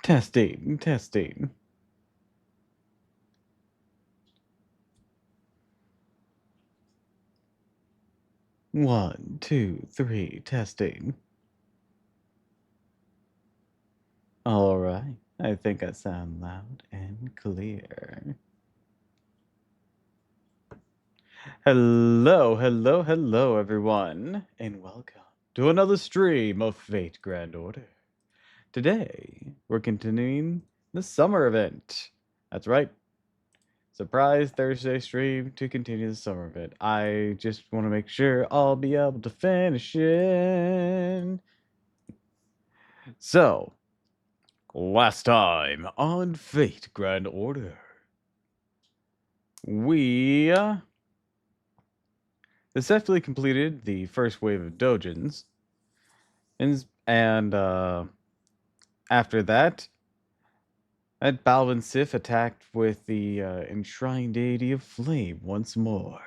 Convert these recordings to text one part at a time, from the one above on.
Testing, testing. One, two, three, testing. All right. I think I sound loud and clear. Hello, hello, hello, everyone, and welcome to another stream of Fate Grand Order. Today, we're continuing the summer event. That's right. Surprise Thursday stream to continue the summer event. I just want to make sure I'll be able to finish it. So, last time on Fate Grand Order, we successfully completed the first wave of dojins, and after that, Balvin Sif attacked with the enshrined deity of flame once more.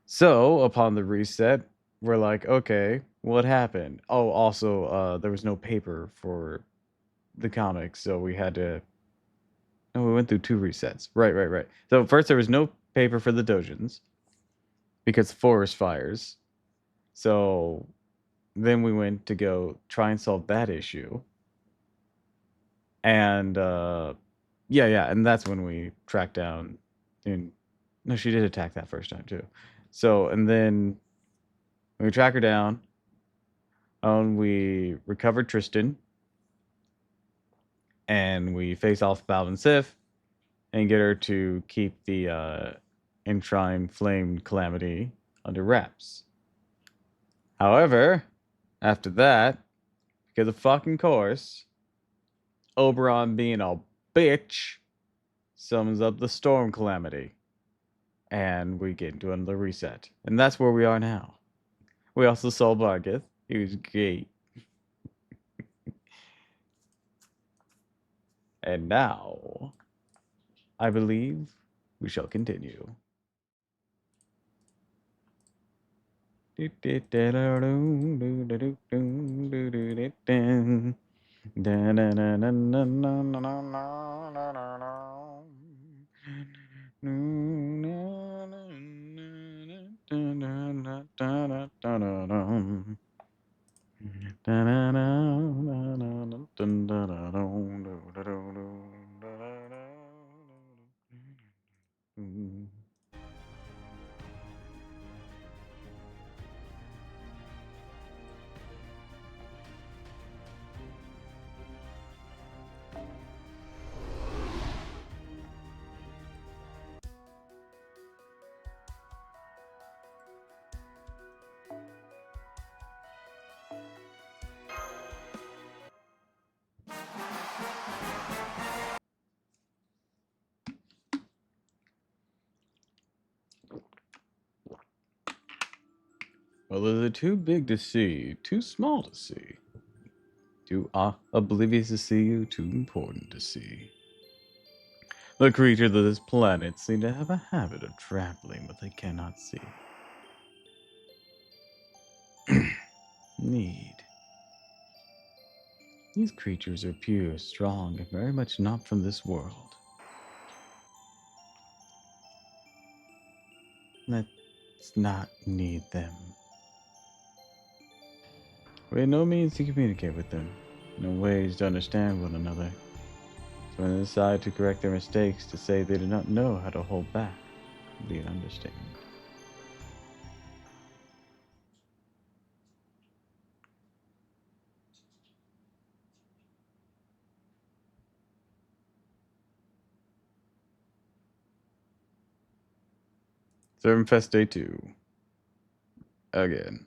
So, upon the reset, we're like, okay, what happened? Oh, also, there was no paper for the comics, so we had to. Oh, we went through 2 resets. Right. So first there was no paper for the dojins because forest fires. So then we went to go try and solve that issue. And yeah, and that's when we tracked down and no, she did attack that first time too. So and then we track her down, and we recovered Tristan, and we face off Balvin Sif and get her to keep the enshrined flame calamity under wraps. However, after that, because of fucking course, Oberon being a bitch summons up the storm calamity. And we get into another reset. And that's where we are now. We also saw Vargas. He was great. And now, I believe we shall continue. Well, is it too big to see, too small to see, too oblivious to see, or too important to see? The creatures of this planet seem to have a habit of trampling what they cannot see. Need. These creatures are pure, strong, and very much not from this world. Let's not need them. We have no means to communicate with them, no ways to understand one another. So when they decide to correct their mistakes, to say they do not know how to hold back would be an understatement. Servant Day 2. Again.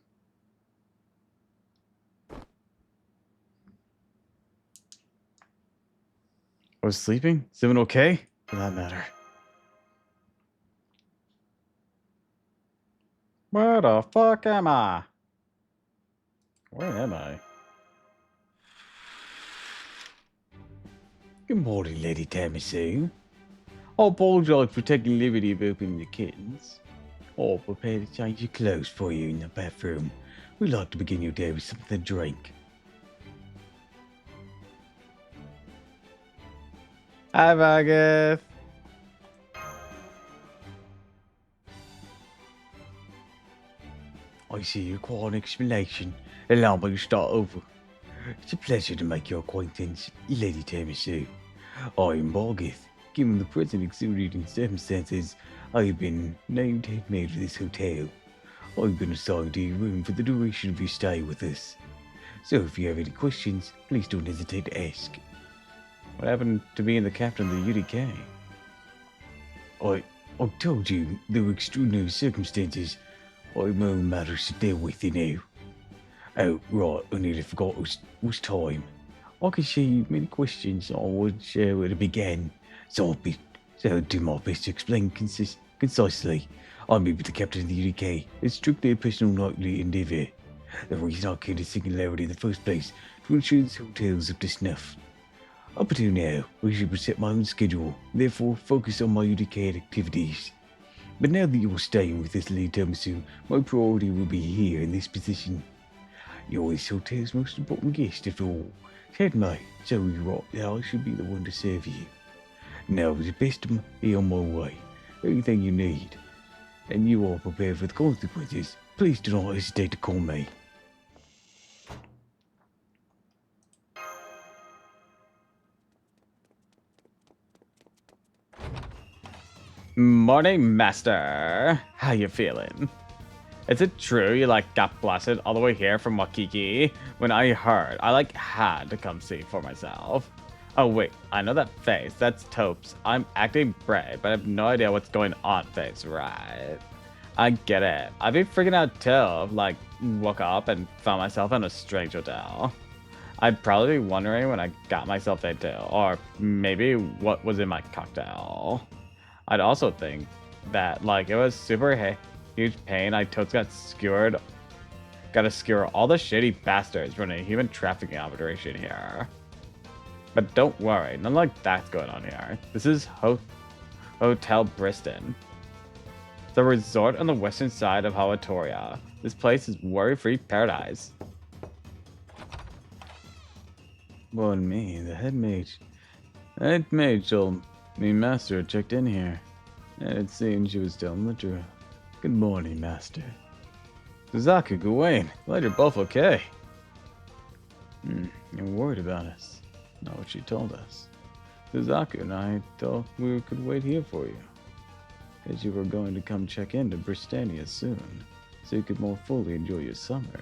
I was sleeping? Is everyone okay? For that matter. Where the fuck am I? Where am I? Good morning, Lady Tamisu. I apologize for taking the liberty of opening the curtains. I'll prepare to change your clothes for you in the bathroom. We'd like to begin your day with something to drink. Hi, Vargas. I see you quite an explanation. Allow me to start over. It's a pleasure to make your acquaintance, Lady Tiramisu. I am Vargas. Given the present extenuating circumstances, I have been named head maid of this hotel. I've been assigned to your room for the duration of your stay with us. So if you have any questions, please don't hesitate to ask. What happened to being the captain of the UDK? I, I told you there were extraordinary circumstances. I have my own matters to deal with, you know. Oh, right, I nearly forgot it was time. I can see many questions I would share where to begin, so I'll do my best to explain concisely. I'm with the captain of the UDK. It's strictly a personal nightly endeavour. The reason I came to Singularity in the first place to ensure this hotel's up to snuff. Up until now, I should set my own schedule, therefore focus on my UDK activities. But now that you're staying with us, Lady Thomason, my priority will be here in this position. You're this hotel's most important guest of all. Head mate, so you're right that I should be the one to serve you. Now, the best to be on my way. Anything you need, and you are prepared for the consequences, please do not hesitate to call me. Morning, Master. How you feeling? Is it true you got blasted all the way here from Wakiki? When I heard, I had to come see for myself. Oh wait, I know that face. That's Topes. I'm acting brave, but I have no idea what's going on face, right? I get it. I'd be freaking out too if, woke up and found myself in a strange hotel. I'd probably be wondering when I got myself into, or maybe what was in my cocktail. I'd also think that, it was super huge pain. I totes gotta skewer all the shitty bastards running a human trafficking operation here. But don't worry, none like that's going on here. This is Hotel Briston. It's a resort on the western side of Hawatoria. This place is worry-free paradise. Well, me, the head mage. Head mage told me master checked in here. And it seemed she was telling the truth. Good morning, master. Suzaku, Gawain, glad you're both okay. You're worried about us. Not what she told us. Suzaku and I thought we could wait here for you. As you were going to come check in to Bristania soon, so you could more fully enjoy your summer.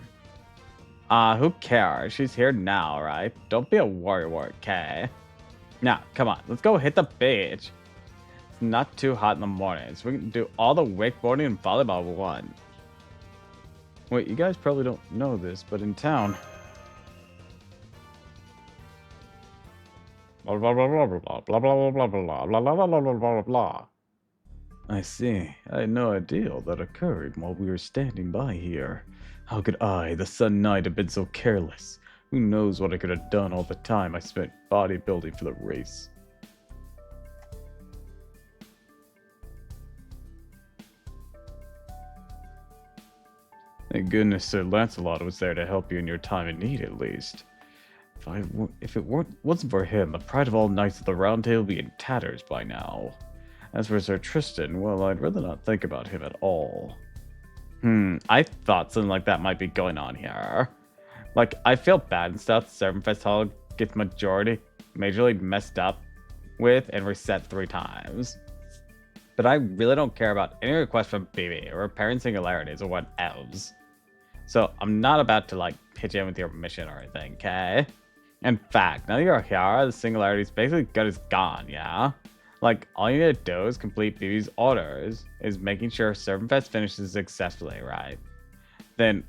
Who cares? She's here now, right? Don't be a worrywart, okay? Now, come on, let's go hit the beach. It's not too hot in the morning, so we can do all the wakeboarding and volleyball we want. Wait, you guys probably don't know this, but in town... Blah blah blah blah blah blah blah blah blah blah blah blah blah blah blah blah. I see. I had no idea that occurred while we were standing by here. How could I, the Sun Knight, have been so careless? Who knows what I could have done all the time I spent bodybuilding for the race. Thank goodness Sir Lancelot was there to help you in your time of need, at least. If it wasn't for him, the pride of all knights of the Round Table would be in tatters by now. As for Sir Tristan, well, I'd rather not think about him at all. I thought something like that might be going on here. I feel bad and stuff. Servantfest Hall gets majorly messed up with and reset 3 times. But I really don't care about any requests from BB or repairing singularities or what else. So I'm not about to pitch in with your mission or anything, okay? In fact, now that you're here, the singularity's basically good as gone, yeah? All you need to do is complete BB's orders, is making sure Servantfest finishes successfully, right? Then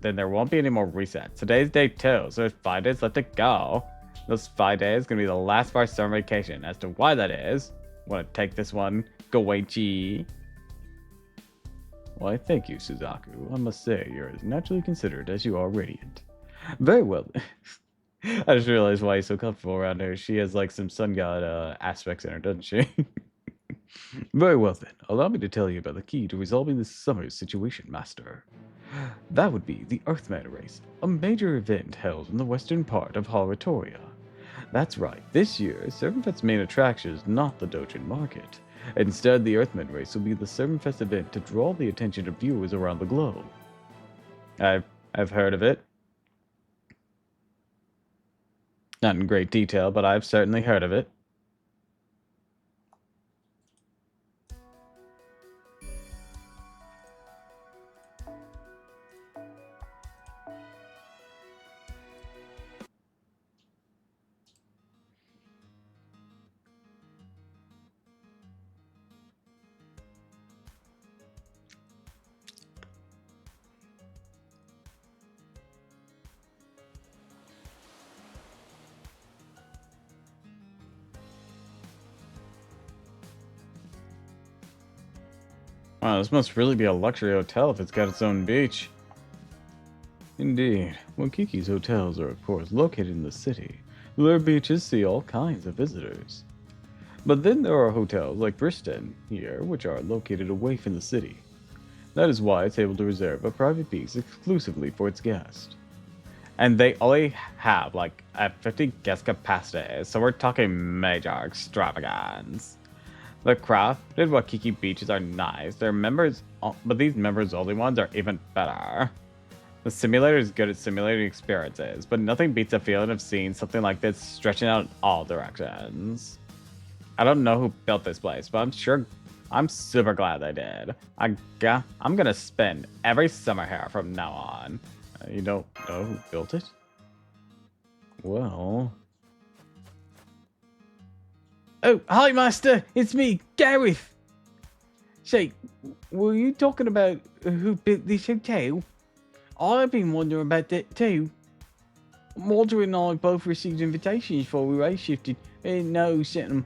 there won't be any more resets. Today's day 2, so there's 5 days left to go. Those 5 days gonna be the last of our summer vacation. As to why that is, wanna take this one, Goichi? Why, thank you, Suzaku. I must say, you're as naturally considered as you are radiant. Very well. I just realized why he's so comfortable around her. She has some sun god aspects in her, doesn't she? Very well then, allow me to tell you about the key to resolving this summer's situation, Master. That would be the Earthman race, a major event held in the western part of Horatoria. That's right. This year, Serpentfest's main attraction is not the Dojin Market. Instead, the Earthman race will be the Serpentfest event to draw the attention of viewers around the globe. I've I've heard of it. Not in great detail, but I've certainly heard of it. Wow, this must really be a luxury hotel if it's got its own beach. Indeed. Wankiki's hotels are, of course, located in the city. Their beaches see all kinds of visitors. But then there are hotels like Bristen here, which are located away from the city. That is why it's able to reserve a private beach exclusively for its guests. And they only have like a 50 guest capacity, so we're talking major extravagance. The crafted Waikiki beaches are nice. They're members, but these members only ones are even better. The simulator is good at simulating experiences, but nothing beats the feeling of seeing something like this stretching out in all directions. I don't know who built this place, but I'm super glad they did. I'm gonna spend every summer here from now on. You don't know who built it? Well... Oh, hi, Master! It's me, Gareth! Say, were you talking about who built this hotel? I've been wondering about that too. Mulder and I both received invitations before we race shifted, and no sent them.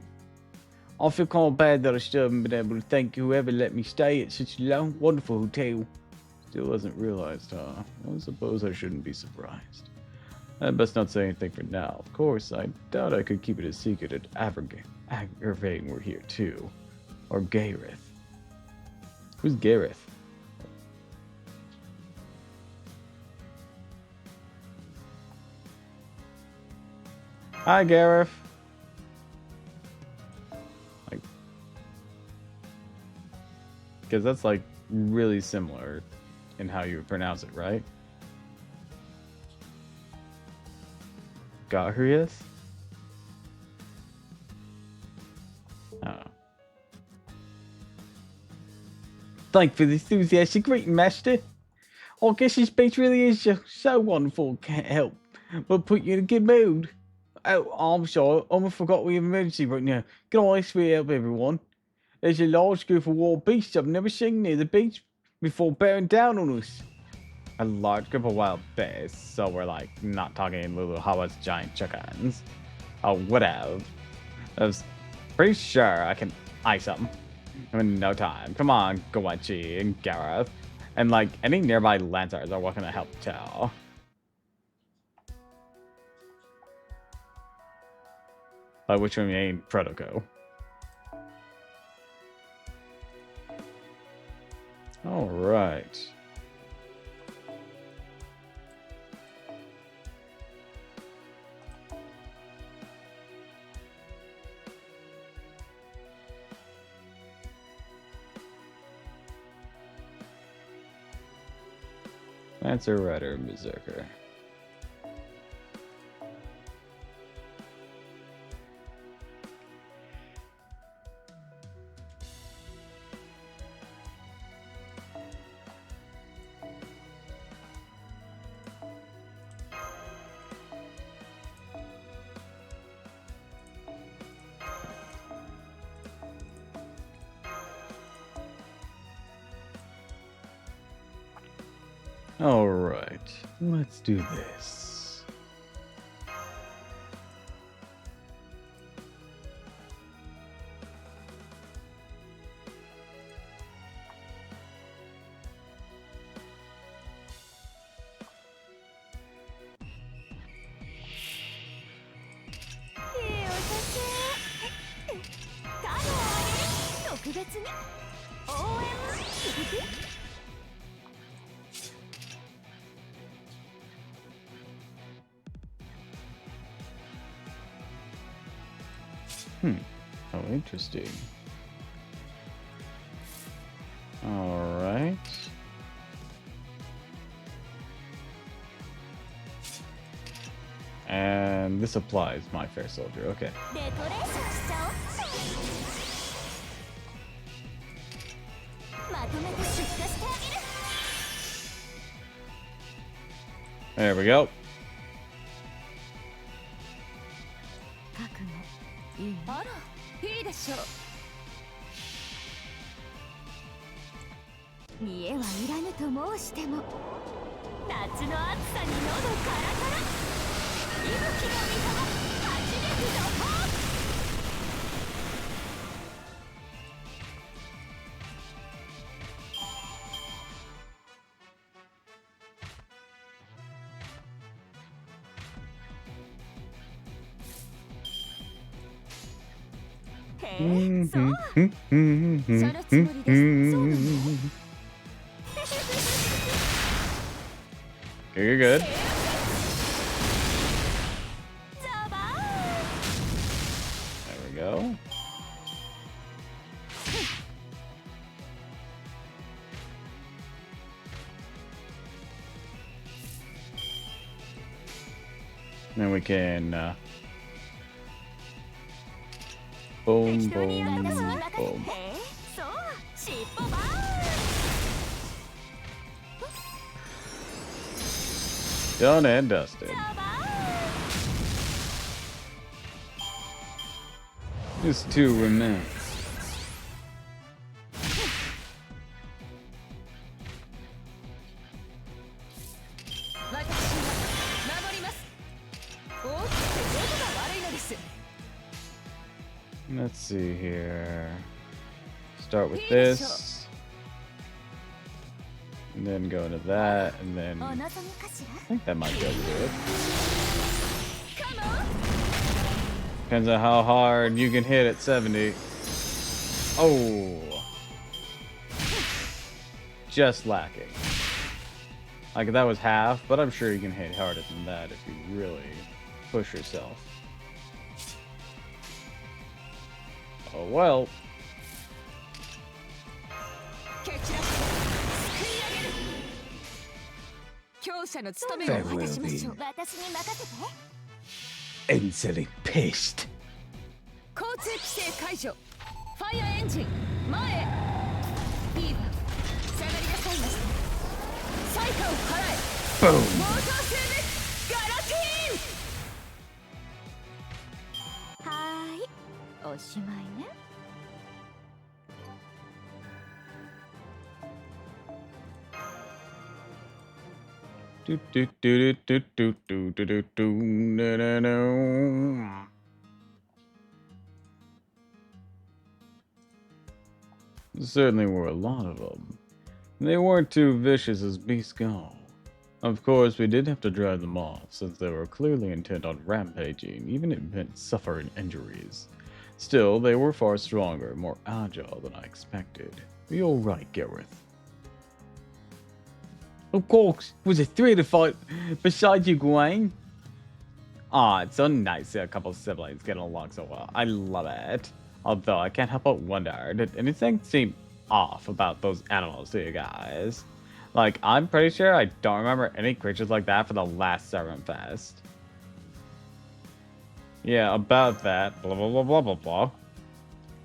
I feel kind of bad that I still haven't been able to thank whoever let me stay at such a wonderful hotel. Still hasn't realized, huh? I suppose I shouldn't be surprised. I'd best not say anything for now. Of course, I doubt I could keep it a secret if Aggravating were here too. Or Gareth. Who's Gareth? Hi, Gareth. Like, because that's like really similar in how you would pronounce it, right? Gahrius? Oh. Thank you for the enthusiastic greeting, Master. I guess this speech really is just so wonderful, can't help but put you in a good mood. Oh, I'm sorry, I almost forgot we have an emergency right now. Can I ask for your help, everyone? There's a large group of wild beasts I've never seen near the beach before bearing down on us. A large group of wild beasts, so we're like not talking Lulu Hawa's giant chickens. Oh, whatever. I was pretty sure I can ice them in no time. Come on, Goenchi and Gareth. And like any nearby lancers are welcome to help too. By which we mean Protocol. Alright. Lancer, Rider, Berserker. Alright, let's do this. Hmm. Oh, interesting. All right. And this applies, my fair soldier. Okay. There we go. You're good. There we go. Then we can boom, boom, boom. Done and dusted. Just 2 remains. Let's see here. Start with this. And then go into that, and then I think that might be able to do it. Depends on how hard you can hit at 70. Oh. Just lacking. Like, that was half, but I'm sure you can hit harder than that if you really push yourself. Oh well. Instantly pissed. Boom. Do do do do do do do do do no no no. There certainly were a lot of them. They weren't too vicious as beasts go. Of course, we did have to drive them off, since they were clearly intent on rampaging, even if it meant suffering injuries. Still, they were far stronger, more agile than I expected. Are you alright, Gareth? Of course, was a 3 to fight beside you, Gwen. Ah, it's so nice to see a couple of siblings getting along so well. I love it. Although I can't help but wonder, did anything seem off about those animals to you guys? Like, I'm pretty sure I don't remember any creatures like that for the last Servant Fest. Yeah, about that. Blah, blah, blah, blah, blah, blah.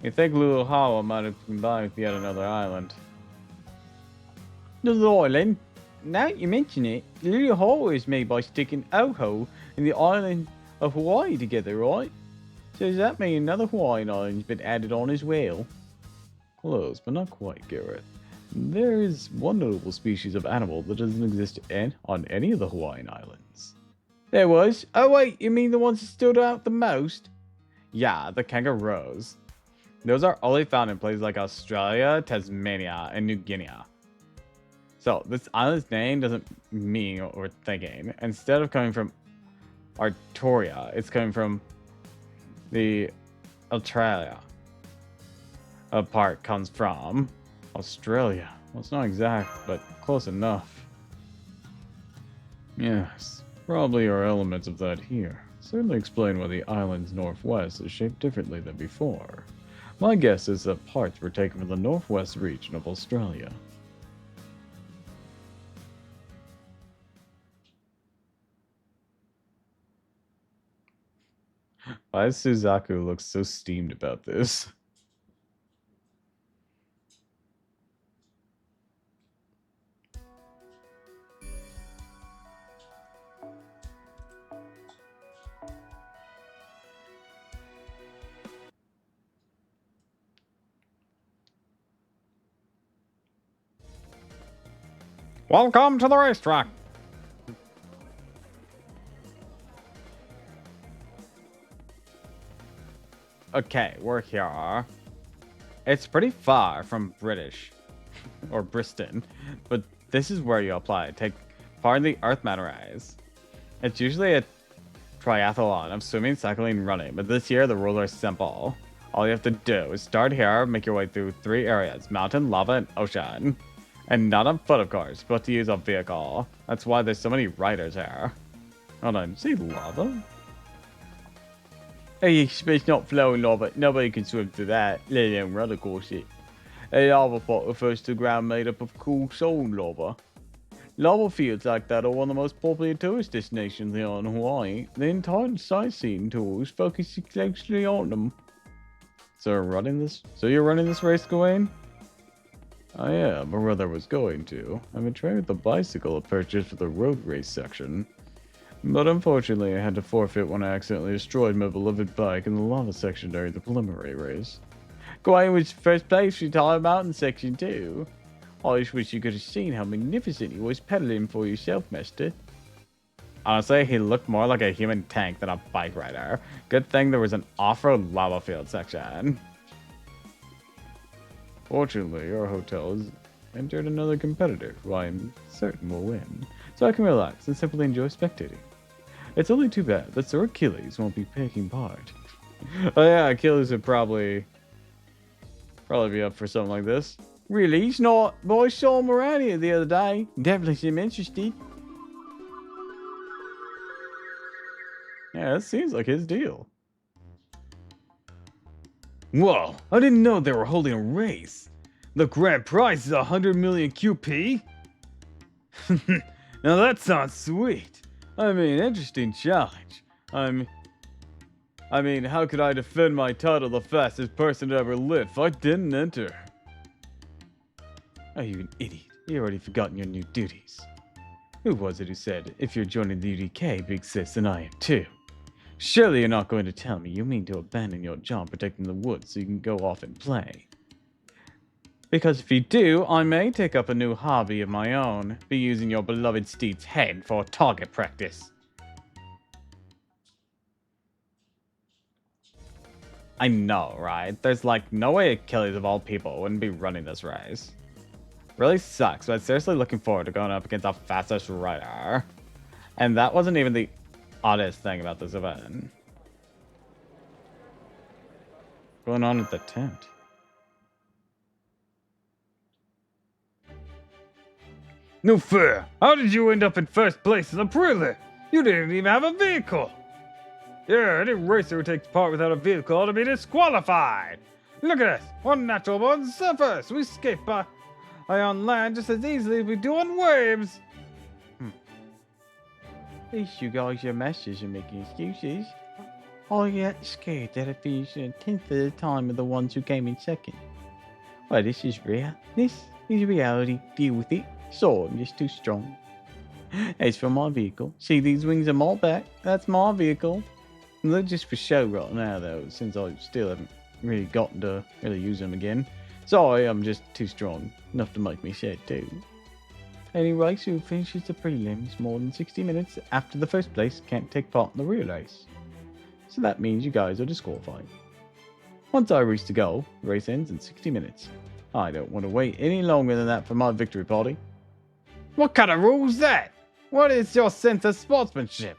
You think Lulu Hollow might have combined with yet another island? Another island? Now you mention it, Lulu Hollow is made by sticking Oho and the island of Hawaii together, right? So does that mean another Hawaiian island's been added on as well? Close, but not quite, Gareth. There is one notable species of animal that doesn't exist on any of the Hawaiian islands. There was? Oh wait, you mean the ones that stood out the most? Yeah, the kangaroos. Those are only found in places like Australia, Tasmania, and New Guinea. So, this island's name doesn't mean what we're thinking. Instead of coming from Artoria, it's coming from the Australia. A part comes from Australia. Well, it's not exact, but close enough. Yes, probably are elements of that here. certainly explain why the island's northwest is shaped differently than before. My guess is that parts were taken from the northwest region of Australia. Why does Suzaku look so steamed about this? Welcome to the racetrack! Okay, we're here. It's pretty far from British or Briston, but this is where you apply. Take part in the Earth Matter Race. It's usually a triathlon of swimming, cycling, and running, but this year the rules are simple. All you have to do is start here, make your way through 3 areas: mountain, lava, and ocean. And not on foot, of course, but to use a vehicle. That's why there's so many riders here. Hold on, see lava? Hey, it's not flowing lava. Nobody can swim through that, let alone run, of course. A lava pot refers to ground made up of cool soil lava. Lava fields like that are one of the most popular tourist destinations here in Hawaii. The entire sightseeing tours focus exclusively on them. So you're running this race, Gawain? Oh yeah, my brother was going to. I've been trying with the bicycle I purchased for the road race section. But unfortunately, I had to forfeit when I accidentally destroyed my beloved bike in the lava section during the preliminary race. Gawain was first place for Tall Mountain section 2. I just wish you could have seen how magnificent he was pedaling for yourself, mister. Honestly, he looked more like a human tank than a bike rider. Good thing there was an off-road lava field section. Fortunately, our hotel has entered another competitor who I am certain will win, so I can relax and simply enjoy spectating. It's only too bad that Sir Achilles won't be taking part. Oh yeah, Achilles would probably be up for something like this. Really? He's not. But I saw him around here the other day. Definitely seemed interested. Yeah, that seems like his deal. Whoa, I didn't know they were holding a race. The grand prize is 100 million QP? Now that sounds sweet. I mean, interesting challenge. I mean, how could I defend my title the fastest person to ever live if I didn't enter? Oh, you an idiot. You already forgotten your new duties. Who was it who said, if you're joining the UDK, big sis, then I am too? Surely you're not going to tell me you mean to abandon your job protecting the woods so you can go off and play. Because if you do, I may take up a new hobby of my own, be using your beloved steed's head for target practice. I know, right? There's like no way Achilles of all people wouldn't be running this race. Really sucks, but I'm seriously looking forward to going up against the fastest rider. And that wasn't even the oddest thing about this event. What's going on at the tent? No fair! How did you end up in first place in the prelim? You didn't even have a vehicle! Yeah, any racer who takes part without a vehicle ought to be disqualified! Look at us! We're natural born surfers! We skate by on land just as easily as we do on waves! At least you guys are masters of making excuses. I get scared that I finished a tenth of the time of the ones who came in second. Well, this is real. This is reality. Deal with it. So I'm just too strong. As for my vehicle, see these wings on my back? That's my vehicle. They're just for show right now, though, since I still haven't really gotten to really use them again. Sorry, I'm just too strong. Enough to make me shed, too. Any racer who finishes the prelims more than 60 minutes after the first place can't take part in the real race. So that means you guys are disqualified. Once I reach the goal, the race ends in 60 minutes. I don't want to wait any longer than that for my victory party. What kind of rule is that? What is your sense of sportsmanship?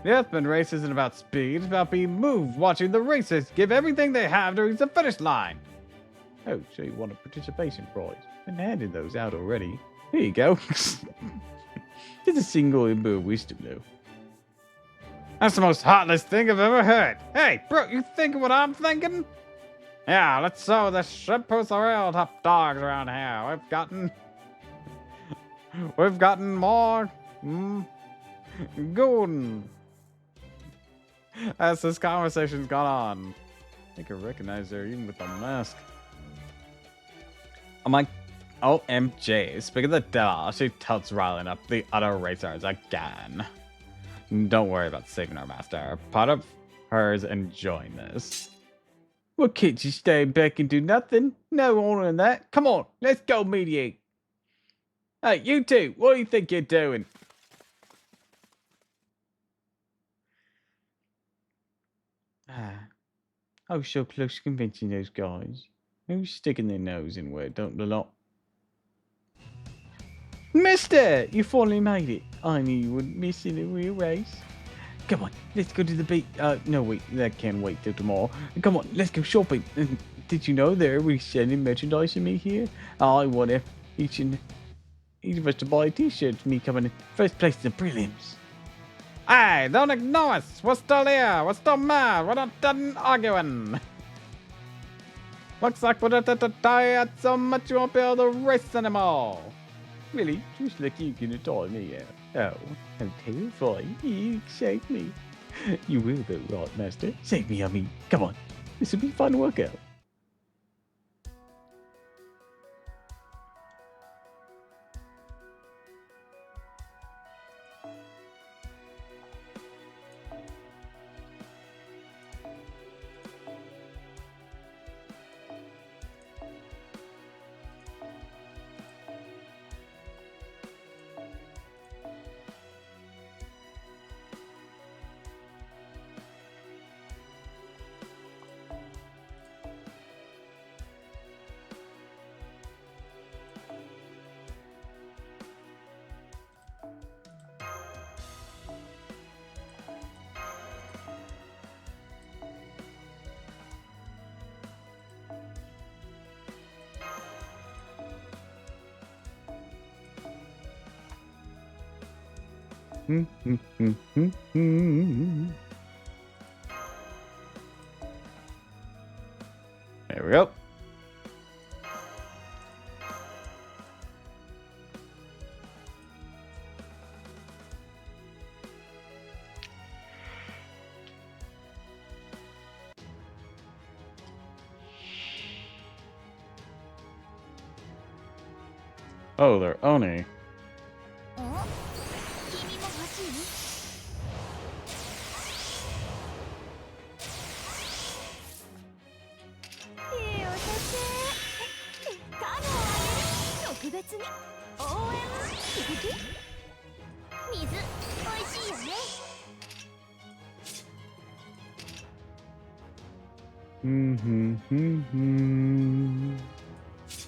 The Earthman race isn't about speed, it's about being moved, watching the racers give everything they have to reach the finish line. Oh, so you want a participation prize? Been handing those out already. Here you go. It's a single inbuilt wisdom, though. That's the most heartless thing I've ever heard. Hey, bro, you thinking what I'm thinking? Yeah, let's sow the shitpost real top dogs around here. We've gotten more goon as this conversation's gone on. I can recognize her even with the mask. I'm like, OMG, speaking of the devil, she tilts riling up the other racers again. Don't worry about saving our master. Part of hers enjoying this. What can't you stay back and do nothing? No honor in that. Come on, let's go mediate. Hey, you two, what do you think you're doing? I was so close to convincing those guys. Who's sticking their nose in where it don't belong? Mister, you finally made it. I knew you wouldn't miss in a real race. Come on, let's go to the beach. No, wait, that can't wait till tomorrow. Come on, let's go shopping. Did you know they're reselling merchandise to me here? I want each of us to buy a t-shirt for me coming in first place in the prelims. Hey, don't ignore us. We're still here. We're still mad. We're not done arguing. Looks like we're tired so much you won't be able to race anymore. Really? Just like you can tie me out. Oh, I'm terrified. You save me. You will though, right, master? Save me, I mean. Come on. This will be fun to work out. There we go. Oh, they're Oni.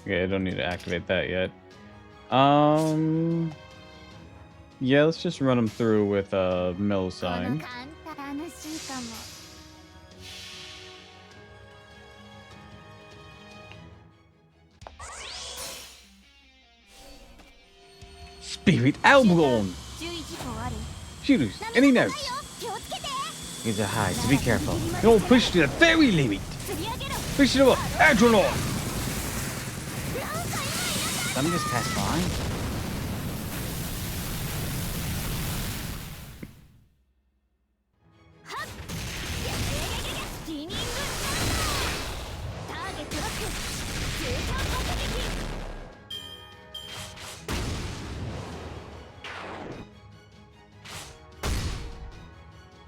Okay, I don't need to activate that yet. Yeah, let's just run them through with a mill sign. Spirit Alborn! Shooters, any notes? Here's a high, so be careful. Don't push to the very limit. Push it up, Adrenaline! Let me just pass by.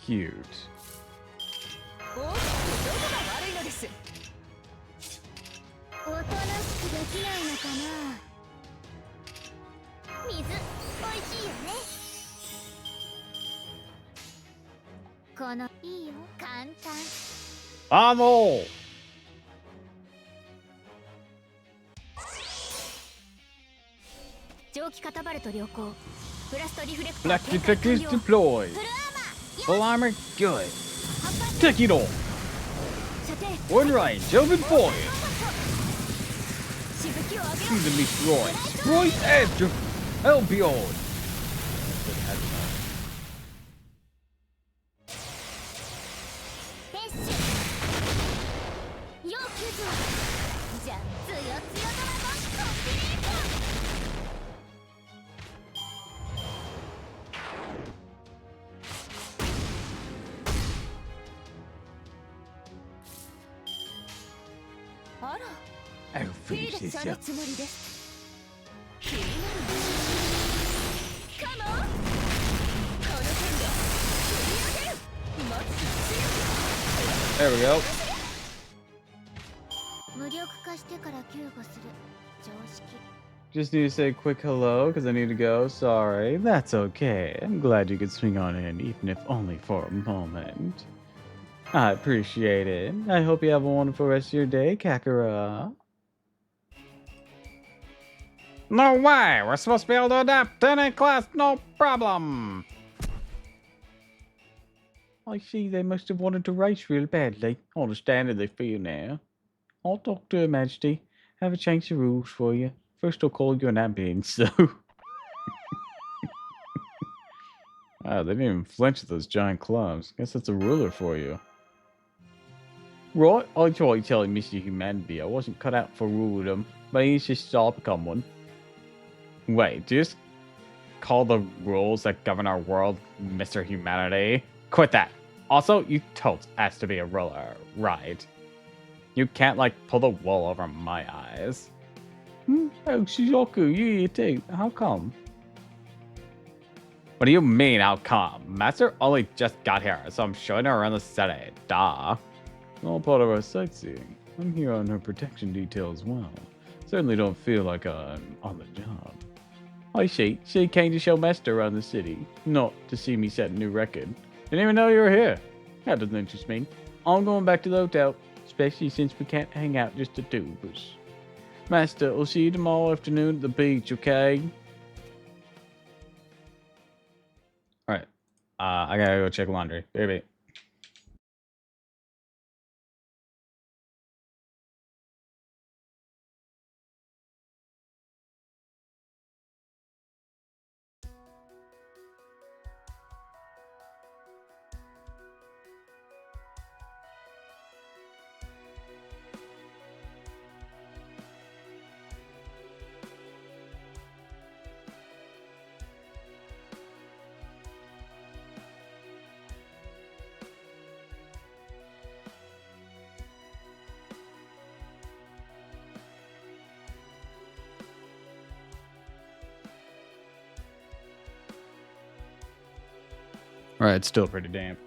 Cute. Ammo! Black deflectors deployed. Full armor, good. Take it all. One range, open fire. Evenly destroyed. Right after. Help you on. finish this up. There we go. Just need to say a quick hello because I need to go. Sorry. That's okay. I'm glad you could swing on in, even if only for a moment. I appreciate it. I hope you have a wonderful rest of your day, Kakura. No way! We're supposed to be able to adapt to any class, no problem! I see they must have wanted to race real badly. I understand how they feel now. I'll talk to Her Majesty. Have a change the rules for you. First I'll call you an ambulance, so... Wow, they didn't even flinch at those giant clubs. Guess that's a ruler for you. Right, I tried telling Mr. Humanity I wasn't cut out for ruling, but he's just I'll become one. Wait, just call the rules that govern our world Mr. Humanity? Quit that. Also, you totes asked to be a ruler, right? You can't, like, pull the wool over my eyes. Oh, Shizuku, you here too. How come? What do you mean, how come? Master only just got here, so I'm showing her around the city. Duh. All part of our sightseeing. I'm here on her protection detail as well. Certainly don't feel like I'm on the job. I see. She came to show Master around the city, not to see me set a new record. Didn't even know you were here. That doesn't interest me. I'm going back to the hotel, especially since we can't hang out just the two of us. Master, I'll see you tomorrow afternoon at the beach, okay? Alright. I gotta go check laundry. Baby. Alright, it's still pretty damp.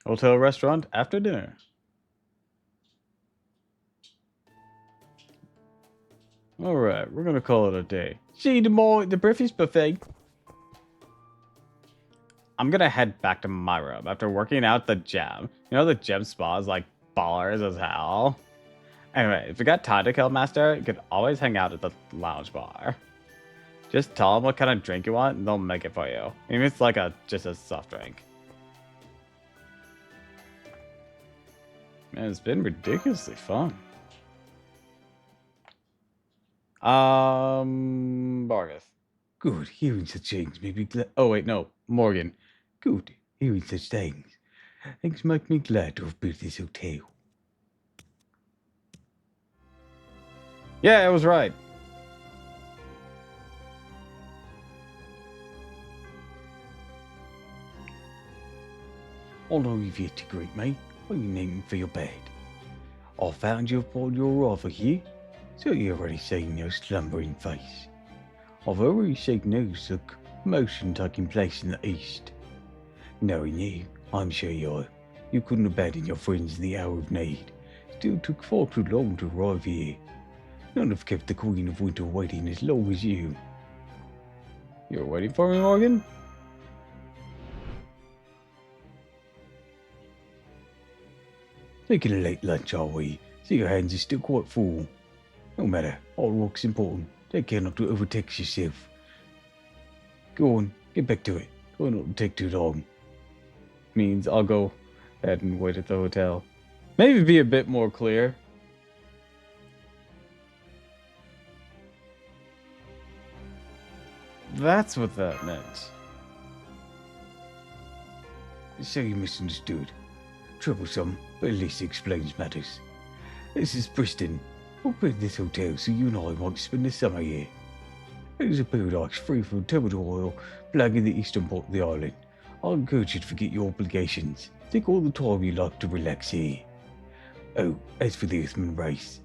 Hotel restaurant after dinner. Alright, we're gonna call it a day. See you tomorrow at the breakfast buffet. I'm gonna head back to my room after working out the gym. You know the gym spa is like ballers as hell. Anyway, if you got time to kill Master, you could always hang out at the lounge bar. Just tell them what kind of drink you want and they'll make it for you. Even if it's like just a soft drink. Man, it's been ridiculously fun. Bargath. Good, hearing such things made me glad. Oh, wait, no. Morgan. Good, hearing such things. Things make me glad to have built this hotel. Yeah, I was right. Although you've yet to greet me, what are you needing for your bed? I found you upon your arrival here, so you've already seen your slumbering face. I've already seen news of commotion taking place in the east. Knowing you, I'm sure you couldn't abandon your friends in the hour of need. Still took far too long to arrive here. None have kept the Queen of Winter waiting as long as you. You're waiting for me, Morgan? Taking a late lunch, are we? See your hands are still quite full. No matter, all work's important. Take care not to overtax yourself. Go on, get back to it. Try not to take too long. Means I'll go ahead and wait at the hotel. Maybe be a bit more clear. That's what that meant. So you misunderstood. Troublesome, but at least it explains matters. This is Preston. Opened this hotel so you and I might spend the summer here. It is a paradise free from terminal oil, plaguing the eastern part of the island. I encourage you to forget your obligations. Take all the time you like to relax here. Oh, as for the Earthman race,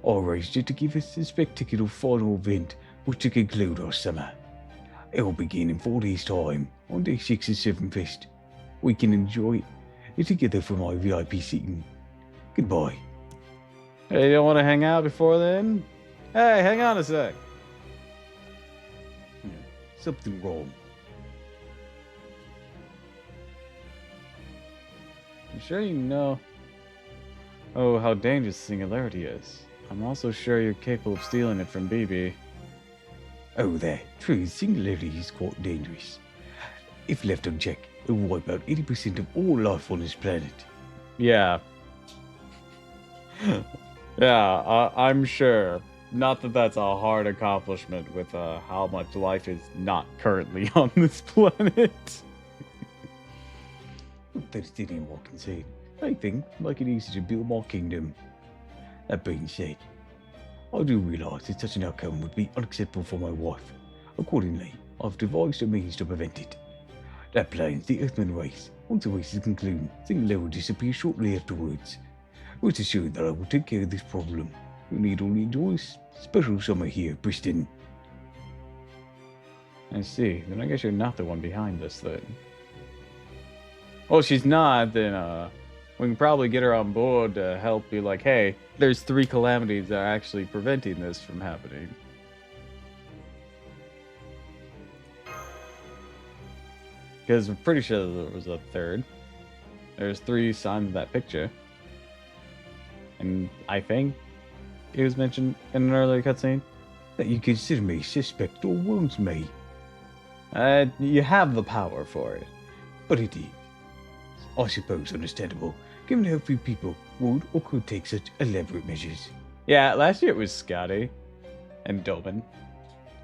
I arranged it to give us a spectacular final event which to conclude our summer. It will begin in 4 days' time, on day 6 and 7 Fest. We can enjoy it together from my VIP seating. Goodbye. Hey, you don't want to hang out before then? Hey, hang on a sec. Something wrong. I'm sure you know. Oh, how dangerous Singularity is. I'm also sure you're capable of stealing it from BB. Oh, that. True, Singularity is quite dangerous. If left unchecked, it will wipe out 80% of all life on this planet. Yeah. Yeah, I'm sure. Not that that's a hard accomplishment with how much life is not currently on this planet. That's the name I can say. I think make it easy to build my kingdom. That being said, I do realise that such an outcome would be unacceptable for my wife. Accordingly, I've devised a means to prevent it. That plans the Earthman race. Once the race is concluded, Singular will disappear shortly afterwards. Rest assured that I will take care of this problem. You need only enjoy a special summer here, Preston. I see. Then I guess you're not the one behind this then. Well, she's not, then we can probably get her on board to help be like, hey, there's 3 calamities that are actually preventing this from happening. Because I'm pretty sure there was a third. There's 3 signs of that picture. And I think it was mentioned in an earlier cutscene. That you consider me suspect or wounds me. You have the power for it. But it is, I suppose, understandable, given how few people would or could take such elaborate measures. Yeah, last year it was Scotty and Dobin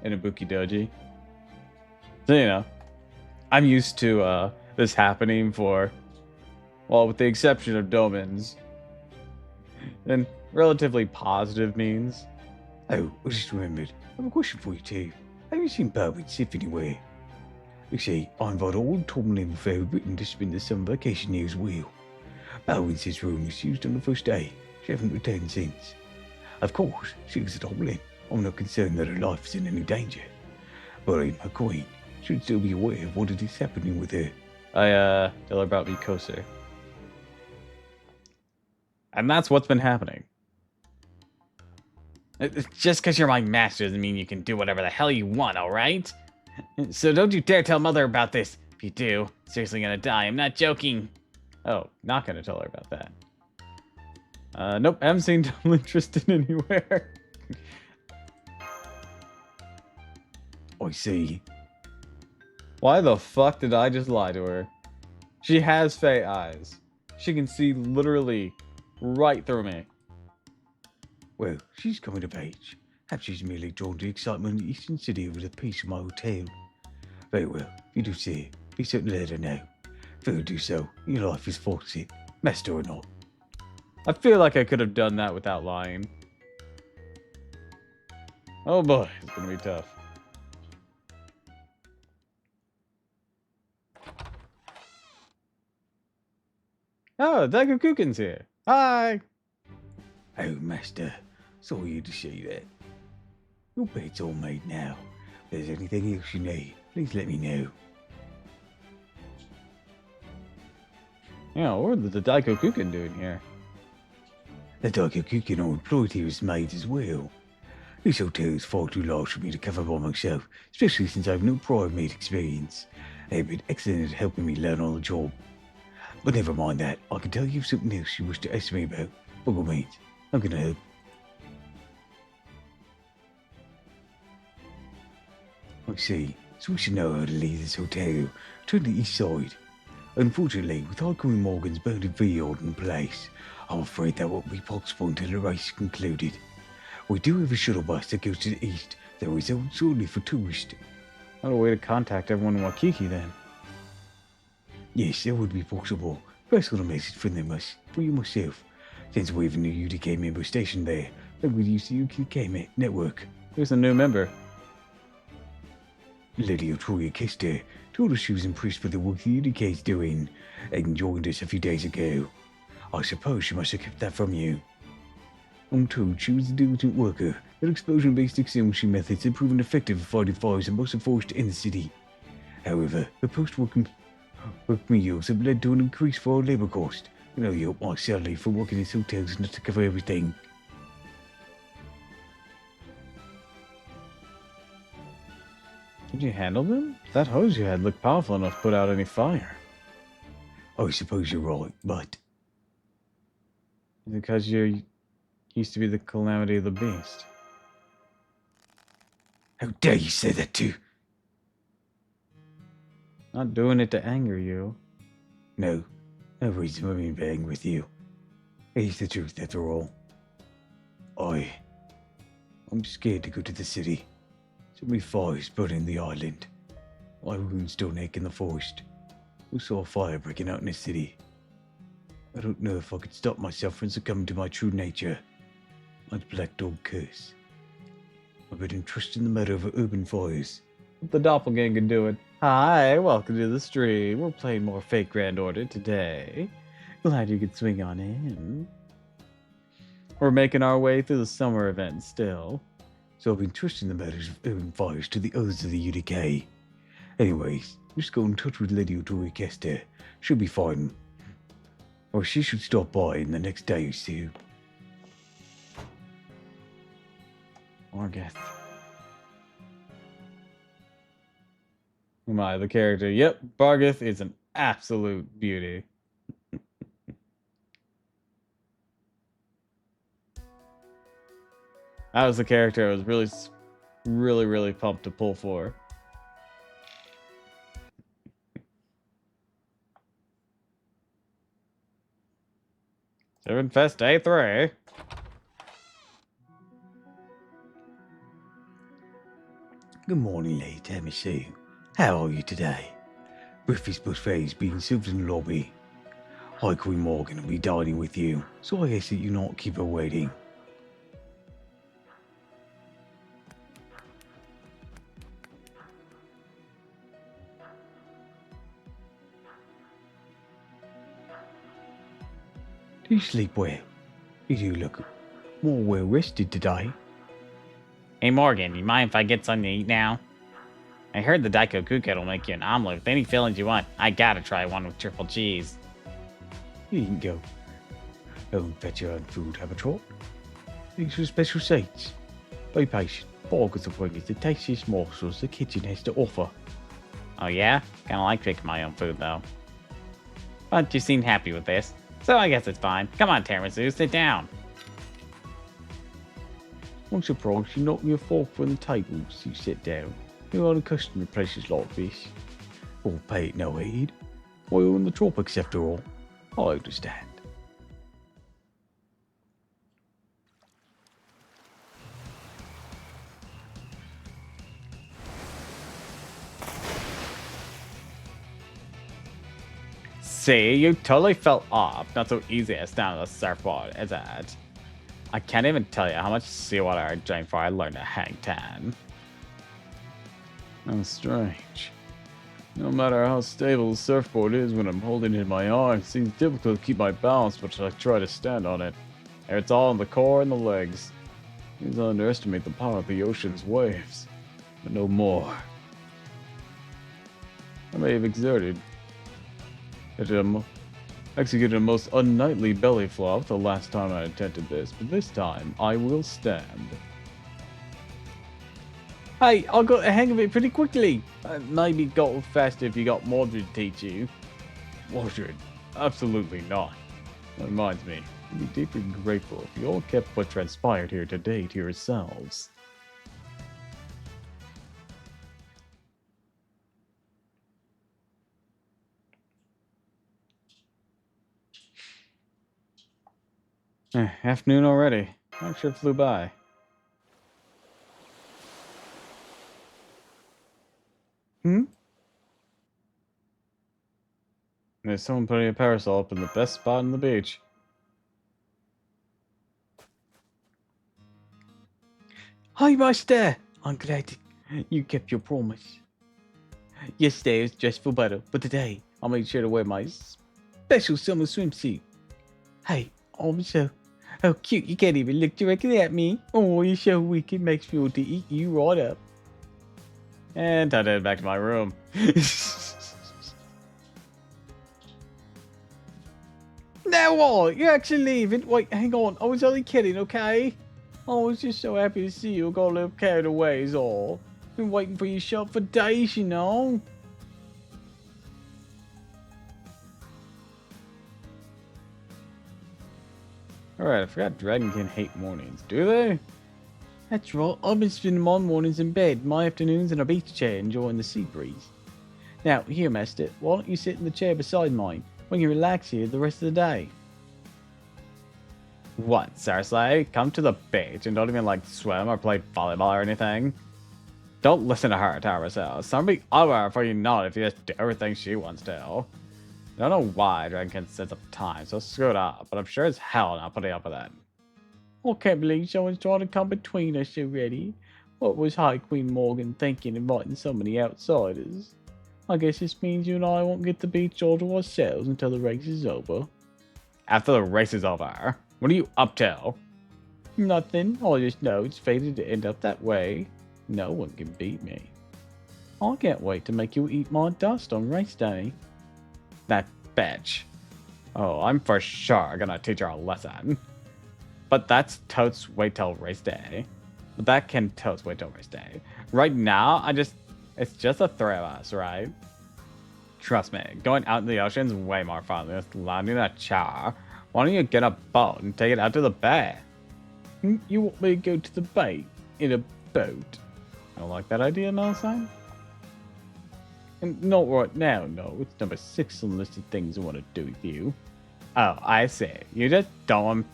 and Ibuki Doji. So, you know, I'm used to this happening for, well, with the exception of Domin's, and relatively positive means. Oh, I just remembered. I have a question for you too. Have you seen Bowman Sif anywhere? You see, I invite all Tom and Fair Britain to spend the summer vacation here as well. Bowman's room was used on the first day. She hasn't returned since. Of course, she was a Doppel. I'm not concerned that her life is in any danger. But I'm her queen. Should still be aware of what is happening with her. I tell her about Mikose. And that's what's been happening. Just because you're my master doesn't mean you can do whatever the hell you want, alright? So don't you dare tell Mother about this. If you do, seriously gonna die. I'm not joking. Oh, not gonna tell her about that. Nope, haven't seen Double Interested anywhere. I see. Why the fuck did I just lie to her? She has fey eyes. She can see literally right through me. Well, she's coming of age. Perhaps she's merely drawn to excitement in the Eastern City over the peace of my hotel. Very well, if you do see her, be certain to let her know. If you do so, your life is forfeit, master or not. I feel like I could have done that without lying. Oh boy, it's gonna be tough. Oh, Daigo Kuken's here. Hi! Oh, master, sorry to see that. Your bed's all made now. If there's anything else you need, please let me know. Yeah, what are the Daigo Kuken doing here? The Daikyo-kuken are employed here as maids as well. This hotel is far too large for me to cover by myself, especially since I have no prior maid experience. They have been excellent at helping me learn on the job. But never mind that, I can tell you something else you wish to ask me about. By all means, I'm gonna help. I see, so we should know how to leave this hotel. Turn to the east side. Unfortunately, with Hardcore Morgan's burning field in place, I'm afraid that won't be possible until the race is concluded. We do have a shuttle bus that goes to the east that is reserved solely for tourists. Not a way to contact everyone in Waikiki then. Yes, that would be possible. First got a message from them for you myself. Since we have a new UDK member stationed there, then we'll use the UDK network. Who's a new member? Lady Otoya Kester told us she was impressed with the work the UDK is doing and joined us a few days ago. I suppose she must have kept that from you. I'm told she was a diligent worker, that explosion-based extinguishing methods have proven effective at fighting fires in most of the forest in the city. However, the post-work meals have led to an increase for our labor cost. You know, you my salary for working in hotels not to cover everything. Could you handle them? That hose you had looked powerful enough to put out any fire. I suppose you're right, but... Because you used to be the calamity of the beast. How dare you say that too? Not doing it to anger you. No reason for me being with you. It's the truth, after all. I'm scared to go to the city. So many fires burning the island. My wounds still ache in the forest. We saw a fire breaking out in the city. I don't know if I could stop myself from succumbing to my true nature. My black dog curse. I've been entrusted in the matter of urban fires. The doppelganger can do it. Hi, welcome to the stream. We're playing more Fate Grand Order today. Glad you could swing on in. We're making our way through the summer event still. So I've been trusting the matters of urban fires to the others of the UDK. Anyways, just go in touch with Lady Otoya Kester. She'll be fine. Or she should stop by in the next day or so. Morgeth. Am I the character? Yep, Bargith is an absolute beauty. That was the character I was really pumped to pull for. Fest Day 3. Good morning, Lady Tamisu. How are you today? Breakfast buffet is being served in the lobby. Hi, Queen Morgan will be dining with you, so I ask that you not keep her waiting. Do you sleep well? You do look more well rested today. Hey Morgan, you mind if I get something to eat now? I heard the Daiko Kuket will make you an omelet with any fillings you want. I gotta try one with triple cheese. You can go and fetch your own food, have a trot. These are special seats. Be patient. Bargains will bring you the tastiest morsels the kitchen has to offer. Oh yeah? Kinda like picking my own food though. But you seem happy with this, so I guess it's fine. Come on, Tiramisu, sit down. I'm surprised you're not your fork from the table as you sit down. You're unaccustomed to places like this. Or pay it no heed. Why, you're in the tropics after all. I understand. See, you totally fell off. Not so easy as down the surfboard, is it? I can't even tell you how much seawater I drank before I learned to hang ten. How strange. No matter how stable the surfboard is when I'm holding it in my arms, it seems difficult to keep my balance when I try to stand on it. It's all in the core and the legs. Please underestimate the power of the ocean's waves, but no more. I may have executed a most unknightly belly flop the last time I attempted this, but this time I will stand. Hey, I got the hang of it pretty quickly. Maybe got faster if you got Mordred to teach you. Mordred? Absolutely not. That reminds me, I'd be deeply grateful if you all kept what transpired here today to yourselves. Afternoon already. That sure flew by. Hmm? There's someone putting a parasol up in the best spot on the beach. Hi, Master! I'm glad you kept your promise. Yesterday was just for butter, but today I made sure to wear my special summer swimsuit. Hey, I'm so cute you can't even look directly at me. Oh, you're so wicked, makes me want to eat you right up. And I headed back to my room. Now what? You're actually leaving? Wait, hang on. I was only kidding, okay? I was just so happy to see you. Got a little carried away is all. Been waiting for your shop for days, you know. Alright, I forgot Dragonkin hate mornings, do they? That's right, I've been spending my mornings in bed, my afternoons in a beach chair enjoying the sea breeze. Now, here, Master, why don't you sit in the chair beside mine? We can relax here the rest of the day. What, seriously? Come to the beach and don't even like swim or play volleyball or anything? Don't listen to her, tell herself. Somebody other for you not if you just do everything she wants to. I don't know why Dragonkin sets up time, so screw it up, but I'm sure as hell not putting up with that. I can't believe someone's trying to come between us already. What was High Queen Morgan thinking inviting so many outsiders? I guess this means you and I won't get the beach all to ourselves until the race is over. After the race is over? What are you up to? Nothing. I just know it's fated to end up that way. No one can beat me. I can't wait to make you eat my dust on race day. That bitch. Oh, I'm for sure gonna teach her a lesson. But that's totes wait till race day. But that can totes wait till race day. Right now, it's just the three of us, right? Trust me, going out in the ocean is way more fun than just landing in a char. Why don't you get a boat and take it out to the bay? You want me to go to the bay in a boat? I don't like that idea, Melisande. And not right now, no. It's number 6 on the list of things I want to do with you. Oh, I see. You just don't want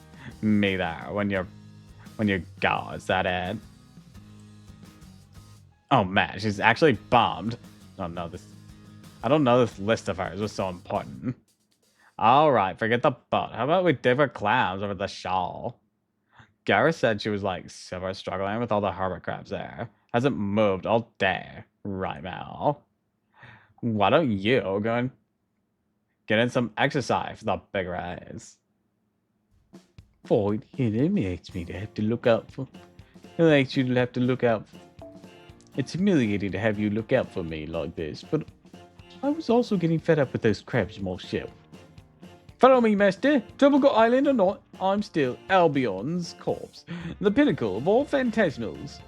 me there when you go, is that it? Oh man, she's actually bummed. I don't know this list of hers was so important. Alright, forget the boat. How about we dip our clams over the shawl? Gareth said she was like super struggling with all the hermit crabs there. Hasn't moved all day. Right, Mel. Why don't you go and get in some exercise for the big race? Fine, it makes me to have to look out for. It makes you to have to look out for. It's humiliating to have you look out for me like this, but I was also getting fed up with those crabs myself. Follow me, Master. Tropical Island or not, I'm still Albion's corpse, the pinnacle of all phantasmals.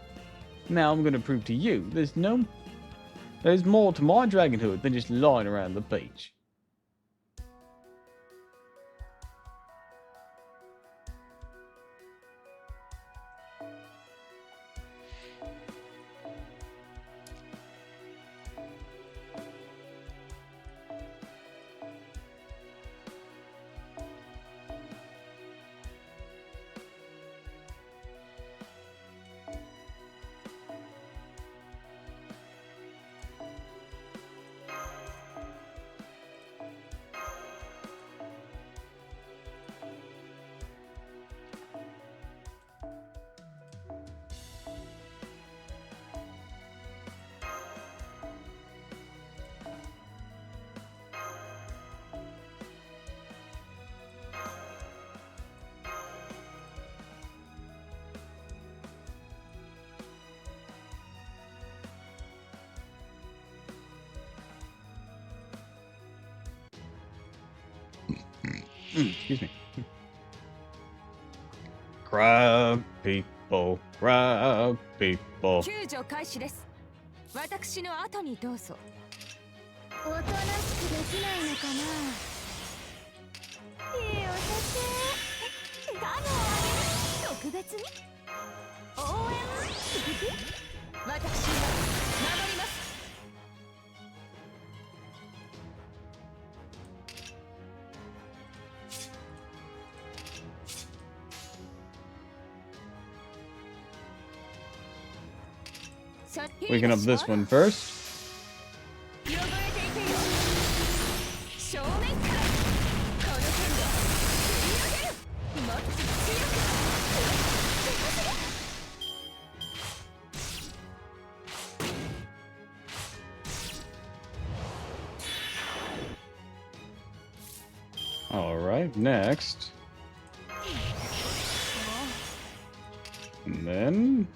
Now I'm going to prove to you there's more to my dragonhood than just lying around the beach. Excuse me. Crab people, crab people. 救助開始です。私の後にどうぞ。おとなしくできないのかな。いいお酒。ガムをあげる。特別に。応援。私は守ります。Waking up this one first. 汚れていけよ正面からこの剣で振り上げるもっと強く強く All right, next. And then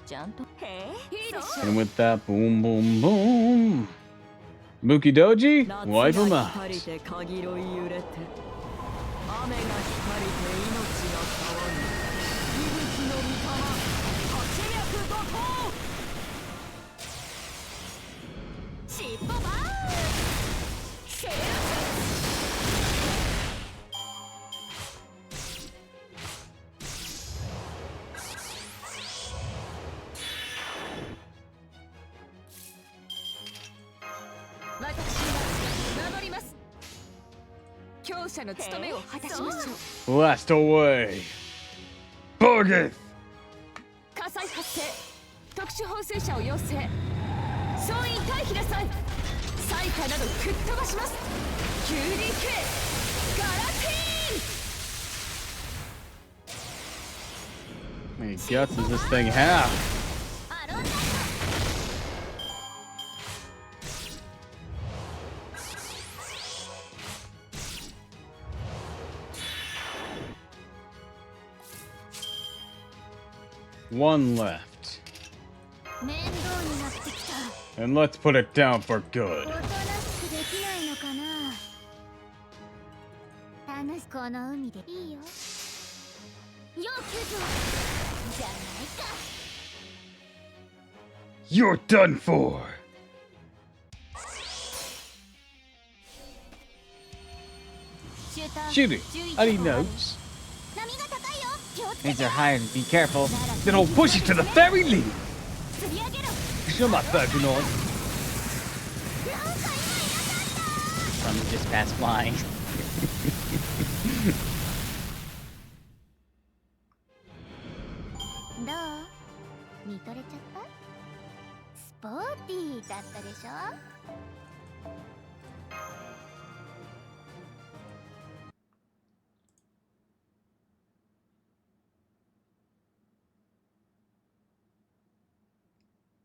ちゃんとへえいいでしょ and with that boom boom boom. Muki Doji, 夏 wipe him が out. 光りて限ろい揺れて雨が光りて命が騒ぐ息吹の御霊八脈怒涛尻尾バーンセー私は守ります強者の務めを果たしましょう Blast away. Bargain. 火災発生特殊放水車を要請総員退避なさい災禍など吹っ飛ばします QDK ガラティーン How many guts does this thing have? アロンダ One left. 面倒になってきた And let's put it down for good. おとなしくできないのかな楽しこの海でいいよ要救助じゃないか You're done for. シューター Shoot it. 注意 I need 報ある notes. 波が高いよ気をつけ Things て are higher. Be careful. Then I'll push it to the ferry lead. 釣り上げろ You're not backing on. なんか今いなかった Some just pass flying. どう見とれちゃったスポーティーだったでしょ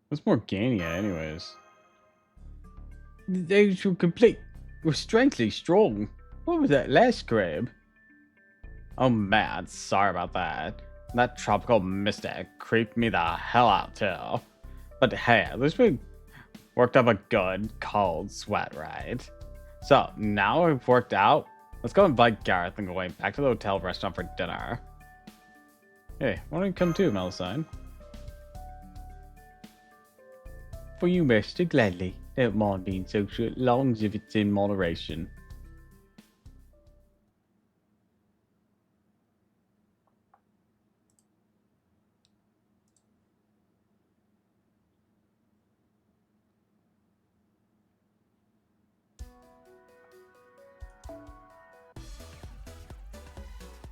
What's Morgania, anyways? They were complete. Were strangely strong. What was that last crab? Oh man, sorry about that. That tropical mystic creeped me the hell out too. But hey, at least we worked up a good cold sweat, right? So now we've worked out. Let's go invite Gareth and go back to the hotel restaurant for dinner. Hey, why don't you come too, Melusine? For you, Master, gladly. Don't mind being so short, long as if it's in moderation.「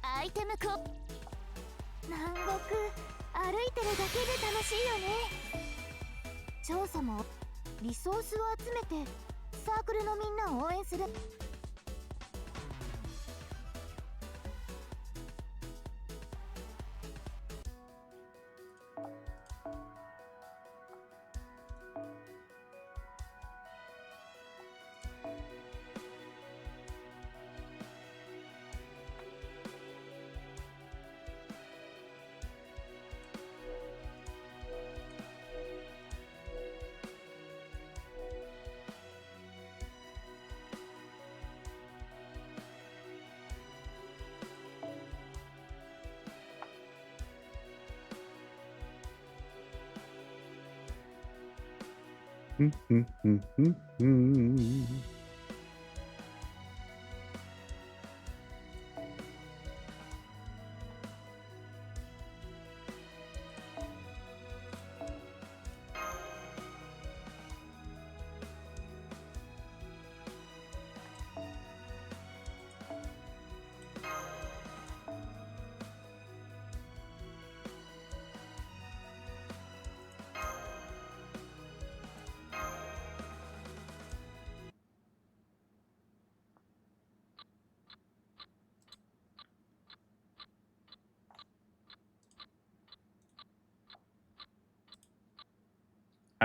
アイテムコ南国歩いてるだけで楽しいよね」調査もリソースを集めてサークルのみんなを応援する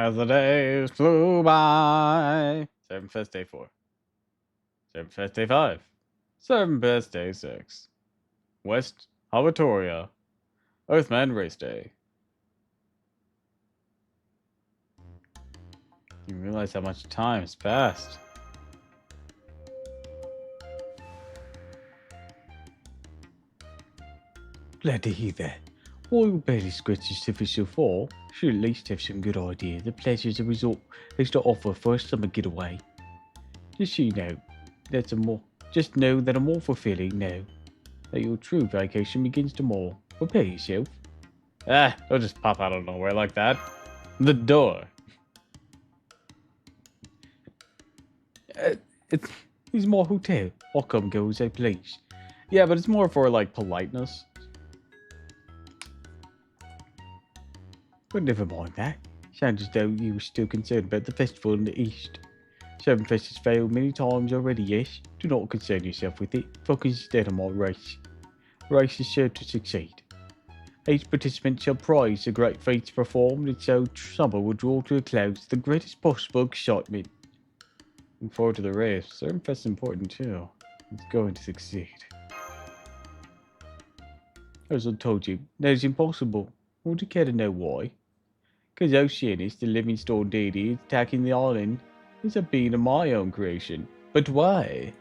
As the days flew by. Serpent Fest Day 4. Serpent Fest Day 5. Serpent Fest Day 6. West Hawatoria. Earthman Race Day. You realize how much time has passed. Glad to hear that. While you barely scratched the surface so far, should at least have some good idea the pleasures a resort has to offer for a summer getaway. Just so you know, just know that a more fulfilling now that your true vacation begins tomorrow. Prepare yourself. Ah, don't just pop out of nowhere like that. The door. It's my hotel. I'll come go as I please. Yeah, but it's more for like politeness. But never mind that. Sounds as though you were still concerned about the festival in the east. Fest has failed many times already, yes? Do not concern yourself with it. Focus instead on my race. Race is sure to succeed. Each participant shall prize the great feats performed, and so summer will draw to a close the greatest possible excitement. Looking forward to the race. Serpent Fest is important too. It's going to succeed. As I told you, that is impossible. Would you care to know why? Because Oceanus, the living stone deity, is attacking the island. It's a being of my own creation. But why?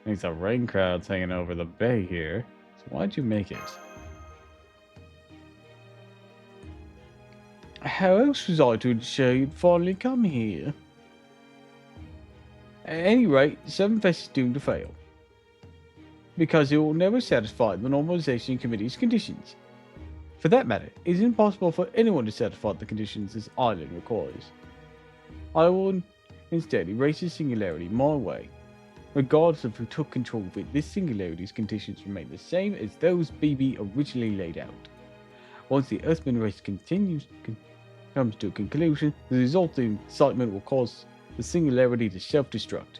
There's a rain clouds hanging over the bay here. So why'd you make it? How else was I to ensure you'd finally come here? At any rate, Fest is doomed to fail. Because it will never satisfy the Normalization Committee's conditions. For that matter, it is impossible for anyone to satisfy the conditions this island requires. I will instead erase the singularity my way. Regardless of who took control of it, this singularity's conditions remain the same as those BB originally laid out. Once the Earthman race comes to a conclusion, the resulting excitement will cause the singularity to self-destruct.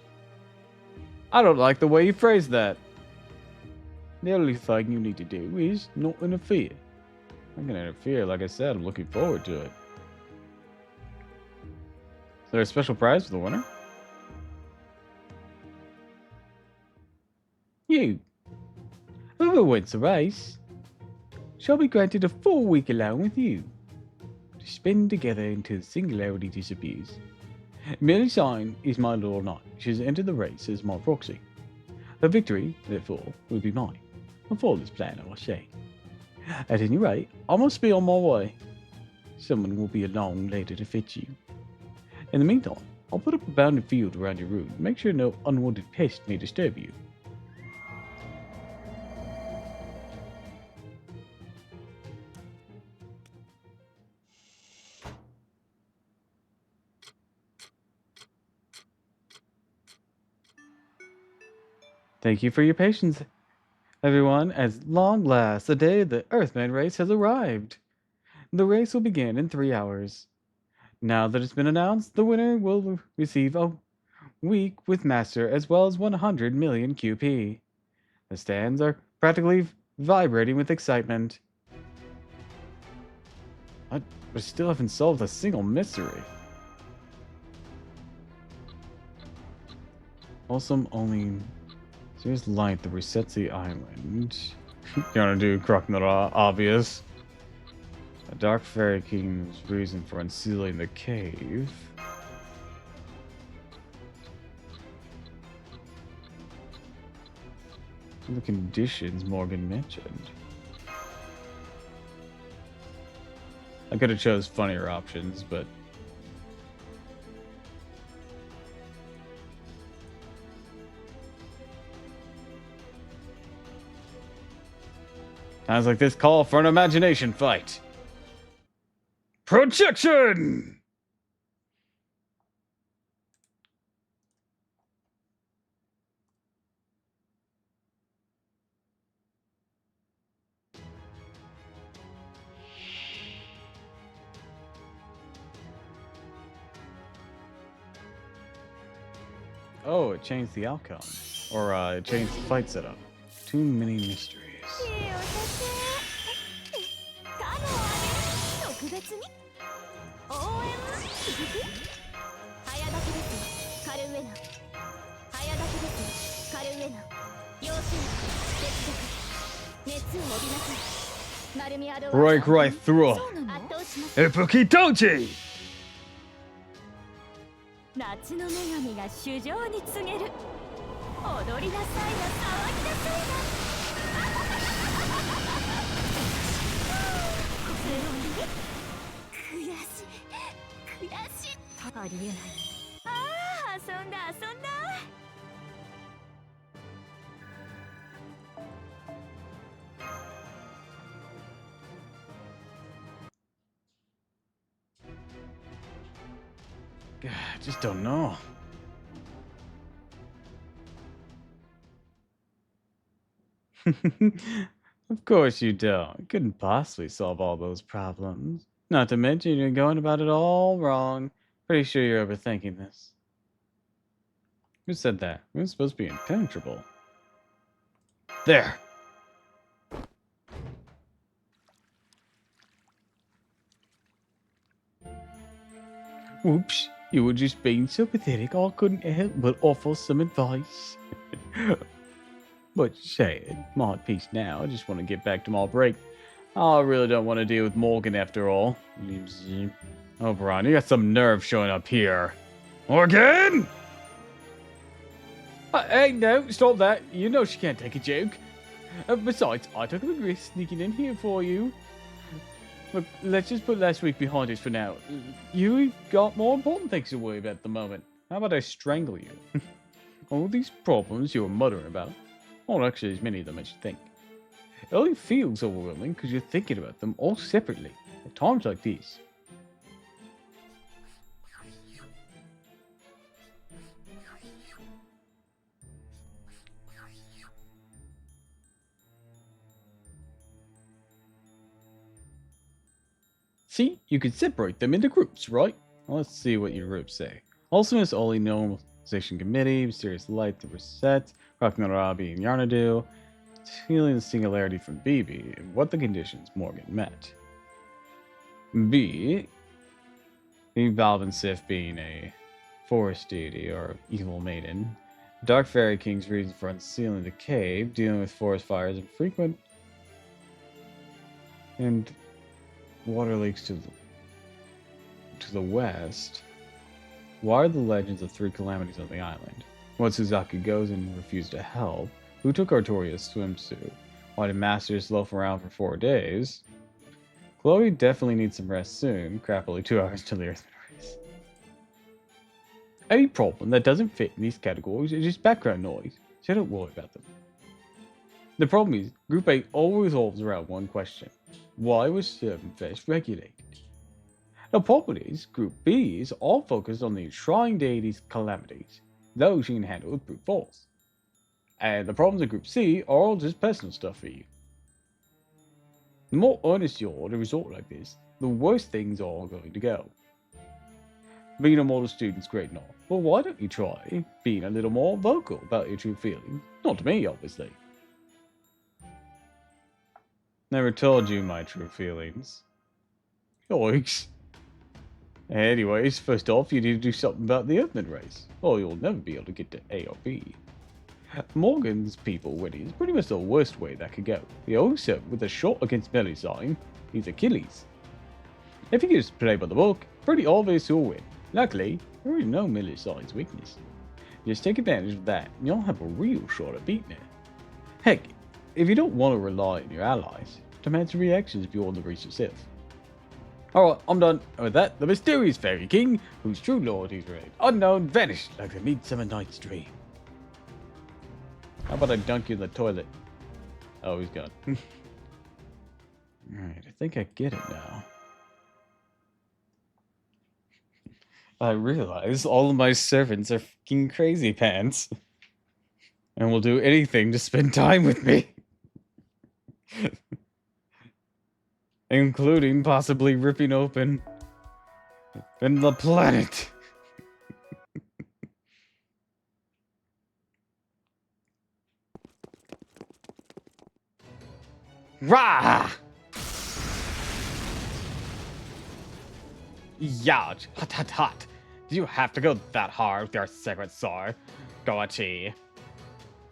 I don't like the way you phrased that. The only thing you need to do is not interfere. I'm gonna interfere, like I said, I'm looking forward to it. Is there a special prize for the winner? You, whoever wins the race, shall be granted a full week alone with you to spend together until the singularity disappears. Merely sign is my little knight. She has entered the race as my proxy. The victory, therefore, will be mine. And for this plan, I say. At any rate, I must be on my way. Someone will be along later to fetch you. In the meantime, I'll put up a bounded field around your room. Make sure no unwanted pest may disturb you. Thank you for your patience, everyone. At long last, the day of the Earthman race has arrived. The race will begin in 3 hours. Now that it's been announced, the winner will receive a week with Master as well as 100 million QP. The stands are practically vibrating with excitement. I still haven't solved a single mystery. Also, only there's light that resets the island. You wanna do Crocodile obvious? A dark fairy king's reason for unsealing the cave. The conditions Morgan mentioned. I could have chose funnier options, but times like this call for an imagination fight. Projection! Oh, it changed the outcome. Or, it changed the fight setup. Too many mysteries. 手をさせカモをあげる特別に応援早炊きですカルウェナ早炊きですカルウェナ要注意接着熱を帯びなさいマルミアドワ Break right through 'em. そうなの圧倒します Epukitochi! 夏の女神が主情に告げる。踊りなさいな、騒ぎなさ悔しい悔しいいな。ありえない。ああ、遊んだ遊んだ。I just don't know. Of course you don't. You couldn't possibly solve all those problems. Not to mention you're going about it all wrong. Pretty sure you're overthinking this. Who said that? We're supposed to be impenetrable. There! Whoops, you were just being so pathetic I couldn't help but offer some advice. But say it, my piece now. I just want to get back to my break. I really don't want to deal with Morgan after all. Oh, Brian, you got some nerve showing up here. Morgan! Hey, no, stop that. You know she can't take a joke. Besides, I took a big risk sneaking in here for you. Look, let's just put last week behind us for now. You've got more important things to worry about at the moment. How about I strangle you? All these problems you're muttering about aren't actually as many of them as you think. It only feels overwhelming because you're thinking about them all separately at times like these. See, you can separate them into groups, right? Well, let's see what your groups say. Ultimus, Oli, Normalization Committee, Mysterious Light, the Reset, Rocking Arabi, and Yarnadu, Healing the Singularity from BB, and what the conditions Morgan met. B, the Valve Sif being a forest deity or evil maiden. Dark Fairy King's reason for unsealing the cave, dealing with forest fires and frequent and water leaks to the west. Why are the legends of 3 calamities on the island? What Suzaki goes and refused to help? Who took Artoria's swimsuit? Why did Masters loaf around for 4 days? Chloe definitely needs some rest soon. Crap, only 2 hours till the Earthman race. Any problem that doesn't fit in these categories is just background noise, so don't worry about them. The problem is, Group A always revolves around one question. Why was Servantfest regulated? The problem is, Group B is all focused on the enshrined deities' calamities. Those you can handle with brute force. And the problems in Group C are all just personal stuff for you. The more earnest you are at a resort like this, the worse things are going to go. Being a model student's great and all, but why don't you try being a little more vocal about your true feelings? Not to me, obviously. Never told you my true feelings. Yikes. Anyways, first off, you need to do something about the Earthman race, or you'll never be able to get to A or B. Morgan's people winning is pretty much the worst way that could go. The only set with a shot against melee sign is Achilles. If you just play by the book, pretty obvious who'll win. Luckily, there is no melee sign's weakness. Just take advantage of that, and you'll have a real shot at beating it. Heck, if you don't want to rely on your allies, demand some reactions if you want the race yourself. Alright, I'm done. And with that, the mysterious fairy king, whose true loyalties remain unknown, vanished like a midsummer night's dream. How about I dunk you in the toilet? Oh, he's gone. Alright, I think I get it now. I realize all of my servants are fucking crazy pants. And will do anything to spend time with me. Including possibly ripping open the planet. Rah! Yeah, hot, hot, hot. Do you have to go that hard with your secret sword? Goichi.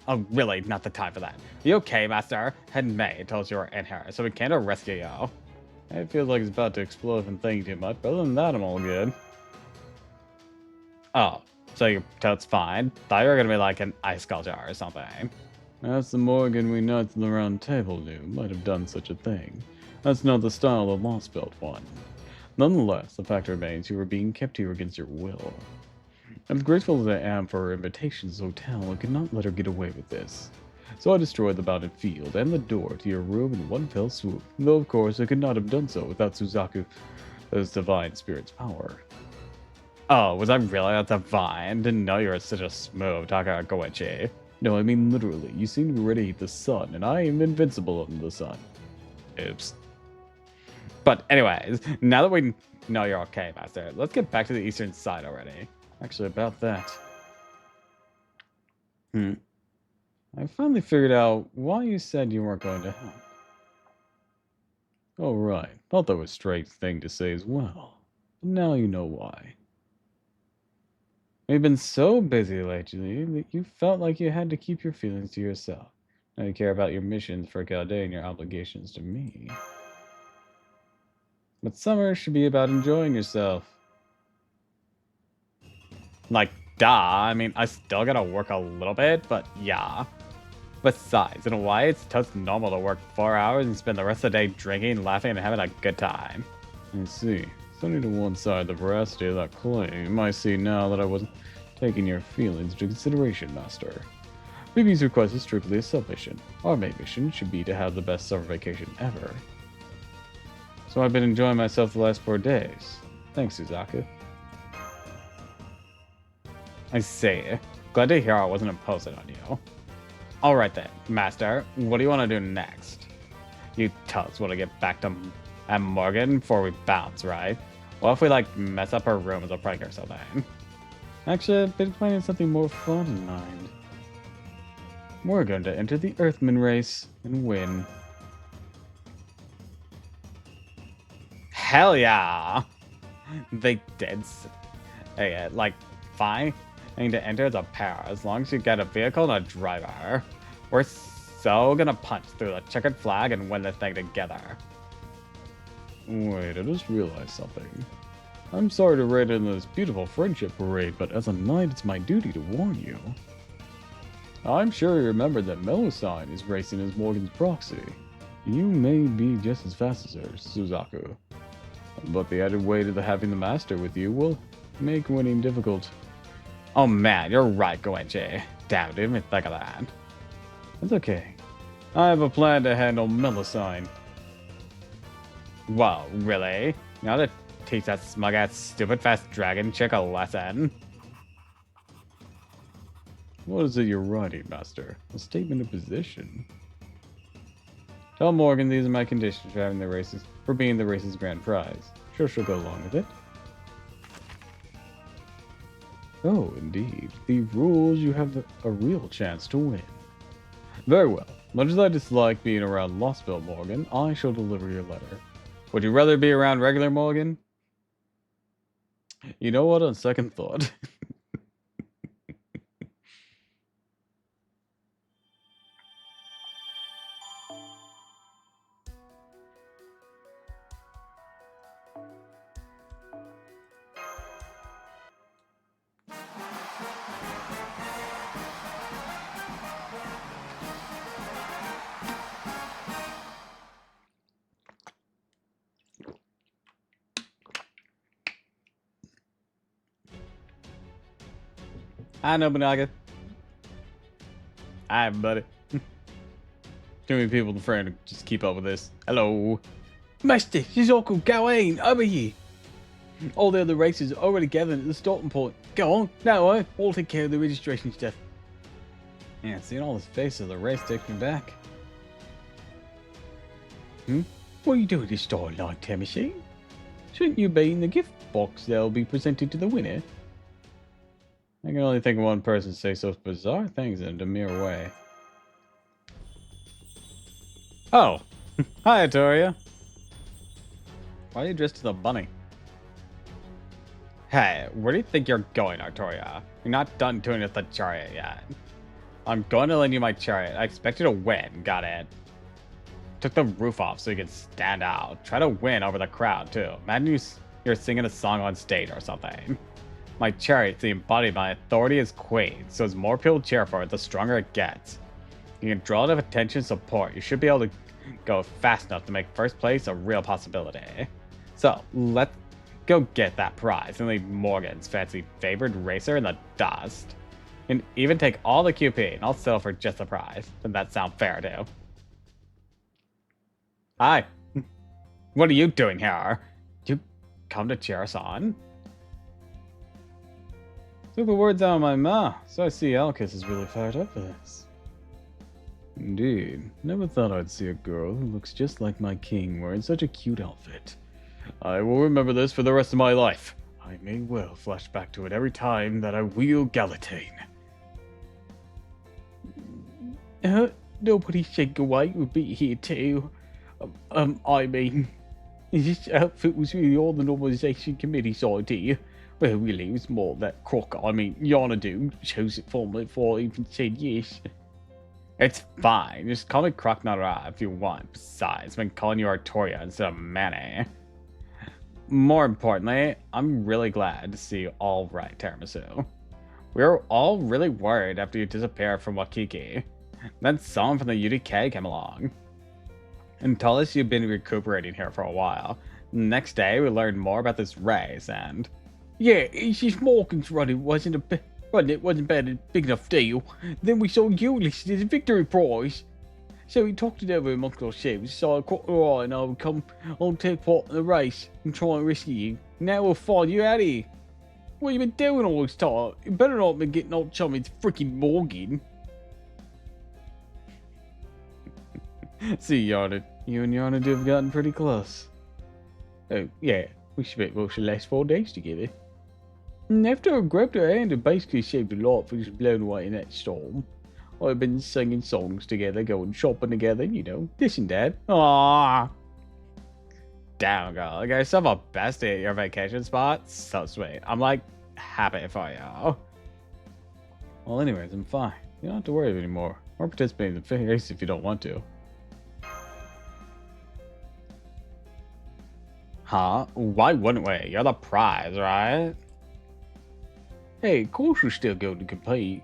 Oh, really? Not the time for that. You okay, Master? Head May told us you were in here, so we can't rescue you. It feels like it's about to explode from thinking too much, but other than that, I'm all good. Oh, so your toad's fine? Thought you were gonna be like an ice sculpture or something. That's the Morgan we knights of the Round Table knew might have done such a thing. That's not the style the Lost Belt one. Nonetheless, the fact remains you were being kept here against your will. As grateful as I am for her invitation to the hotel, I could not let her get away with this. So I destroyed the bounded field and the door to your room in one fell swoop, though of course I could not have done so without Suzaku's divine spirit's power. Oh, was I really a divine? Didn't know you were such a smooth talker, Goichi. No, I mean literally, you seem to radiate the sun, and I am invincible under the sun. Oops. But anyways, now that we know you're okay, Master, let's get back to the eastern side already. Actually, about that. I finally figured out why you said you weren't going to help. Oh, right. Thought that was a strange thing to say as well. But now you know why. You've been so busy lately that you felt like you had to keep your feelings to yourself. Now you care about your missions for Gaudet and your obligations to me. But summer should be about enjoying yourself. Like, duh. I mean, I still gotta work a little bit, but yeah. Besides, in Hawaii, it's just normal to work 4 hours and spend the rest of the day drinking, laughing, and having a good time. I see. Setting to one side the veracity of that claim, I see now that I wasn't taking your feelings into consideration, Master. BB's request is strictly a submission. Our main mission should be to have the best summer vacation ever. So I've been enjoying myself the last 4 days. Thanks, Suzaku. I see. Glad to hear I wasn't imposing on you. Alright then, Master, what do you want to do next? You tell us want to get back to Morgan before we bounce, right? Well, if we like mess up her room as a prank or something. Actually, I've been planning something more fun in mind. We're going to enter the Earthman race and win. Hell yeah! They did. Hey, like, fine. I need to enter as a pair as long as you get a vehicle and a driver. We're so gonna punch through the checkered flag and win this thing together. Wait, I just realized something. I'm sorry to raid in this beautiful friendship parade, but as a knight, it's my duty to warn you. I'm sure you remember that Melusine is racing as Morgan's proxy. You may be just as fast as her, Suzaku. But the added weight of having the master with you will make winning difficult. Oh man, you're right, Goenji. Damn, didn't even think of that. It's okay. I have a plan to handle Melusine. Whoa, really? You know to teach that smug-ass stupid fast dragon chick a lesson? What is it you're writing, Master? A statement of position. Tell Morgan these are my conditions for being the race's grand prize. Sure she'll go along with it. Oh, indeed. The rules, you have a real chance to win. Very well. Much as I dislike being around Lostville Morgan, I shall deliver your letter. Would you rather be around regular Morgan? You know what, on second thought. I know, Nobunaga. Hi, buddy. Too many people in front to just keep up with this. Hello. Master, this is Uncle Gawain, over here. All the other races are already gathered at the starting point. Go on, now I'll take care of the registration stuff. Yeah, seeing all this face of the race takes me back. What are you doing this starlight time machine? Shouldn't you be in the gift box that'll be presented to the winner? I can only think of one person say such bizarre things in a demure way. Oh, hi, Atoria. Why are you dressed as a bunny? Hey, where do you think you're going, Artoria? You're not done doing with the chariot yet. I'm going to lend you my chariot. I expect you to win. Got it. Took the roof off so you can stand out. Try to win over the crowd, too. Imagine you're singing a song on stage or something. My chariot's the embodiment of my authority as queen, so as more people cheer for it, the stronger it gets. You can draw enough attention and support. You should be able to go fast enough to make first place a real possibility. So, let's go get that prize and leave Morgan's fancy favored racer in the dust. And even take all the QP, and I'll settle for just the prize. Doesn't that sound fair, too? Hi. What are you doing here? You come to cheer us on? Took the words out of my mouth, so I see Alcus is really fired up for this. Indeed. Never thought I'd see a girl who looks just like my king wearing such a cute outfit. I will remember this for the rest of my life. I may well flash back to it every time that I wheel Galatane. Nobody said Gawain would be here too. I mean, this outfit was really all the normalization committee's idea. Well, really, it was more that Crocker, Yonadu, chose it for me before I even said yes. It's fine. Just call me Crocnara if you want. Besides, I've been calling you Artoria instead of Manny. More importantly, I'm really glad to see you all right, Tiramisu. We were all really worried after you disappeared from Wakiki. Then someone from the UDK came along and told us you've been recuperating here for a while. Next day, we learned more about this race, and yeah, it's just Morgan's run wasn't a big enough deal. Then we saw you listed as a victory prize. So we talked it over amongst ourselves, so I caught her eye and I would come on take part in the race and try and rescue you. Now we'll find you out of here. What you been doing all this time? You better not been getting old chummy freaking Morgan. See, Yarna, you and Yarna have gotten pretty close. Oh, yeah, we should the last 4 days together. And after I grabbed her hand and basically saved a lot for just blown away in that storm, I've been singing songs together, going shopping together, this and that. Aww. Damn, girl, you guys have a bestie at your vacation spot? So sweet. I'm like, happy for you. Well, anyways, I'm fine. You don't have to worry anymore. Or participate in the race if you don't want to. Huh? Why wouldn't we? You're the prize, right? Hey, of course we're still going to compete.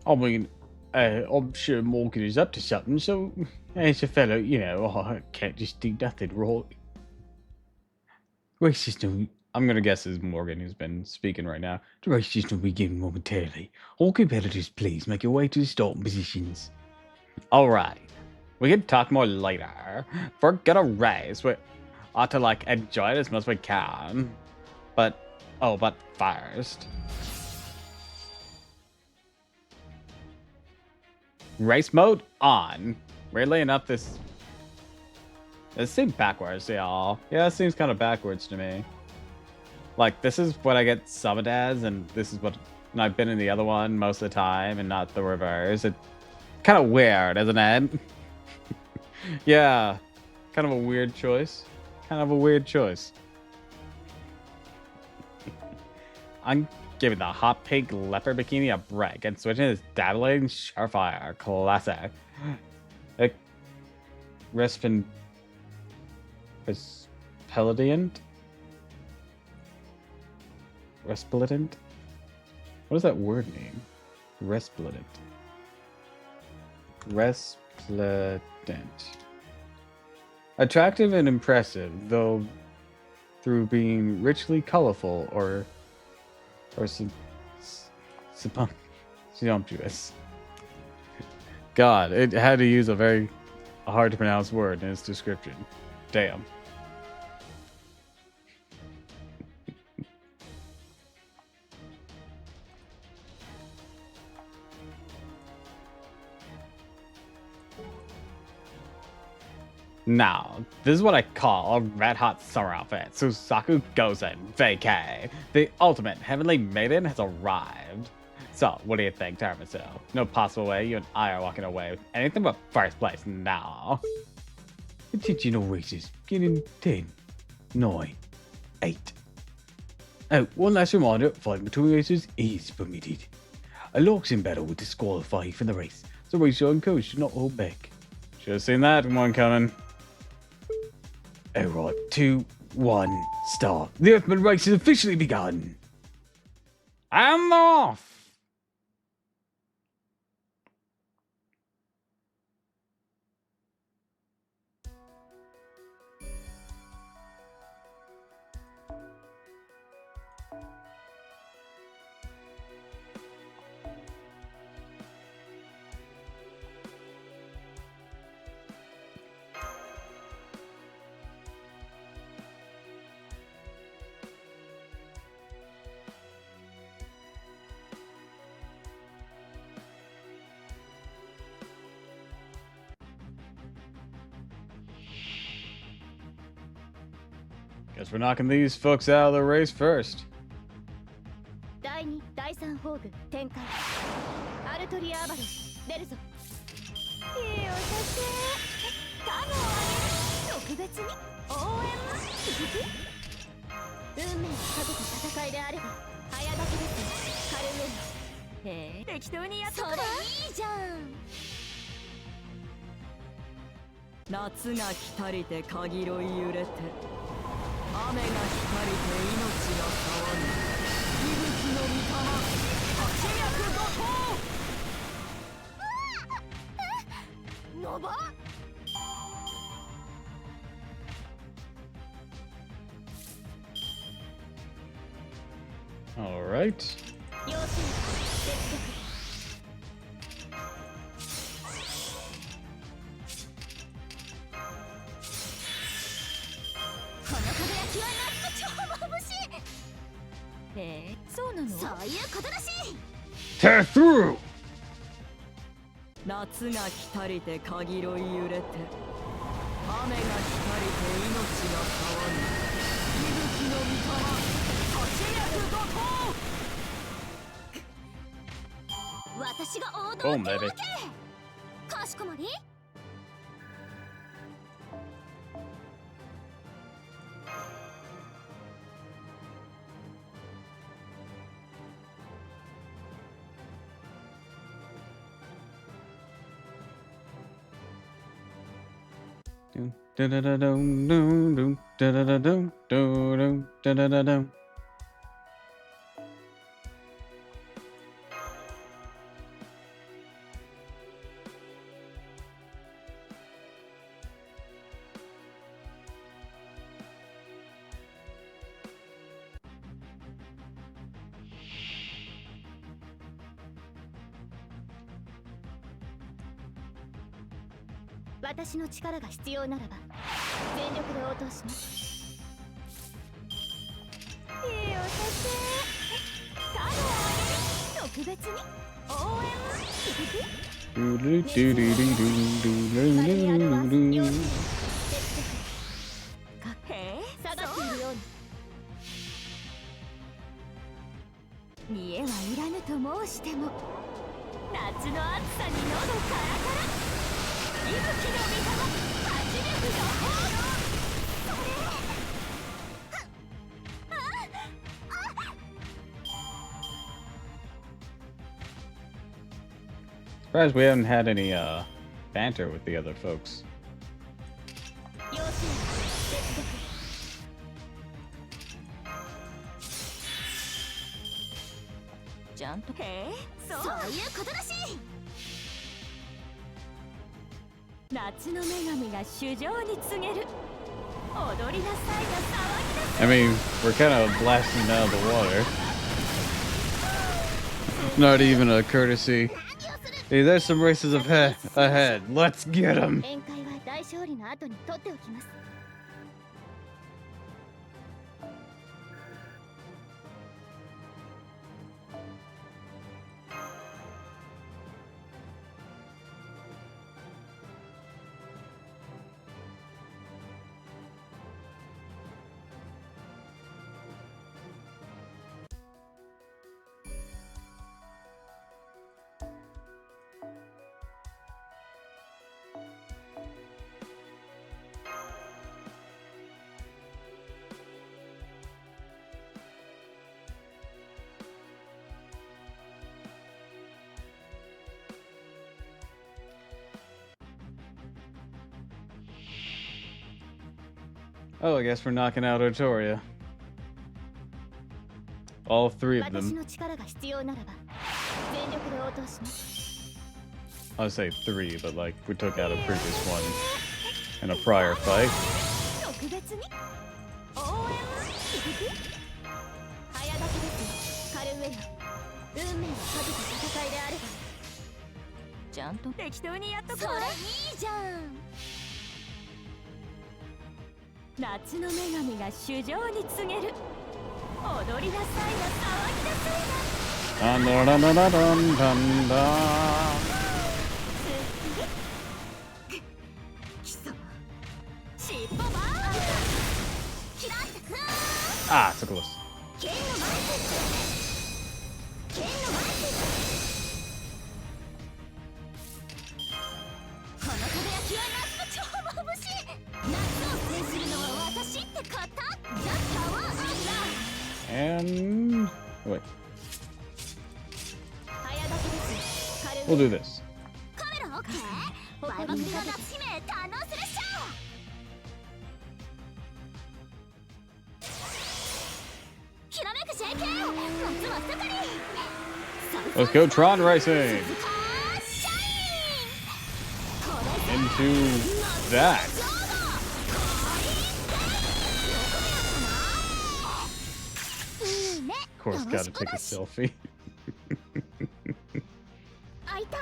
I'm sure Morgan is up to something, so as a fellow, I can't just do nothing right. Race system, I'm gonna guess is Morgan who's been speaking right now. The race system will begin momentarily. All competitors, please make your way to the starting positions. Alright, we can talk more later. If we're gonna race, we ought to, enjoy it as much as we can. But first. Race mode on. Weirdly enough, this seems backwards, y'all. Yeah, it seems kind of backwards to me. This is what I get summoned as, and this is what I've been in the other one most of the time, and not the reverse. It's kind of weird, isn't it? Yeah, kind of a weird choice. I'm giving the hot pink leopard bikini a break and switching his dabbling Starfire classic. Respelent. Resplendent? What does that word mean? Resplendent. Attractive and impressive, though through being richly colorful or sumptuous. God, it had to use a very hard to pronounce word in its description. Damn. Now, this is what I call a red hot summer outfit. Susaku Gozen, vacay. The ultimate heavenly maiden has arrived. So, what do you think, Tiramisu? No possible way you and I are walking away with anything but first place now. Attention all races. Get in 10, 9, 8. Oh, one last reminder, fighting between races is permitted. A lock's in battle will disqualify you from the race, so racer and coach should not hold back. Should have seen that one coming. Alright, 2, 1, start. The Earthman race has officially begun. And they're off! Guess we're knocking these folks out of the race first. 第2第3ホーグ展開アルトリアーバロン出るぞいいお酒カノをあげる特別に応援運命をかけた戦いであれば早書きですよカルメンへえ適当にやっとくそれいいじゃん夏が来たりてかぎろい揺れて雨が来たりて命が川に息吹の御霊八脈怒涛のば Alright. 要請接続この輝きは夏の超眩しいそうなのそういうことだし Tear through! 夏が来たりてかぎろい揺れて雨が来たりて命が川に息吹の御霊八脈怒涛私が王 Boom, 道ってわ baby. けかしこまり 私の力が必要ならば全力で応答しますいいお酒カノをあげる特別に応援下がっているように見栄はいらぬと申しても夏の暑さに喉カラカラ息吹の御霊八脈怒涛Surprised we haven't had any banter with the other folks. 要請接続ちゃんとそういうことだし夏の女神が主情に告げる踊りなさいが騒ぎなさい I mean, we're kind of blasting out of the water. Not even a courtesy. Hey, there's some races ahead. Let's get them. 宴会は大勝利の後に取っておきます Oh, I guess we're knocking out Otoria. All three of 私 them. の力が必要ならば全力で応答します I'll say 3, but like we took out a previous one in a prior fight. 特別に応援は響く早炊きですよカルウェア運命をかけた戦いであればちゃんと適当にやっとくそれいいじゃん夏の女神が主情に告げる踊りなさいな騒ぎなさいな Dun, dun, dun, dun, dun, dun, dun. 尻尾バーンキラッとクー Ah, so close. 剣のマイ剣のマイこの輝きは夏の超眩しい夏を制するのは私ってことじゃパワーアップ And wait, 早炊きですカル we'll do this. カメラオッケーバイバクの夏姫堪能するっしょ きらめく JK 夏は盛り Let's go Tron Racing 鈴鹿シャイン into that. Of course, gotta take a selfie. 開いた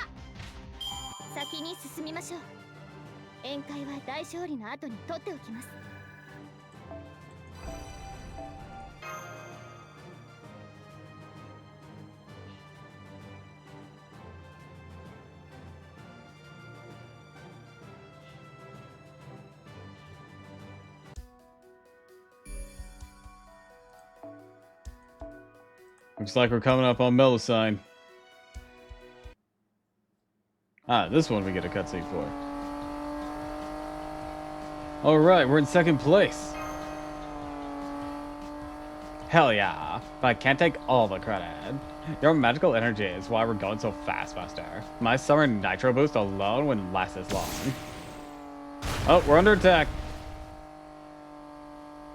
先に進みましょう宴会は大勝利の後に取っておきます Looks like we're coming up on Melusine. Ah, this one we get a cutscene for. Alright, we're in second place. Hell yeah. But I can't take all the credit. Your magical energy is why we're going so fast, Master. My summer nitro boost alone wouldn't last this long. Oh, we're under attack.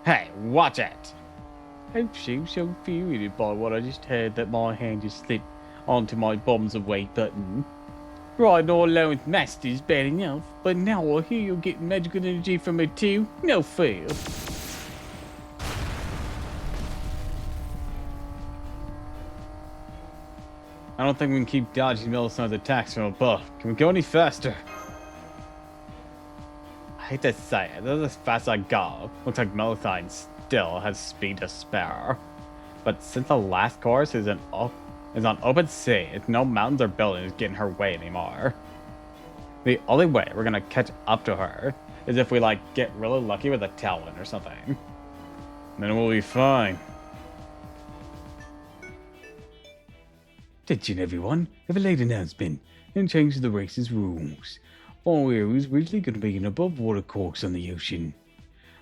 Hey, watch it. I'm so infuriated by what I just heard that my hand just slipped onto my bombs away button. Right, all alone with Master's bad enough, but now I hear you're getting magical energy from it too. No fair. I don't think we can keep dodging Melusine's attacks from above. Can we go any faster? I hate to say it, that's as fast as I go. Looks like Melusine still has speed to spare. But since the last course is on open sea, no mountains or buildings get in her way anymore. The only way we're gonna catch up to her is if we like get really lucky with a tailwind or something. Then we'll be fine. Attention everyone, have a late announcement and change the race's rules. All is originally going to be an above water course on the ocean.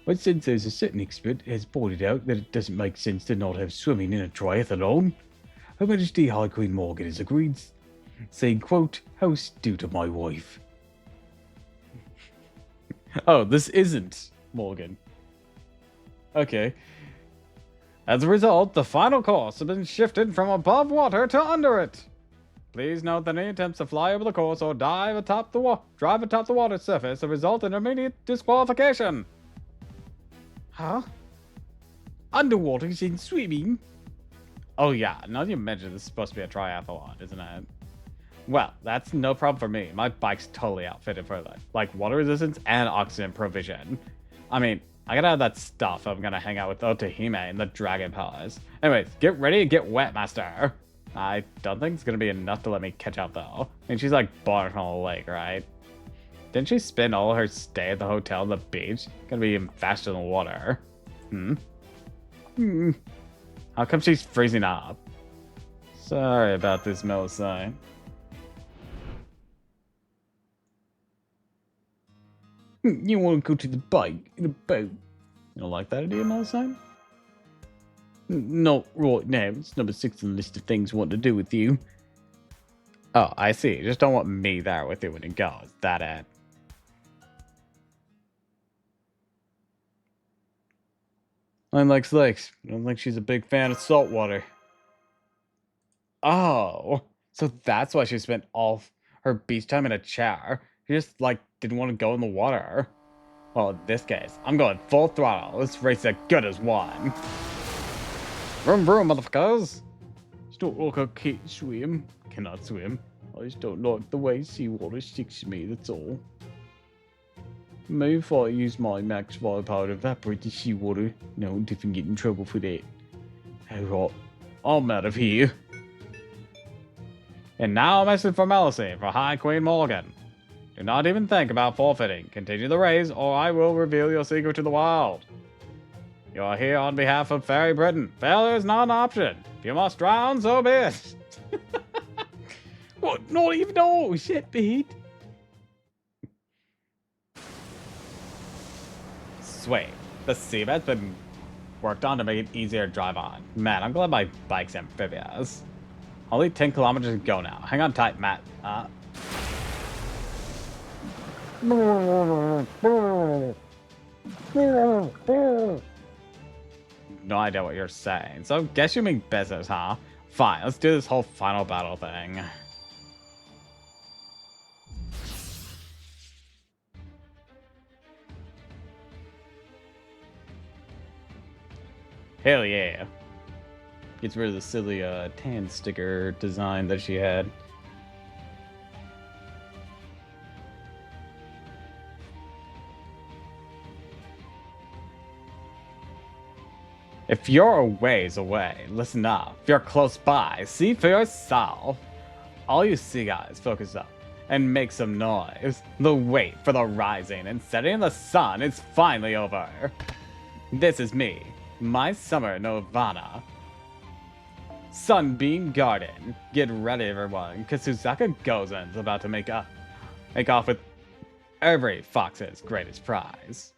But since there's a certain expert has pointed out that it doesn't make sense to not have swimming in a triathlon, Her Majesty High Queen Morgan has agreed, saying, quote, "How astute of my wife." Oh, this isn't Morgan. Okay. As a result, the final course has been shifted from above water to under it. Please note that any attempts to fly over the course or drive atop the water surface will result in immediate disqualification. Huh? Underwater is in swimming? Oh yeah, now that you mention this is supposed to be a triathlon, isn't it? Well, that's no problem for me. My bike's totally outfitted for that. Like water resistance and oxygen provision. I mean, I gotta have that stuff. I'm gonna hang out with Otahime and the Dragon Palace. Anyways, get ready to get wet, Master. I don't think it's gonna be enough to let me catch up though. I mean, she's like born on a lake, right? Didn't she spend all her stay at the hotel on the beach? Gonna be even faster than water. How come she's freezing up? Sorry about this, Melusine. You want to go to the bike in a boat? You don't like that idea, Melusine? Not right now. It's number 6 on the list of things I want to do with you. Oh, I see. You just don't want me there with you when you go. Is that it? Line likes lakes. I don't think she's a big fan of salt water. Oh, so that's why she spent all her beach time in a chair. She just, like, didn't want to go in the water. Well, in this case, I'm going full throttle. This race is as good as one. Vroom vroom, motherfuckers. Just don't look I can't swim. Cannot swim. I just don't like the way seawater sticks to me, that's all. Maybe if I use my max firepower to evaporate the seawater. No, didn't get in trouble for that. Alright, I'm out of here. And now a message from Melissa for High Queen Morgan. Do not even think about forfeiting. Continue the race, or I will reveal your secret to the world. You are here on behalf of Fairy Britain. Failure is not an option. If you must drown, so be it. What? Not even know shit, Pete. Sweet. The seabed's been worked on to make it easier to drive on. Man, I'm glad my bike's amphibious. Only 10 kilometers to go now. Hang on tight, Matt. No idea what you're saying. So guess you mean business, huh? Fine, let's do this whole final battle thing. Hell yeah. Gets rid of the silly tan sticker design that she had. If you're a ways away, listen up. If you're close by, see for yourself. All you see guys, focus up and make some noise. The wait for the rising and setting of the sun is finally over. This is me, my summer Nirvana. Sunbeam Garden. Get ready, everyone, because Susaka Gozen's about to make off with every fox's greatest prize.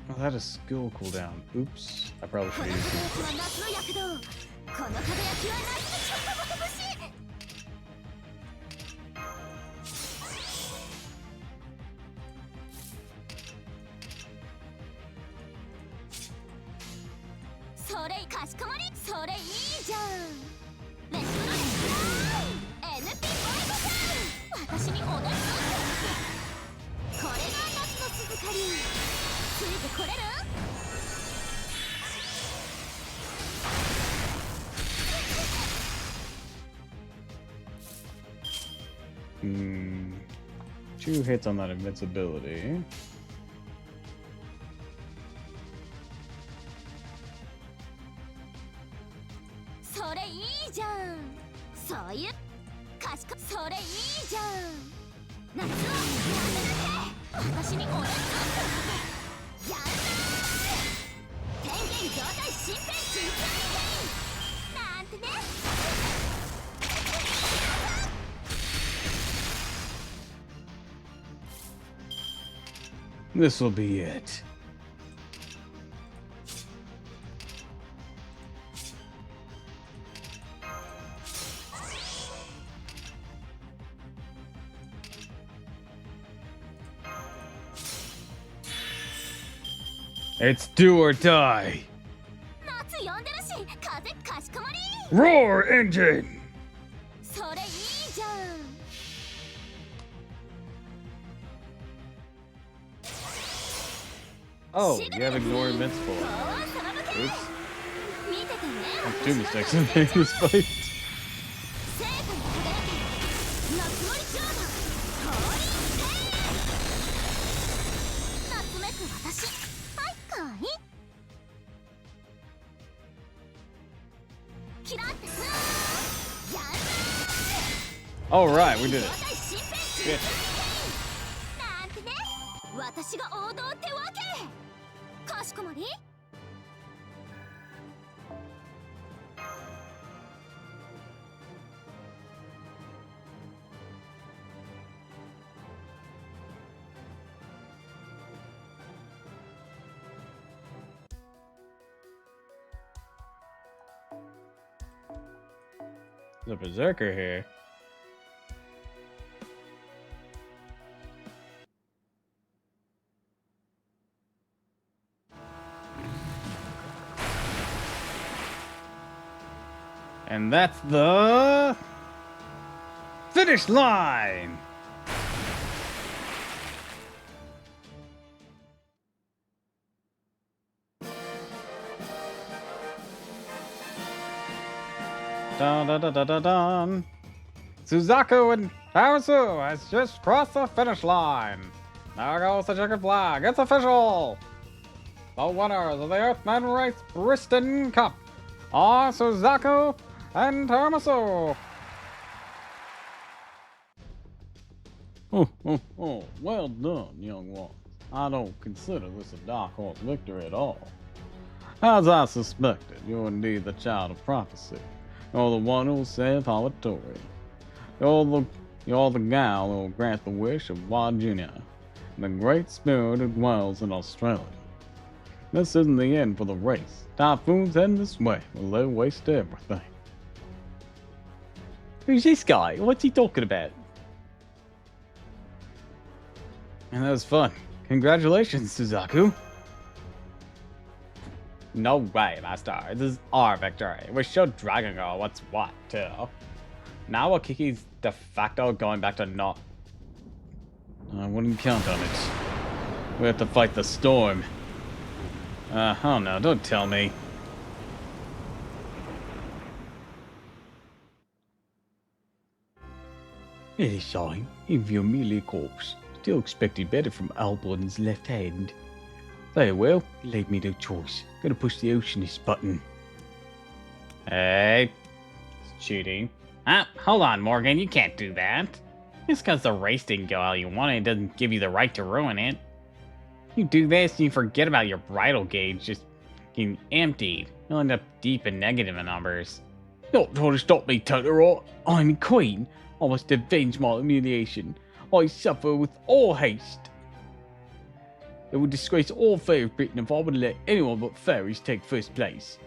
Oh, that is skill cooldown. Oops. I probably should have used it. Two hits on that invincibility. This will be it. It's do or die. Roar, engine! Oh, you have ignore invincible. Oops. That's two mistakes I made in this fight. All right, we did it. Good. 私が王道ってわけ。かしこまり。The berserker here. And that's the finish line. Dun, dun, dun, dun, dun, dun. Suzaku and Harasu has just crossed the finish line. There goes the checkered flag. It's official. The winners of the Earthman Race Bristol Cup are Suzaku and Harasu. Oh, well done, young one. I don't consider this a dark horse victory at all. As I suspected, you're indeed the child of prophecy. You're the one who will save Hawatori. You're the gal who will grant the wish of Wajina, the great spirit who dwells in Australia. This isn't the end for the race. Typhoon's heading this way. Will they waste everything? Who's this guy? What's he talking about? And that was fun. Congratulations, Suzaku. No way, Master. This is our victory. We showed Dragon Girl what's what, too. Now Wakiki's de facto going back to not. I wouldn't count on it. We have to fight the storm. Oh no, don't tell me. It is shine. If you're merely a corpse, still expecting better from Albon's left hand. Very well, leave me no choice. Gonna push the oceanist button. Hey. It's cheating. Hold on, Morgan, you can't do that. Just because the race didn't go how you wanted, it doesn't give you the right to ruin it. You do this and you forget about your bridal gauge just getting emptied. You'll end up deep in negative numbers. Not trying to stop me, Totoro. I'm queen. I must avenge my humiliation. I suffer with all haste. It would disgrace all fair of Britain if I would let anyone but fairies take first place.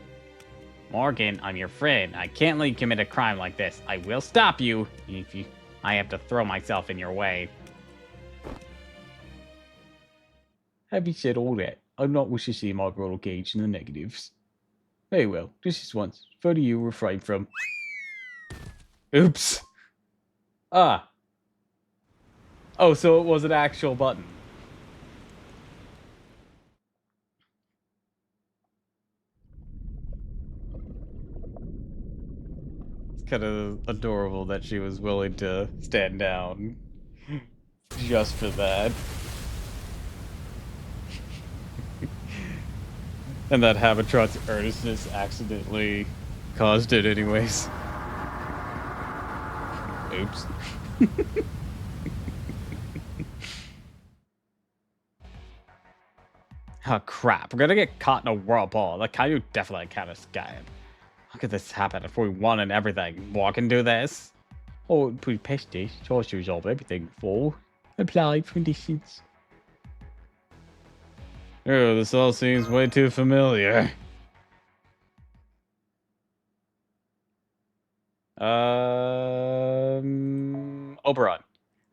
Morgan, I'm your friend. I can't let you commit a crime like this. I will stop you if I have to throw myself in your way. Having said all that, I do not wish to see my bridal gauge in the negatives. Very well, just this once. Further you refrain from. Oops. Ah. Oh, so it was an actual button. It's kind of adorable that she was willing to stand down just for that. And that Habatron's earnestness accidentally caused it anyways. Oops. Oh crap, we're gonna get caught in a whirlpool. The Caillou definitely can't escape. How could this happen if we won and everything? Walk and do this? Oh, pretty pesty. Tries to resolve everything before. Apply conditions. Oh, this all seems way too familiar. Oberon.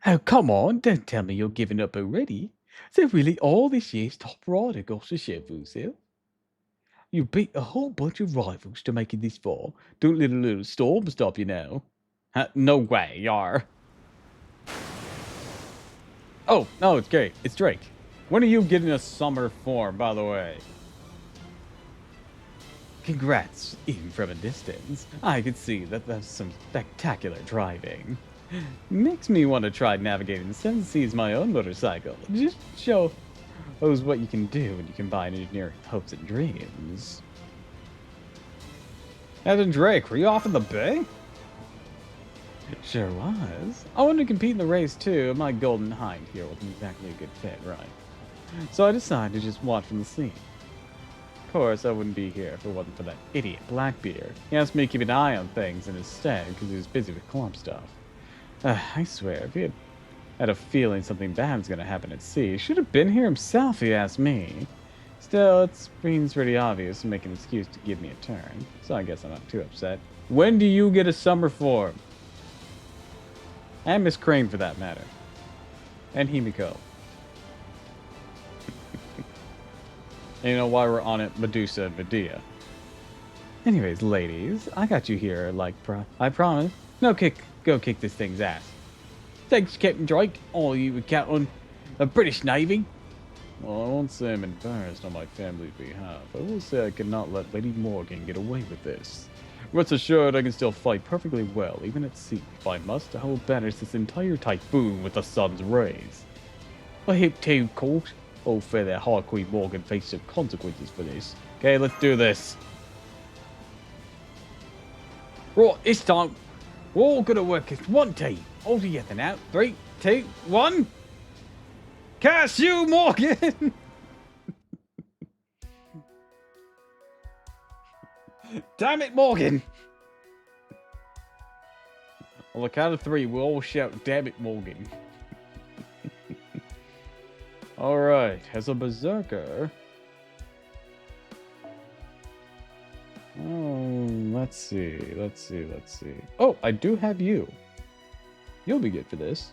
Oh, come on. Don't tell me you're giving up already. So really all this year's top rider got to show for yourself? You beat a whole bunch of rivals to make it this far. Don't let a little storm stop you now. No way, Yar. Oh, no, it's great. It's Drake. When are you getting a summer form, by the way? Congrats, even from a distance. I could see that that's some spectacular driving. Makes me want to try navigating the seven seas my own motorcycle. Just shows what you can do when you combine engineering hopes and dreams. Captain Drake, were you off in the bay? Sure was. I wanted to compete in the race too. My golden hind here wasn't exactly a good fit, right? So I decided to just watch from the scene. Of course, I wouldn't be here if it wasn't for that idiot Blackbeard. He asked me to keep an eye on things instead because he was busy with club stuff. I swear, if he had a feeling something bad was going to happen at sea, he should have been here himself, if you ask me. Still, it seems pretty obvious to make an excuse to give me a turn, so I guess I'm not too upset. When do you get a summer form? And Miss Crane, for that matter. And Himiko. And you know why we're on it, Medusa and Medea. Anyways, ladies, I got you here, like I promised. Go kick this thing's ass. Thanks, Captain Drake. All you were counting the British Navy. Well, I won't say I'm embarrassed on my family's behalf. I will say I cannot let Lady Morgan get away with this. Rest assured, I can still fight perfectly well, even at sea. If I must, I will banish this entire typhoon with the sun's rays. I hip to, court. Oh, fair that High Queen Morgan face some consequences for this. Okay, let's do this. Right, this time, we're all gonna work as one team. All together now. 3, 2, 1. Cast you, Morgan! Damn it, Morgan! On the count of 3, we'll all shout, damn it, Morgan. Alright, as a berserker... Oh, let's see. Oh, I do have you. You'll be good for this.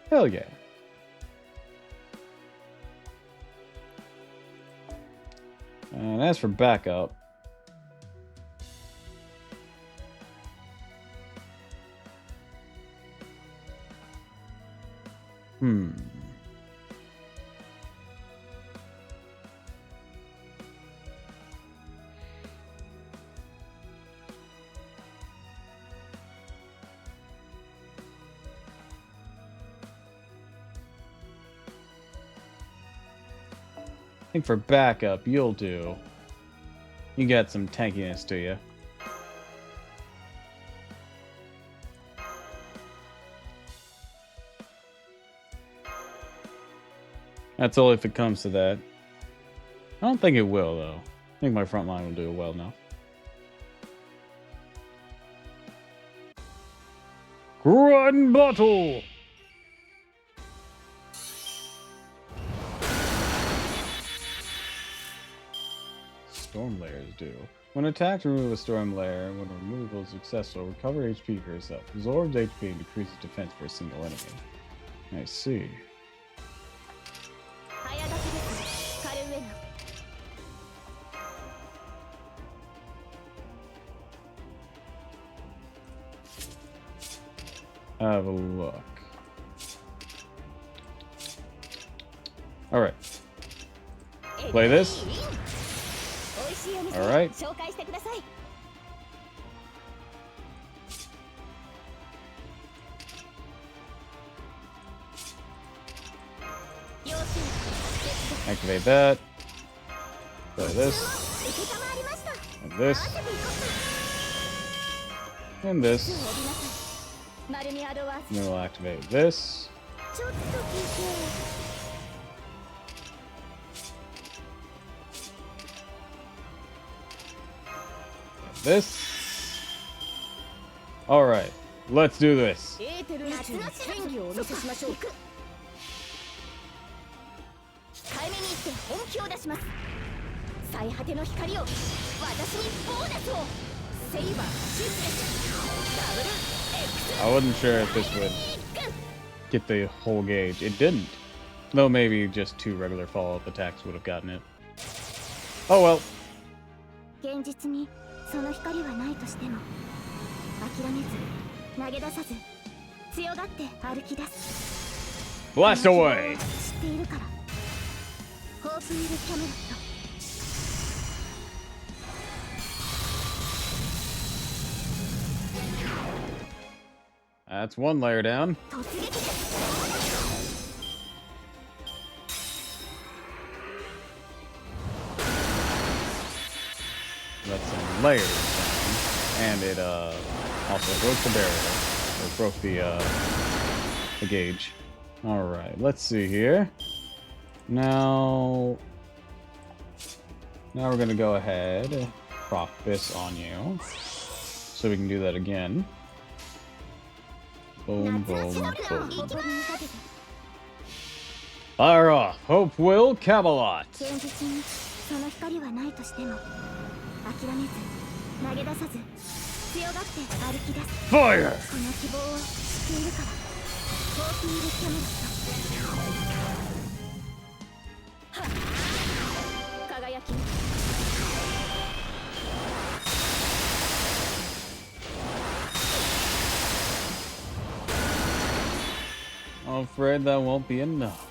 Hell yeah. And as for backup... I think for backup, you'll do. You got some tankiness to you. That's all if it comes to that. I don't think it will, though. I think my front line will do it well enough. Run battle! Storm layers do. When attacked, remove a storm layer. When removal is successful, recover HP for yourself. Absorbs HP and decreases defense for a single enemy. I see. Have a look. Alright. Play this. Alright. Activate that. Play this. And this. And this. Then we'll activate this. This. Alright, let's do this. I wasn't sure if this would get the whole gauge. It didn't. Though maybe just 2 regular follow-up attacks would have gotten it. Oh well. 現実にその光はないとしても諦めず投げ出さず強がって歩き出す Blast away! 知っているからホープイルキャメロット That's 1 layer down. 突撃です That's some layers down. And it also broke the barrier. Or broke the a gauge. All right, let's see here. Now we're gonna go ahead, proc this on you, so we can do that again. Boom, boom, boom. Fire off! Hope will Camelot! 現実にその光はないとしても諦めず投げ出さず強がって歩き出す Fire! この希望を知っているからコーピールキャメラット輝き I'm afraid that won't be enough.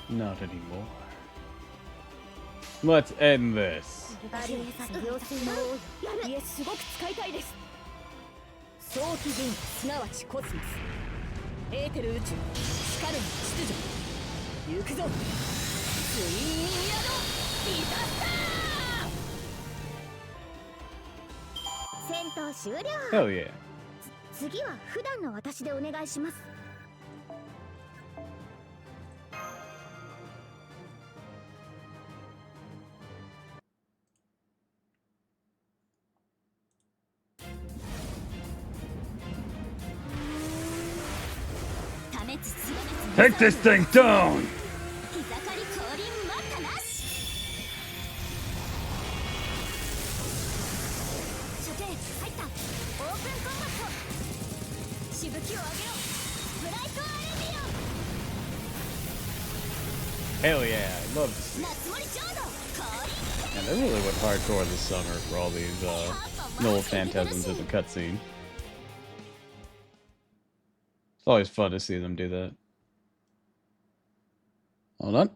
Not anymore. Let's end this. ありえざる妖精の王よいえすごく使いたいです早期銀すなわちコスモスエーテル宇宙光る秩序行くぞツインミアドディザスター戦闘終了 Hell yeah. 次は普段の私でお願いします Take this thing down! 膝刈り降臨待ったなし射程入ったオープンコンバットしぶきを上げろブライトアレビ Hell yeah, I love this. オ夏森浄土降臨 And they really went hardcore this summer for all these Noel Phantasms in the cutscene. It's always fun to see them do that. Hold on.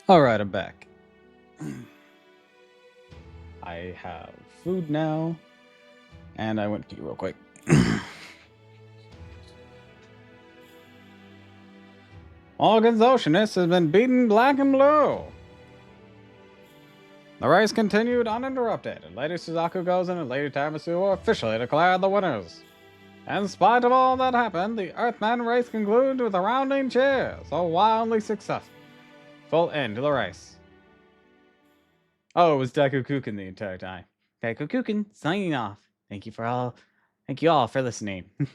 Alright, I'm back. I have food now. And I went to pee real quick. Morgan's Oceanist has been beaten black and blue. The race continued uninterrupted, and Lady Suzaku Gozen and Lady Tamasu were officially declared the winners. In spite of all that happened, the Earthman race concluded with a rounding cheers, a wildly successful full end to the race. Oh, it was Deku Kukin the entire time. Deku Kukin signing off. Thank you all for listening. You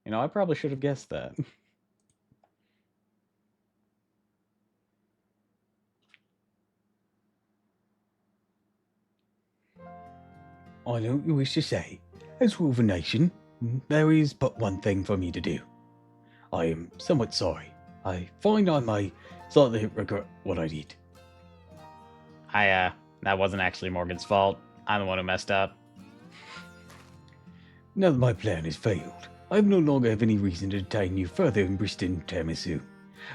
know, I probably should have guessed that. I know what you wish to say. As rule of a nation, there is but one thing for me to do. I am somewhat sorry. I find I may slightly regret what I did. That wasn't actually Morgan's fault. I'm the one who messed up. Now that my plan has failed, I no longer have any reason to detain you further in Briston, Tamasu.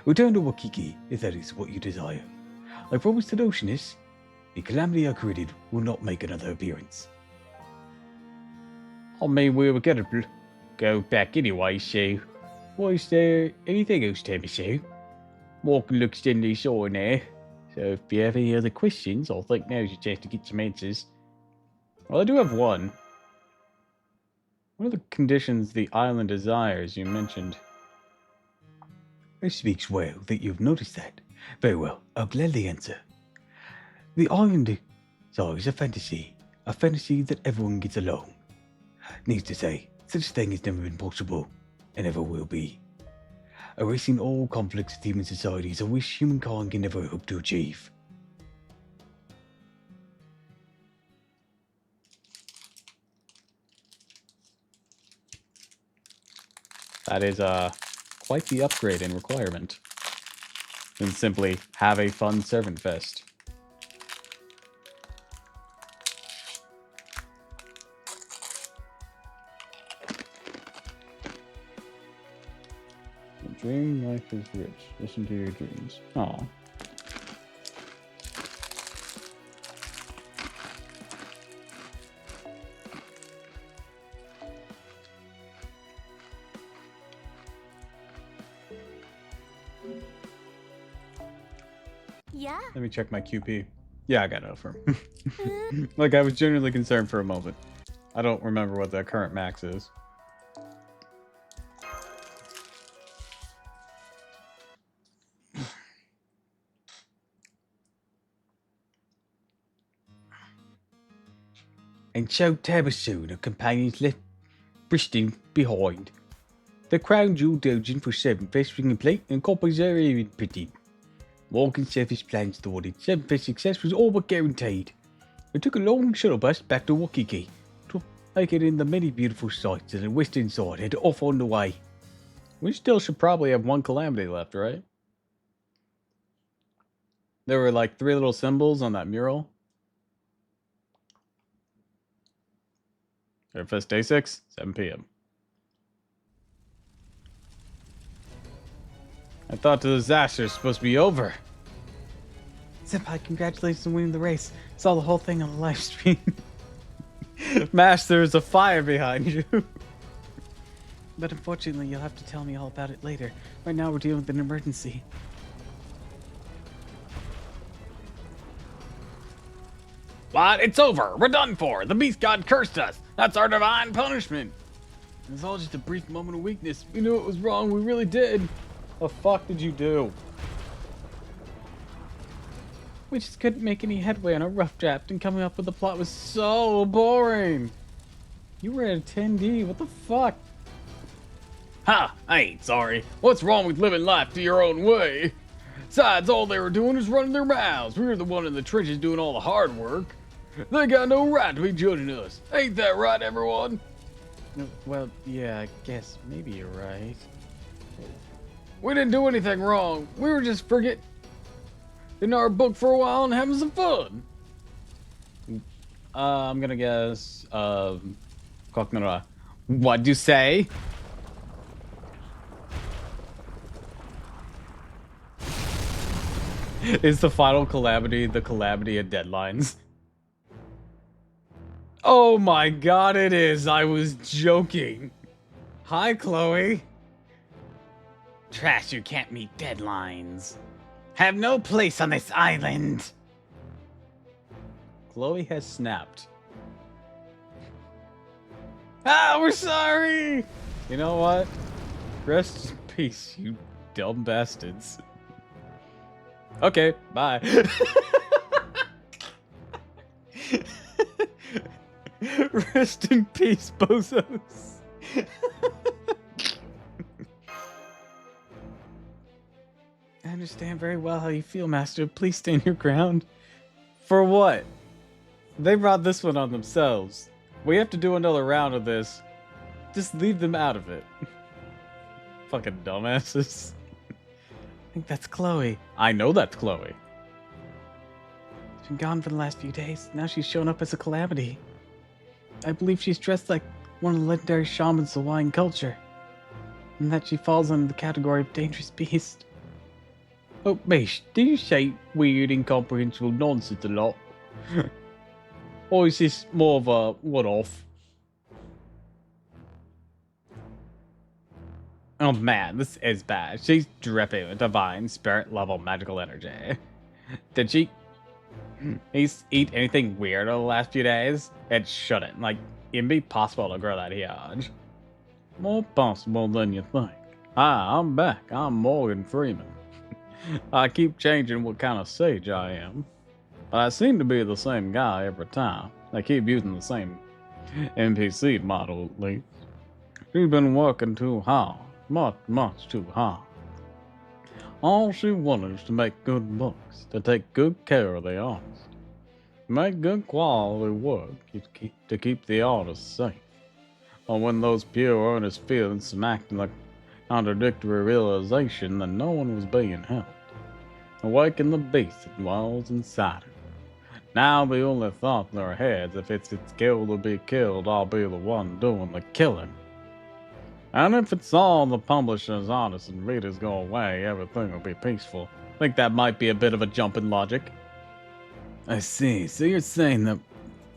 Return to Wakiki, if that is what you desire. I promise to Oceanus, the calamity I created will not make another appearance. I mean, we were gonna go back anyway, so... Was there anything else, Tamasu? Morgan looks gently sore now. So if you have any other questions, I think now's your chance to get some answers. Well, I do have one. What are the conditions the island desires you mentioned? It speaks well that you've noticed that. Very well, I'll gladly answer. The island desires a fantasy that everyone gets along. Needs to say, such a thing has never been possible, and never will be. Erasing all conflicts with human society is a wish humankind can never hope to achieve. That is quite the upgrade in requirement. Than simply have a fun servant fest. Your dream life is rich. Listen to your dreams. Aw. Yeah. Let me check my QP. Yeah, I got it for him. Like, I was genuinely concerned for a moment. I don't remember what the current max is. And so Tamasu and her companions left Briston behind. The crown jewel doujin for 7 Fest ring and plate and copies are even printed. Morgan's selfish plans toward it. 7 Fest success was all but guaranteed. It took a long shuttle bus back to Wakiki to take it in the many beautiful sights on the western side and off on the way. We still should probably have one calamity left, right? There were like 3 little symbols on that mural. Airfest Day 6, 7 p.m. I thought the disaster was supposed to be over. Senpai, congratulations on winning the race. Saw the whole thing on the live stream. Mash, there's a fire behind you. But unfortunately, you'll have to tell me all about it later. Right now, we're dealing with an emergency. What? It's over. We're done for. The beast god cursed us. That's our divine punishment. It was all just a brief moment of weakness. We knew it was wrong. We really did. The fuck did you do? We just couldn't make any headway on a rough draft, and coming up with the plot was so boring. You were at a 10D. What the fuck? Ha! I ain't sorry. What's wrong with living life to your own way? Besides, all they were doing is running their mouths. We were the one in the trenches doing all the hard work. They got no right to be judging us. Ain't that right, everyone? Well, yeah, I guess maybe you're right. We didn't do anything wrong. We were just forgetting our book for a while and having some fun. I'm gonna guess, what'd you say? Is the final calamity the calamity of deadlines? Oh my god, it is. I was joking. Hi, Chloe. Trash, you can't meet deadlines. Have no place on this island. Chloe has snapped. Ah, we're sorry. You know what? Rest in peace, you dumb bastards. Okay, bye. Rest in peace, bozos. I understand very well how you feel, Master. Please stand your ground. For what? They brought this one on themselves. We have to do another round of this. Just leave them out of it. Fucking dumbasses. I think that's Chloe. I know that's Chloe. She's been gone for the last few days. Now she's shown up as a calamity. I believe she's dressed like one of the legendary shamans of Hawaiian culture. And that she falls under the category of dangerous beast. Oh, Mish, do you say weird, incomprehensible nonsense a lot? Or is this more of a one-off? Oh man, this is bad. She's dripping with divine spirit level magical energy. Did she eat anything weird over the last few days? It shouldn't. Like, it'd be possible to grow that huge. More possible than you think. Hi, I'm back. I'm Morgan Freeman. I keep changing what kind of sage I am. But I seem to be the same guy every time. They keep using the same NPC model at least. She's been working too hard. Much too hard. All she wanted is to make good books, to take good care of the artist, make good quality work to keep the artist safe. Or when those pure earnest feelings smacked in the contradictory realization that no one was being helped, awaken the beast that dwells inside her. Now the only thought in their heads, if it's killed or be killed, I'll be the one doing the killing. And if it's all the publishers, artists, and readers go away, everything will be peaceful. I think that might be a bit of a jump in logic. I see. So you're saying that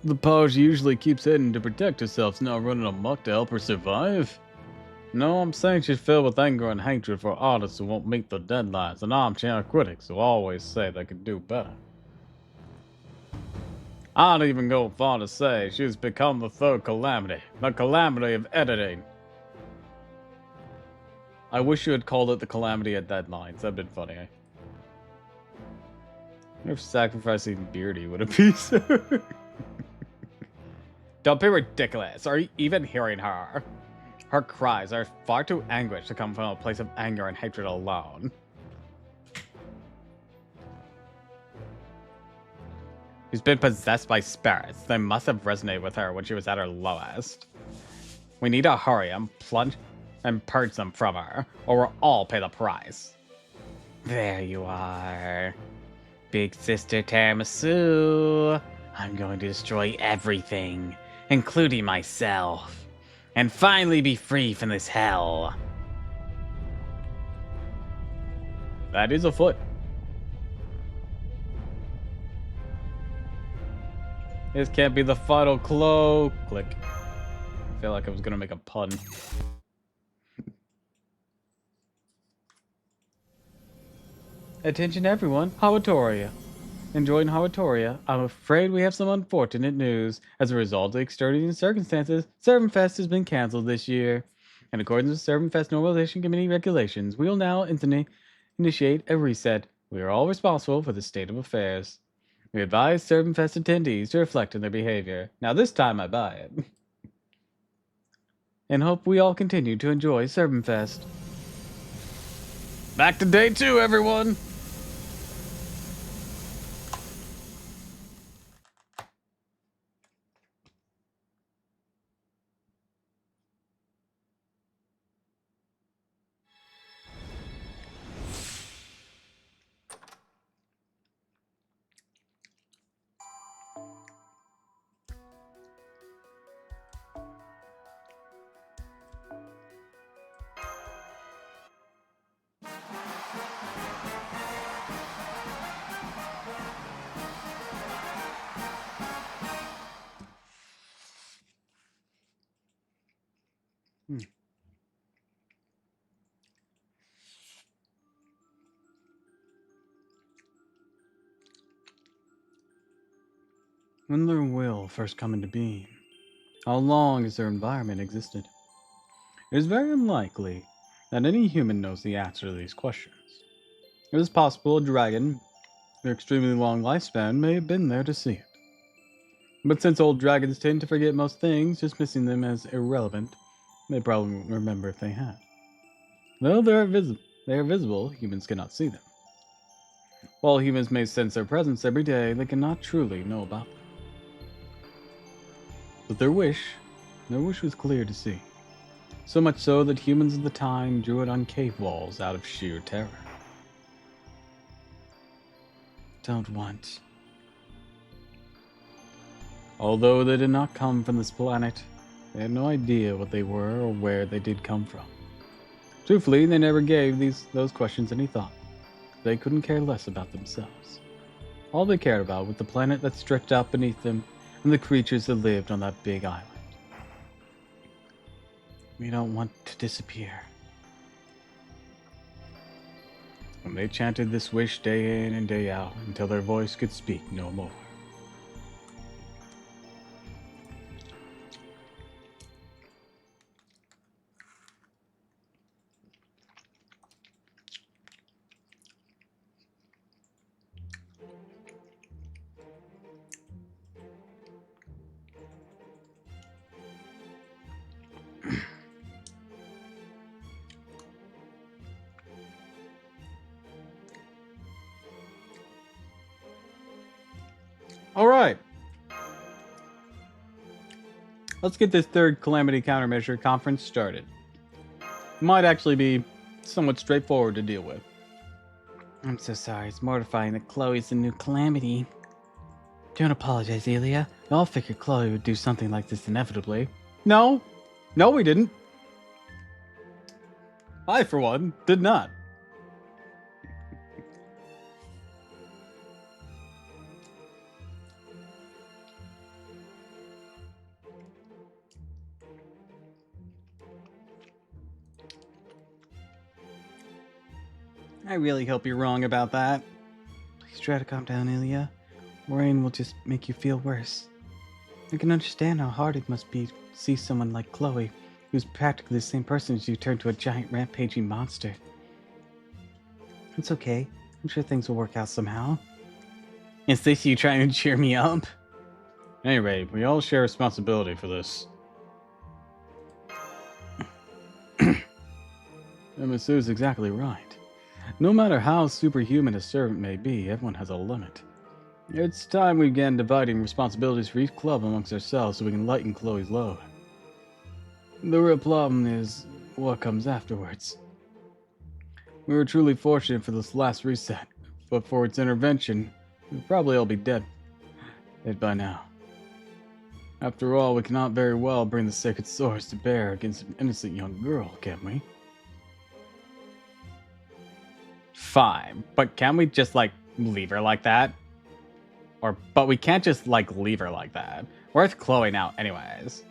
the page usually keeps hidden to protect herself, not running amok to help her survive? No, I'm saying she's filled with anger and hatred for artists who won't meet the deadlines, and armchair critics who always say they could do better. I'd even go far to say she's become the third calamity, the calamity of editing. I wish you had called it the calamity at deadlines. That'd been funny. If sacrificing Beardy would appease her. Don't be ridiculous. Are you even hearing her? Her cries are far too anguished to come from a place of anger and hatred alone. She's been possessed by spirits. They must have resonated with her when she was at her lowest. We need to hurry and plunge and purge them from her, or we'll all pay the price. There you are. Big Sister Tiramisu. I'm going to destroy everything, including myself, and finally be free from this hell. That is afoot. This can't be the final click. I feel like I was gonna make a pun. Attention everyone, Hawatoria. Enjoying Hawatoria, I'm afraid we have some unfortunate news. As a result of extenuating circumstances, Servant Fest has been cancelled this year. In accordance with Servant Fest Normalization Committee regulations, we will now initiate a reset. We are all responsible for the state of affairs. We advise Servant Fest attendees to reflect on their behavior. Now this time I buy it. And hope we all continue to enjoy Servant Fest. Back to day 2, everyone! Hmm. When their will first come into being, how long has their environment existed? It is very unlikely that any human knows the answer to these questions. It is possible a dragon, their extremely long lifespan, may have been there to see it. But since old dragons tend to forget most things, dismissing them as irrelevant, they probably won't remember if they had. Though they are visible, humans cannot see them. While humans may sense their presence every day, they cannot truly know about them. But their wish was clear to see. So much so that humans of the time drew it on cave walls out of sheer terror. Don't want. Although they did not come from this planet, they had no idea what they were or where they did come from. Truthfully, they never gave those questions any thought. They couldn't care less about themselves. All they cared about was the planet that stretched out beneath them and the creatures that lived on that big island. We don't want to disappear. And they chanted this wish day in and day out until their voice could speak no more. All right. Let's get this third Calamity Countermeasure conference started. Might actually be somewhat straightforward to deal with. I'm so sorry. It's mortifying that Chloe's the new Calamity. Don't apologize, Elia. We all figured Chloe would do something like this inevitably. No. No, we didn't. I, for one, did not. I really hope you're wrong about that. Please try to calm down, Ilya. Worrying will just make you feel worse. I can understand how hard it must be to see someone like Chloe, who's practically the same person as you, turn to a giant rampaging monster. It's okay. I'm sure things will work out somehow. Is this you trying to cheer me up? Anyway, we all share responsibility for this. MSU is exactly right. No matter how superhuman a servant may be, everyone has a limit. It's time we began dividing responsibilities for each club amongst ourselves so we can lighten Chloe's load. The real problem is what comes afterwards. We were truly fortunate for this last reset, but for its intervention, we'd probably all be dead by now. After all, we cannot very well bring the sacred swords to bear against an innocent young girl, can we? Fine, but can we just, leave her like that? But we can't just, leave her like that. We're with Chloe now, anyways.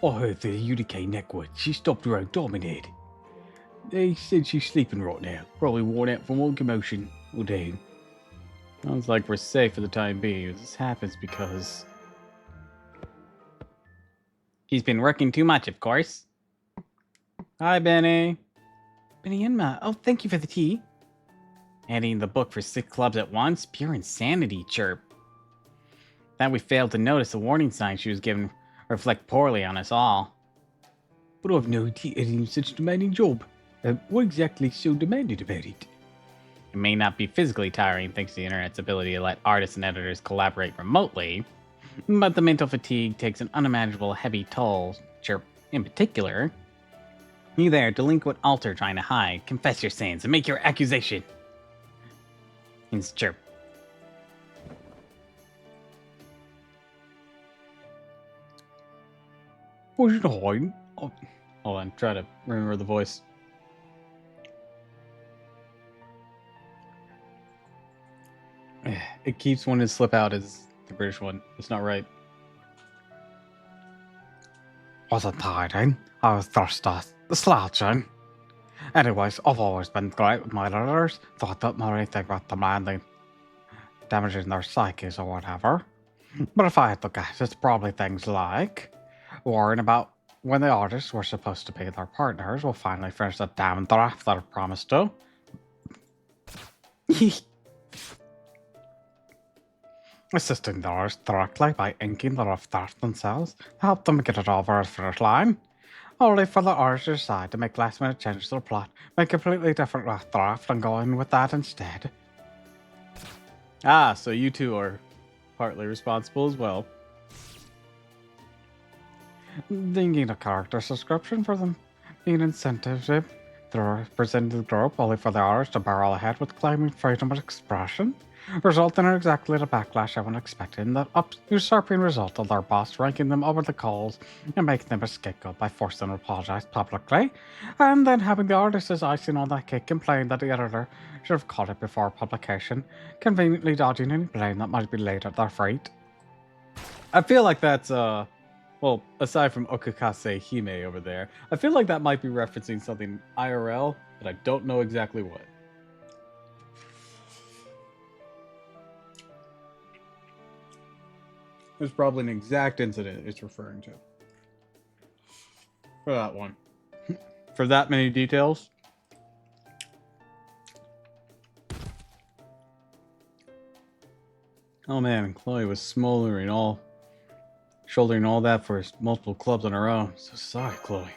I heard through the UDK network she stopped her own dominate. They said she's sleeping right now, probably worn out from all commotion. Will do. Sounds like we're safe for the time being. This happens because he's been working too much, of course. Hi, Benny. Benny and Ma. Oh, thank you for the tea. Handing the book for 6 clubs at once? Pure insanity, chirp. That we failed to notice the warning signs she was given reflect poorly on us all. But I've no idea editing such a demanding job. What exactly is so demanded about it? It may not be physically tiring thanks to the internet's ability to let artists and editors collaborate remotely, but the mental fatigue takes an unimaginable heavy toll, chirp, in particular. You there, delinquent alter trying to hide. Confess your sins and make your accusation. Means chirp. What's it hiding? Oh, hold on, try to remember the voice. It keeps wanting to slip out as the British one. It's not right. Wasn't hiding. I was thirsty. Slouching. Anyways, I've always been great with my editors, so I don't know anything about demanding damaging their psyches or whatever. But if I had to guess, it's probably things like worrying about when the artists were supposed to be their partners will finally finish the damn draft that I promised to. Assisting the artists directly by inking the rough draft themselves to help them get it over the finish line. Only for the artists to decide to make last minute changes to the plot, make a completely different rough draft and go in with that instead. Ah, so you two are partly responsible as well. They need a character subscription for them. Being incentive through presenting the group only for the artists to barrel ahead with claiming freedom of expression, resulting in exactly the backlash everyone expected, and that usurping result of their boss ranking them over the coals and making them a scapegoat by forcing them to apologize publicly, and then having the artist as icing on that cake complain that the editor should have caught it before publication, conveniently dodging any blame that might be laid at their feet. I feel like that's well, aside from Okakase Hime over there, I feel like that might be referencing something IRL, but I don't know exactly what. There's probably an exact incident it's referring to. For that one. For that many details. Oh man, Chloe was shouldering all that for multiple clubs on her own. So sorry, Chloe.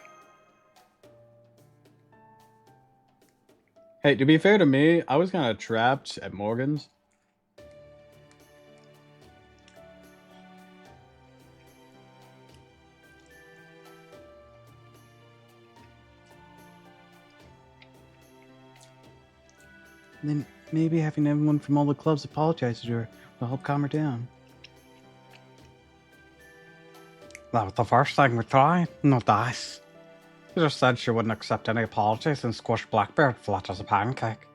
Hey, to be fair to me, I was kind of trapped at Morgan's. Then maybe having everyone from all the clubs apologize to her will help calm her down. That was the first thing we tried, no dice. She just said she wouldn't accept any apologies and squished Blackbeard flat as a pancake.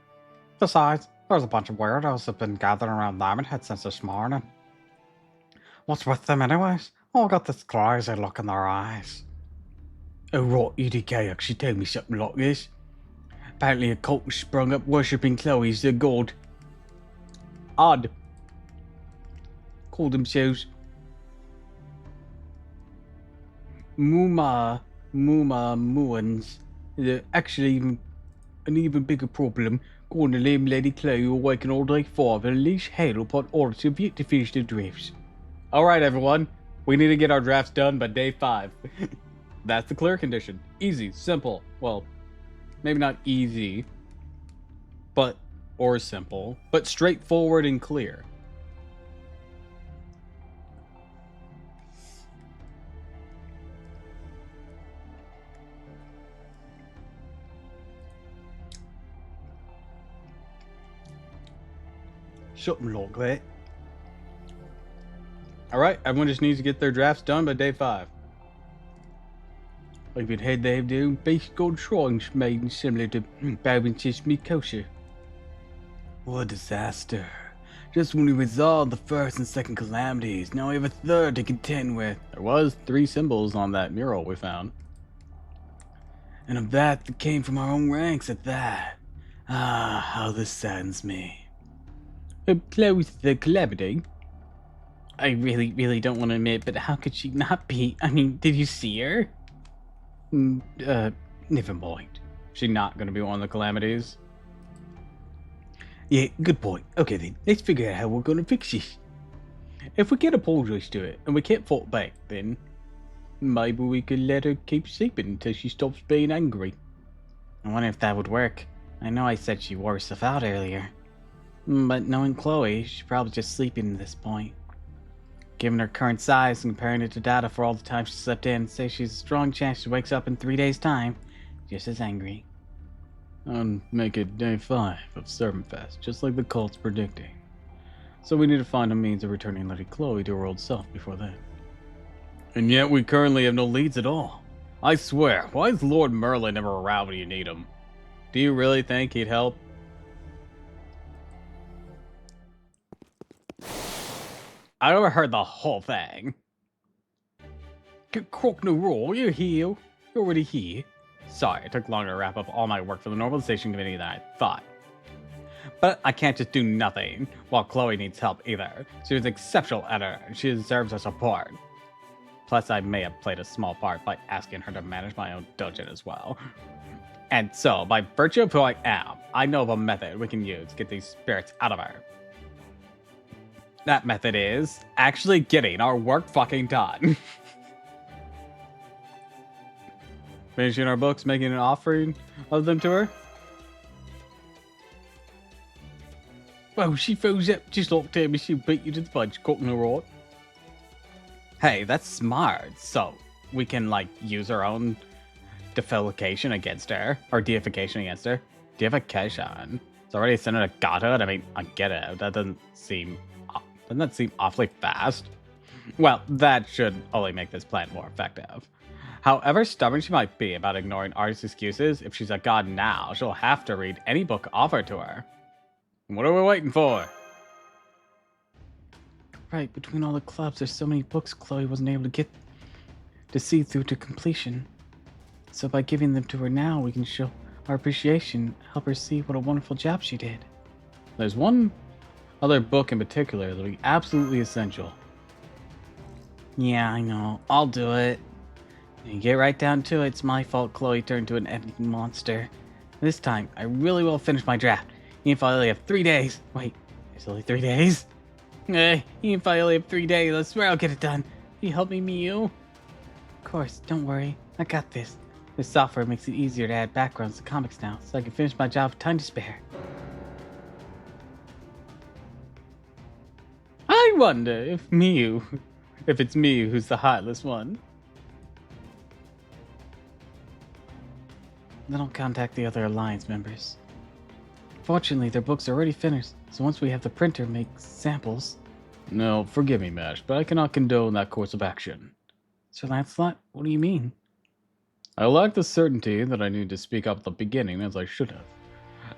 Besides, there's a bunch of weirdos that've been gathering around Diamond Head since this morning. What's with them anyways? All got this crazy look in their eyes. Oh right, UDK actually told me something like this. Apparently a cult was sprung up worshipping Chloe as their god. Odd. Called themselves Muans. They're actually an even bigger problem. Calling the lame lady Chloe who awakened all day 5 and unleash hell upon orders have yet to finish their drafts. Alright, everyone. We need to get our drafts done by day 5. That's the clear condition. Easy, simple. Well, maybe not easy, or simple, but straightforward and clear. Something like that. Alright, everyone just needs to get their drafts done by day 5. Even had they have their own base gold shrines made similar to Babin's Mikoshi. What a disaster. Just when we resolved the first and second calamities, now we have a third to contend with. There was 3 symbols on that mural we found. And of that came from our own ranks at that. Ah, how this saddens me. Chloe's the calamity. I really don't want to admit, but how could she not be? I mean, did you see her? Never mind. She not gonna be one of the calamities? Yeah, good point. Okay then, let's figure out how we're gonna fix this. If we can't apologize to it, and we can't fight back, then maybe we could let her keep sleeping until she stops being angry. I wonder if that would work. I know I said she wore stuff out earlier. But knowing Chloe, she's probably just sleeping at this point. Given her current size and comparing it to data for all the time she slept in, say she's a strong chance she wakes up in 3 days' time, just as angry. And make it day 5 of Servant Fest, just like the cult's predicting. So we need to find a means of returning Lady Chloe to her old self before then. And yet we currently have no leads at all. I swear, why is Lord Merlin never around when you need him? Do you really think he'd help? I overheard the whole thing. Croak no roll, you're here. You're already here. Sorry, it took longer to wrap up all my work for the normalization committee than I thought. But I can't just do nothing while Chloe needs help either. She was an exceptional editor, and she deserves our support. Plus, I may have played a small part by asking her to manage my own dungeon as well. And so, by virtue of who I am, I know of a method we can use to get these spirits out of her. That method is actually getting our work fucking done. Finishing our books, making an offering of them to her. Well, she froze up just like tell me she'll beat you to the punch, cooking her right. Hey, that's smart. So we can like use our own defilication against her, or deification against her. Deification. It's already sent her to godhood. I mean, I get it. Doesn't that seem awfully fast? Well, that should only make this plan more effective. However stubborn she might be about ignoring artist excuses, if she's a god now, she'll have to read any book offered to her. What are we waiting for? Right, between all the clubs, there's so many books Chloe wasn't able to get to see through to completion. So by giving them to her now, we can show our appreciation, help her see what a wonderful job she did. There's one other book in particular that'll be absolutely essential. Yeah, I know. I'll do it. You get right down to it, it's my fault Chloe turned to an editing monster. This time, I really will finish my draft. Even if I only have 3 days. Wait, there's only 3 days? Even if I only have 3 days, I swear I'll get it done. Can you help me, Miyu? Of course, don't worry. I got this. This software makes it easier to add backgrounds to comics now, so I can finish my job with time to spare. I wonder if it's Miyu who's the heartless one. Then I'll contact the other Alliance members. Fortunately, their books are already finished, so once we have the printer make samples... No, forgive me, Mash, but I cannot condone that course of action. Sir Lancelot, what do you mean? I lack the certainty that I need to speak up at the beginning as I should have.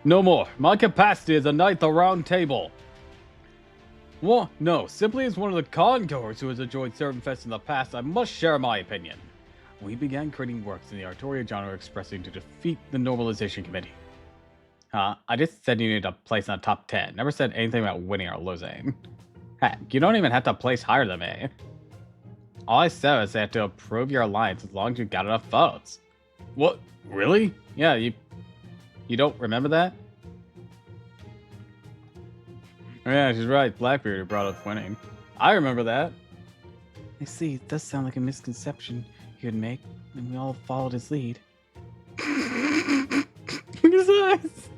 No more. My capacity as a knight the round table. What? No, simply as one of the congoers who has enjoyed Servantfest in the past, I must share my opinion. We began creating works in the Artoria genre expressing to defeat the Normalization Committee. I just said you need a place in the top 10. Never said anything about winning or losing. Heck, you don't even have to place higher than me. All I said was they have to approve your alliance as long as you got enough votes. What? Really? Yeah, you don't remember that? Oh, yeah, she's right. Blackbeard who brought up winning. I remember that. I see, it does sound like a misconception he would make, and we all followed his lead. Look at his eyes.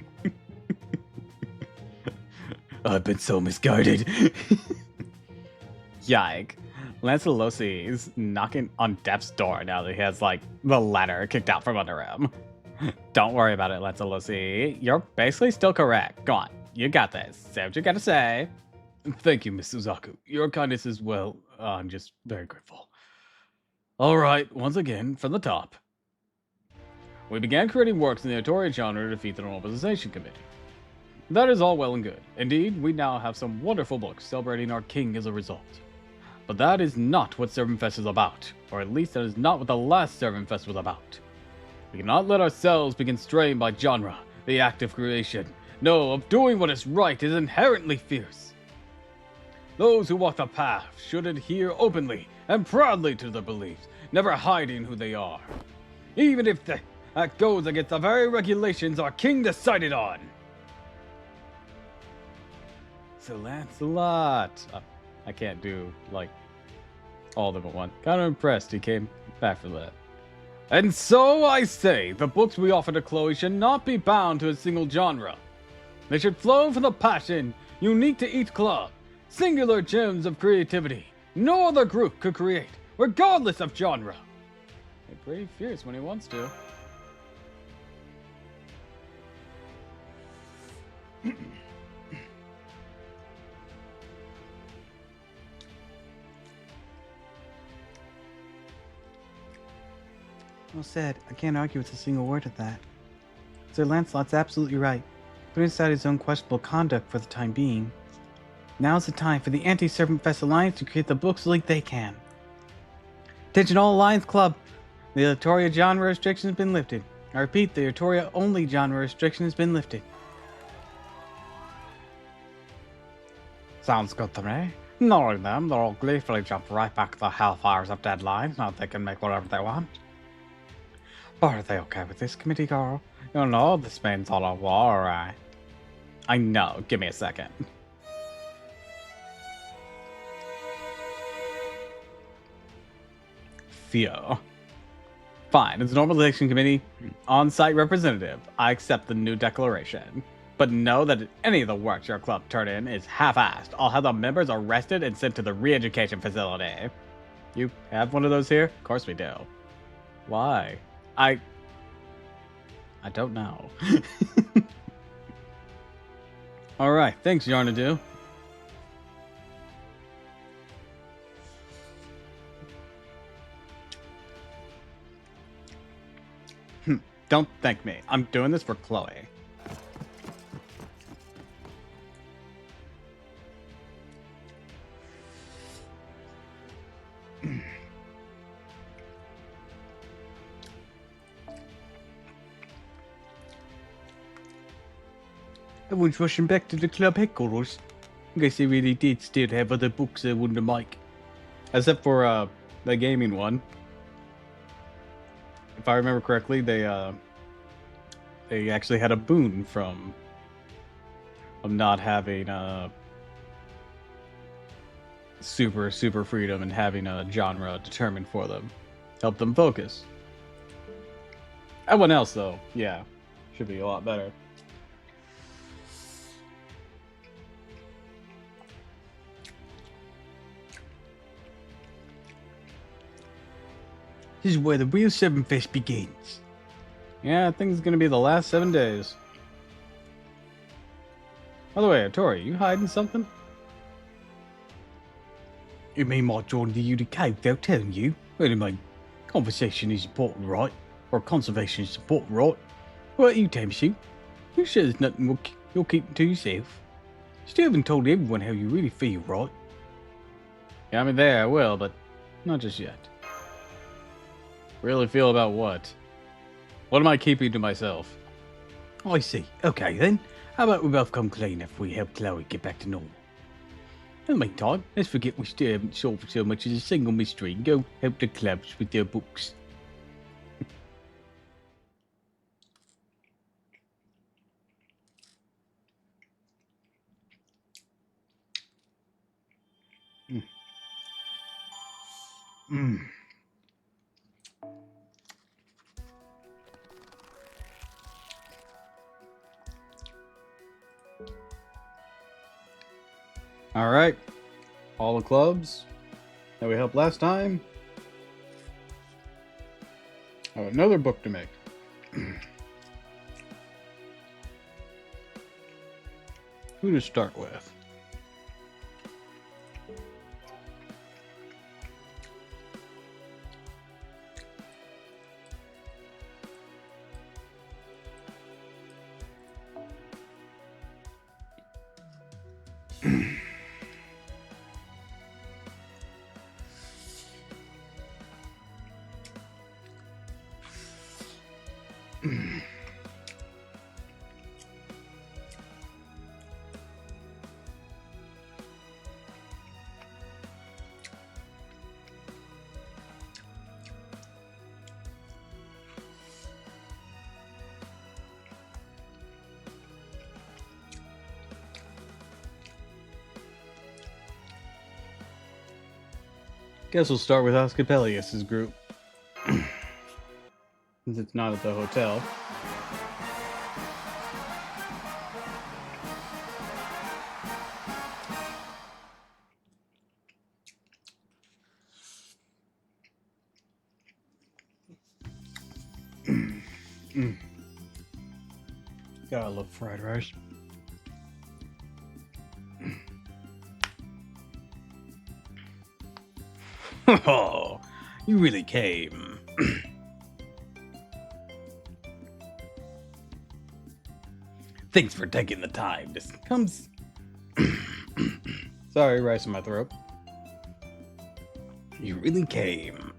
I've been so misguided. Yike. Lancelosi is knocking on Depp's door now that he has, like, the ladder kicked out from under him. Don't worry about it, Lancelosi. You're basically still correct. Go on. You got this. Say what you gotta say. Thank you, Miss Suzaku. Your kindness is, well, I'm just very grateful. All right, once again, from the top. We began creating works in the Artoria genre to defeat the Normalization Committee. That is all well and good. Indeed, we now have some wonderful books celebrating our king as a result. But that is not what Servantfest is about, or at least that is not what the last Servantfest was about. We cannot let ourselves be constrained by genre, the act of creation. No, of doing what is right is inherently fierce. Those who walk the path should adhere openly and proudly to their beliefs, never hiding who they are. Even if that goes against the very regulations our king decided on. So Lancelot. I can't do, like, all of them at once. Kind of impressed he came back for that. And so I say, the books we offer to Chloe should not be bound to a single genre. They should flow from the passion unique to each club, singular gems of creativity no other group could create, regardless of genre. He's pretty fierce when he wants to. Well said. I can't argue with a single word of that. Sir Lancelot's absolutely right. Putting aside his own questionable conduct for the time being, now's the time for the Anti-Servantfest Alliance to create the books like they can. Attention all Lions Club. The Atoria genre restriction has been lifted. I repeat, the Atoria only genre restriction has been lifted. Sounds good to me. Knowing them, they'll gleefully jump right back to the hellfires of deadlines now they can make whatever they want. But are they okay with this, committee girl? You know this means all a war, right? I know, give me a second. Theo. Fine, as a normalization committee on-site representative, I accept the new declaration. But know that any of the work your club turned in is half-assed. I'll have the members arrested and sent to the re-education facility. You have one of those here? Of course we do. Why? I don't know. Alright, thanks, Yarnadu. Don't thank me. I'm doing this for Chloe. Everyone's rushing back to the club headquarters. I guess they really did still have other books they wanted to make. Except for the gaming one. If I remember correctly, they actually had a boon from not having super freedom and having a genre determined for them. Help them focus. Everyone else though, yeah, should be a lot better. This is where the real Seven Fest begins. Yeah, I think it's gonna be the last 7 days. By the way, Tori, you hiding something? You mean my joining the UDK without telling you? Well, I mean, conversation is important, right? Or conservation is important, right? What you tell me, Sue? You sure there's nothing you're keeping to yourself? Still haven't told everyone how you really feel, right? Yeah, I mean, there I will, but not just yet. Really feel about what? What am I keeping to myself? I see. Okay then. How about we both come clean if we help Chloe get back to normal? In the meantime, let's forget we still haven't solved so much as a single mystery and go help the clubs with their books. All right, all the clubs that we helped last time. Oh, another book to make. Who to start with? Guess we'll start with Asclepelius' group. Since it's not at the hotel. Gotta love fried rice. Oh, you really came. Thanks for taking the time. This comes. Sorry, rice in my throat. You really came.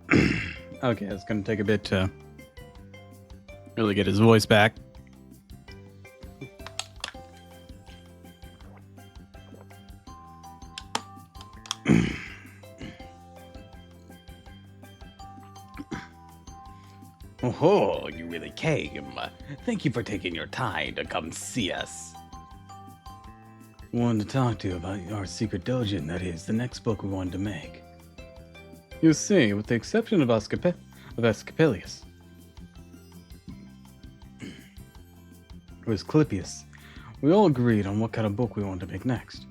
Okay, it's gonna take a bit to really get his voice back. Oh, you really came. Thank you for taking your time to come see us. Wanted to talk to you about our secret doujin, that is, the next book we wanted to make. You see, with the exception of Asclepius, we all agreed on what kind of book we wanted to make next.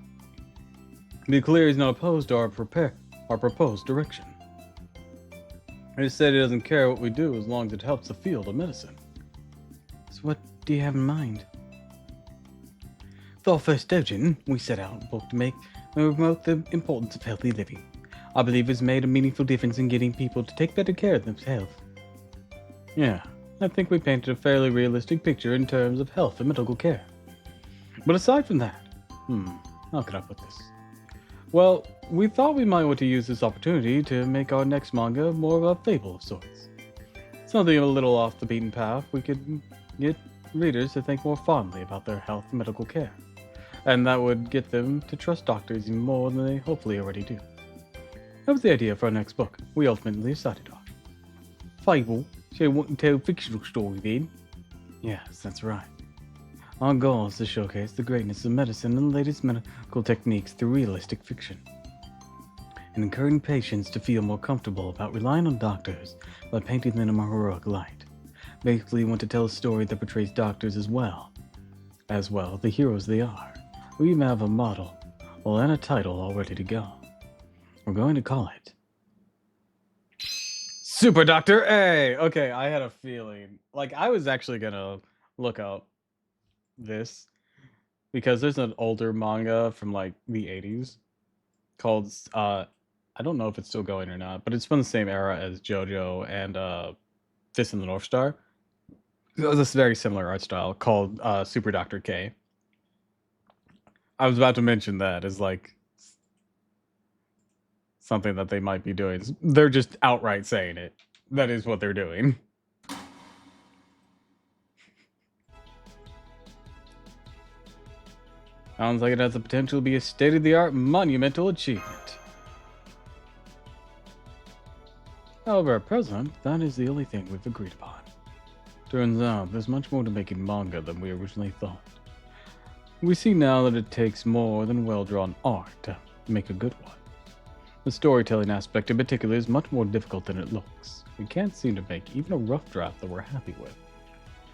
To be clear, he's not opposed to our proposed direction. He said he doesn't care what we do as long as it helps the field of medicine. So what do you have in mind? For our first doujin, we set out a book to make and promote the importance of healthy living. I believe it's made a meaningful difference in getting people to take better care of themselves. Yeah, I think we painted a fairly realistic picture in terms of health and medical care. But aside from that, how can I put this? Well, we thought we might want to use this opportunity to make our next manga more of a fable of sorts. Something a little off the beaten path. We could get readers to think more fondly about their health and medical care. And that would get them to trust doctors even more than they hopefully already do. That was the idea for our next book. We ultimately decided on. Fable? So you want to tell a fictional story then? Yes, that's right. Our goal is to showcase the greatness of medicine and the latest medical techniques through realistic fiction, and encouraging patients to feel more comfortable about relying on doctors by painting them in a heroic light. Basically, we want to tell a story that portrays doctors as well, the heroes they are. We even have a model, and a title all ready to go. We're going to call it Super Doctor A! Okay, I had a feeling. Like, I was actually gonna look up this because there's an older manga from like the 80s called I don't know if it's still going or not, but it's from the same era as JoJo and Fist in the North Star. It was this very similar art style called Super Doctor K. I was about to mention that as like something that they might be doing. They're just outright saying it. That is what they're doing. Sounds like it has the potential to be a state-of-the-art monumental achievement. However, at present, that is the only thing we've agreed upon. Turns out, there's much more to making manga than we originally thought. We see now that it takes more than well-drawn art to make a good one. The storytelling aspect in particular is much more difficult than it looks. We can't seem to make even a rough draft that we're happy with.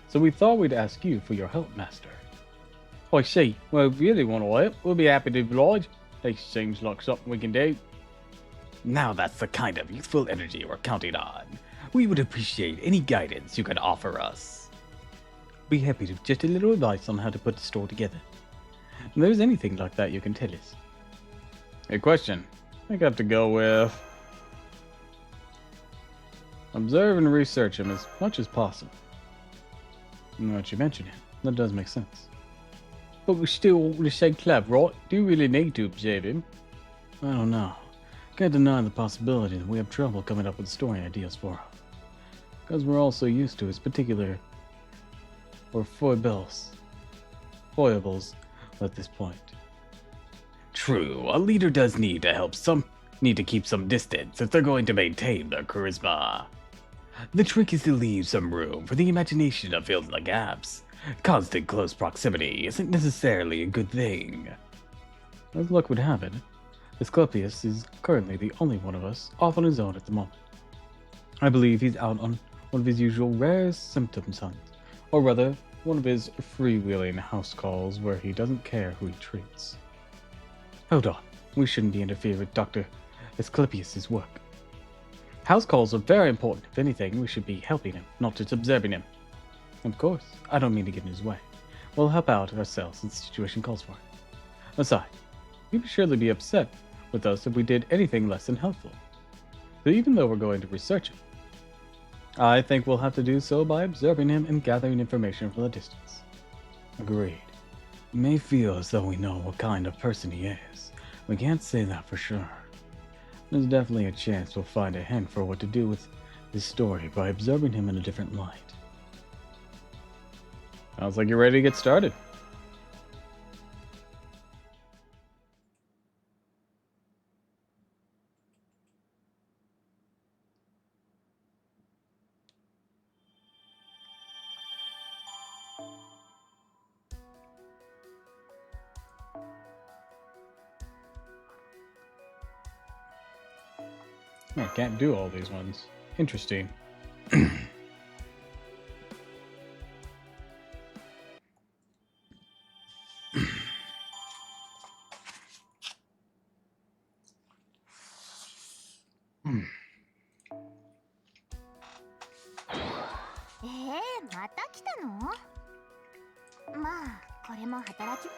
So we thought we'd ask you for your help, Master. I see. Well, if you really want to help, we'll be happy to oblige. This seems like something we can do. Now that's the kind of youthful energy we're counting on. We would appreciate any guidance you can offer us. Be happy to give just a little advice on how to put the store together. If there's anything like that you can tell us. A question. I think I have to go with observe and research him as much as possible. Now that you mention it, that does make sense. But we're still the same club, right? Do you really need to observe him? I don't know. Can't deny the possibility that we have trouble coming up with story ideas for him. Because we're all so used to his particular foibles at this point. True, a leader does need to keep some distance if they're going to maintain their charisma. The trick is to leave some room for the imagination to fill in the gaps. Constant close proximity isn't necessarily a good thing. As luck would have it, Asclepius is currently the only one of us off on his own at the moment. I believe he's out on one of his usual rare symptoms hunts, or rather, one of his freewheeling house calls where he doesn't care who he treats. Hold on, we shouldn't be interfering with Dr. Asclepius' work. House calls are very important. If anything, we should be helping him, not just observing him. Of course, I don't mean to get in his way. We'll help out ourselves if the situation calls for it. Aside, he would surely be upset with us if we did anything less than helpful. So even though we're going to research him, I think we'll have to do so by observing him and gathering information from a distance. Agreed. It may feel as though we know what kind of person he is. We can't say that for sure. There's definitely a chance we'll find a hint for what to do with his story by observing him in a different light. Sounds like you're ready to get started. Oh, I can't do all these ones. Interesting. Hmm. また来たの？まあこれも働き。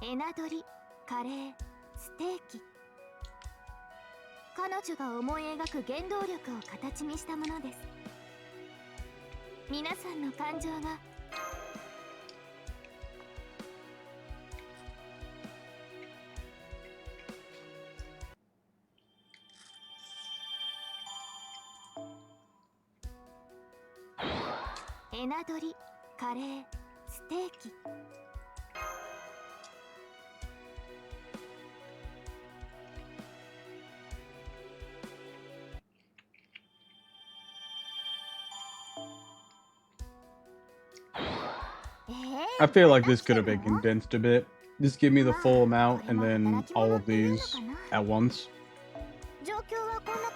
エナドリ、カレー、ステーキ。彼女が思い描く原動力を形にしたものです。皆さんの感情がエナドリ、カレー、ステーキ。I feel like this could have been condensed a bit. Just give me the full amount and then all of these at once. 状況はこんな。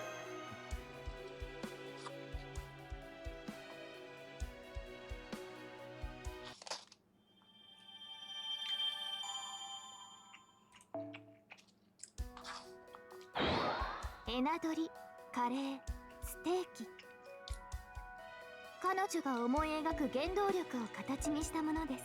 エナドリ、カレー、ステーキ。彼女が思い描く原動力を形にしたものです。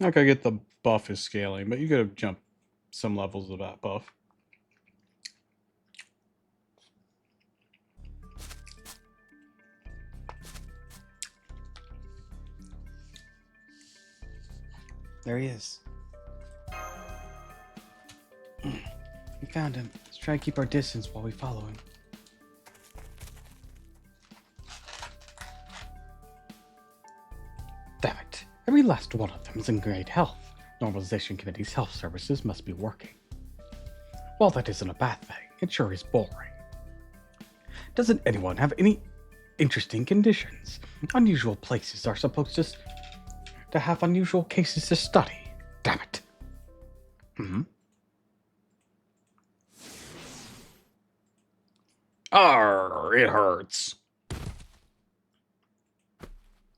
Like I get the buff is scaling, but you gotta jump some levels of that buff. There he is. We found him. Let's try to keep our distance while we follow him. Damn it. Every last one of them is in great health. Normalization Committee's health services must be working. While that isn't a bad thing, it sure is boring. Doesn't anyone have any interesting conditions? Unusual places are supposed to have unusual cases to study. Damn it. Arr, it hurts.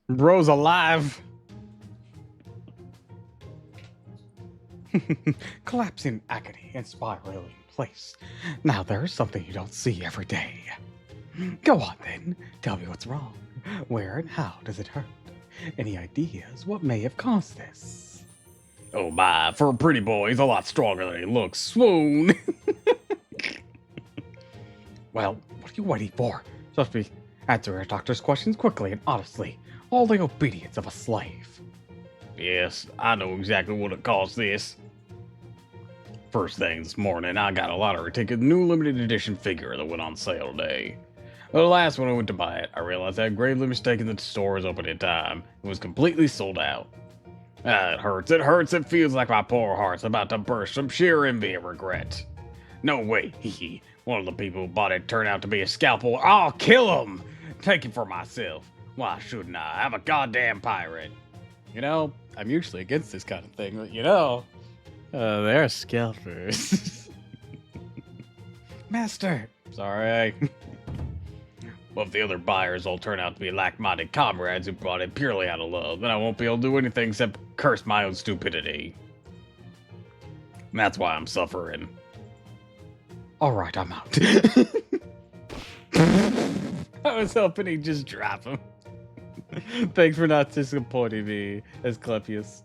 Bro's alive. Collapsing agony and spiraling in place. Now there's something you don't see every day. Go on then. Tell me what's wrong. Where and how does it hurt? Any ideas what may have caused this? Oh my, for a pretty boy, he's a lot stronger than he looks. Swoon. Well, what are you waiting for? Just be answer your doctor's questions quickly and honestly. All the obedience of a slave. Yes, I know exactly what it caused this. First thing this morning, I got a lottery ticket, the new limited edition figure that went on sale today. But alas, when I went to buy it, I realized I had gravely mistaken that the store was open in time. It was completely sold out. Ah, it hurts, it feels like my poor heart's about to burst from sheer envy and regret. No way, hee. One of the people who bought it turned out to be a scalpel. I'll kill him! Take it for myself. Why shouldn't I? I'm a goddamn pirate. You know, I'm usually against this kind of thing, but you know, they're scalpers. Master! Sorry. Well, if the other buyers all turn out to be like-minded comrades who bought it purely out of love, then I won't be able to do anything except curse my own stupidity. And that's why I'm suffering. Alright, I'm out. I was hoping he'd just drop him. Thanks for not disappointing me, Asclepius.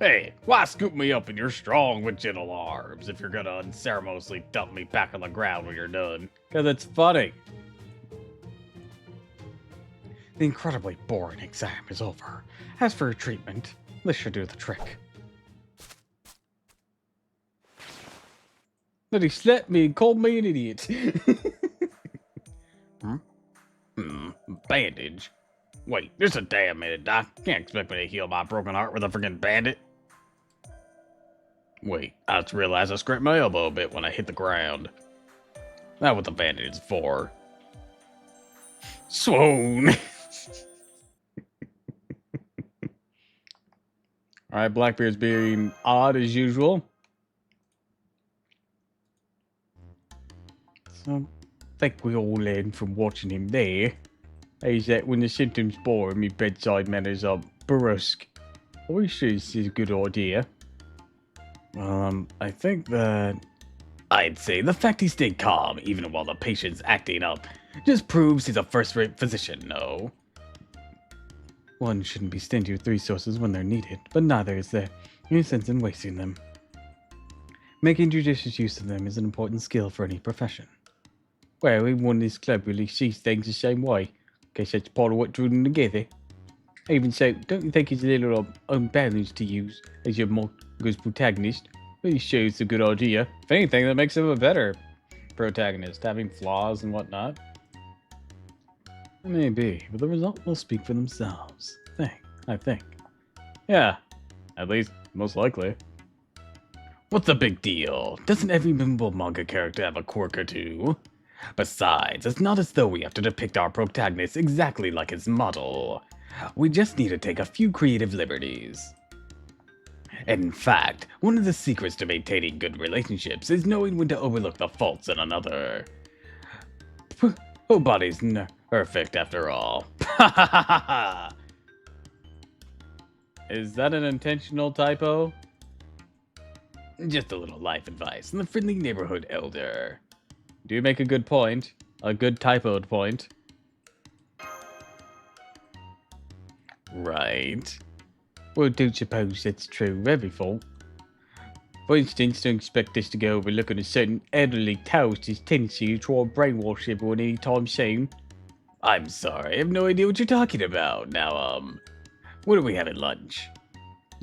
Hey, why scoop me up in your strong with gentle arms if you're gonna unceremoniously dump me back on the ground when you're done? Cause it's funny. The incredibly boring exam is over. As for your treatment, this should do the trick. Then he slapped me and called me an idiot. Bandage? Wait, just a damn minute, Doc. Can't expect me to heal my broken heart with a freaking bandit. Wait, I just realized I scraped my elbow a bit when I hit the ground. That's what the bandage is for. Swoon! Alright, Blackbeard's being odd as usual. So, I think we all learned from watching him there is that when the symptoms bore me bedside manners are brusque. I sure this is a good idea. I think that I'd say the fact he stayed calm even while the patient's acting up just proves he's a first-rate physician, no? One shouldn't be stingy with resources when they're needed, but neither is there any sense in wasting them. Making judicious use of them is an important skill for any profession. Well, everyone in this club really sees things the same way. Guess that's part of what drew them together. Even so, don't you think it's a little unbalanced to use as your Morgan's protagonist? But he sure it's a good idea. If anything, that makes him a better protagonist, having flaws and whatnot. Maybe, but the result will speak for themselves. I think. Yeah, at least, most likely. What's the big deal? Doesn't every memorable manga character have a quirk or two? Besides, it's not as though we have to depict our protagonist exactly like his model. We just need to take a few creative liberties. In fact, one of the secrets to maintaining good relationships is knowing when to overlook the faults in another. Nobody's perfect after all. Is that an intentional typo? Just a little life advice from the friendly neighborhood elder. Do you make a good point? A good typoed point. Right. Well, don't suppose that's true of every fault. For instance, don't expect us to go overlooking a certain elderly toast's tendency to try and brainwash everyone anytime soon. I'm sorry, I have no idea what you're talking about. Now, what are we having lunch?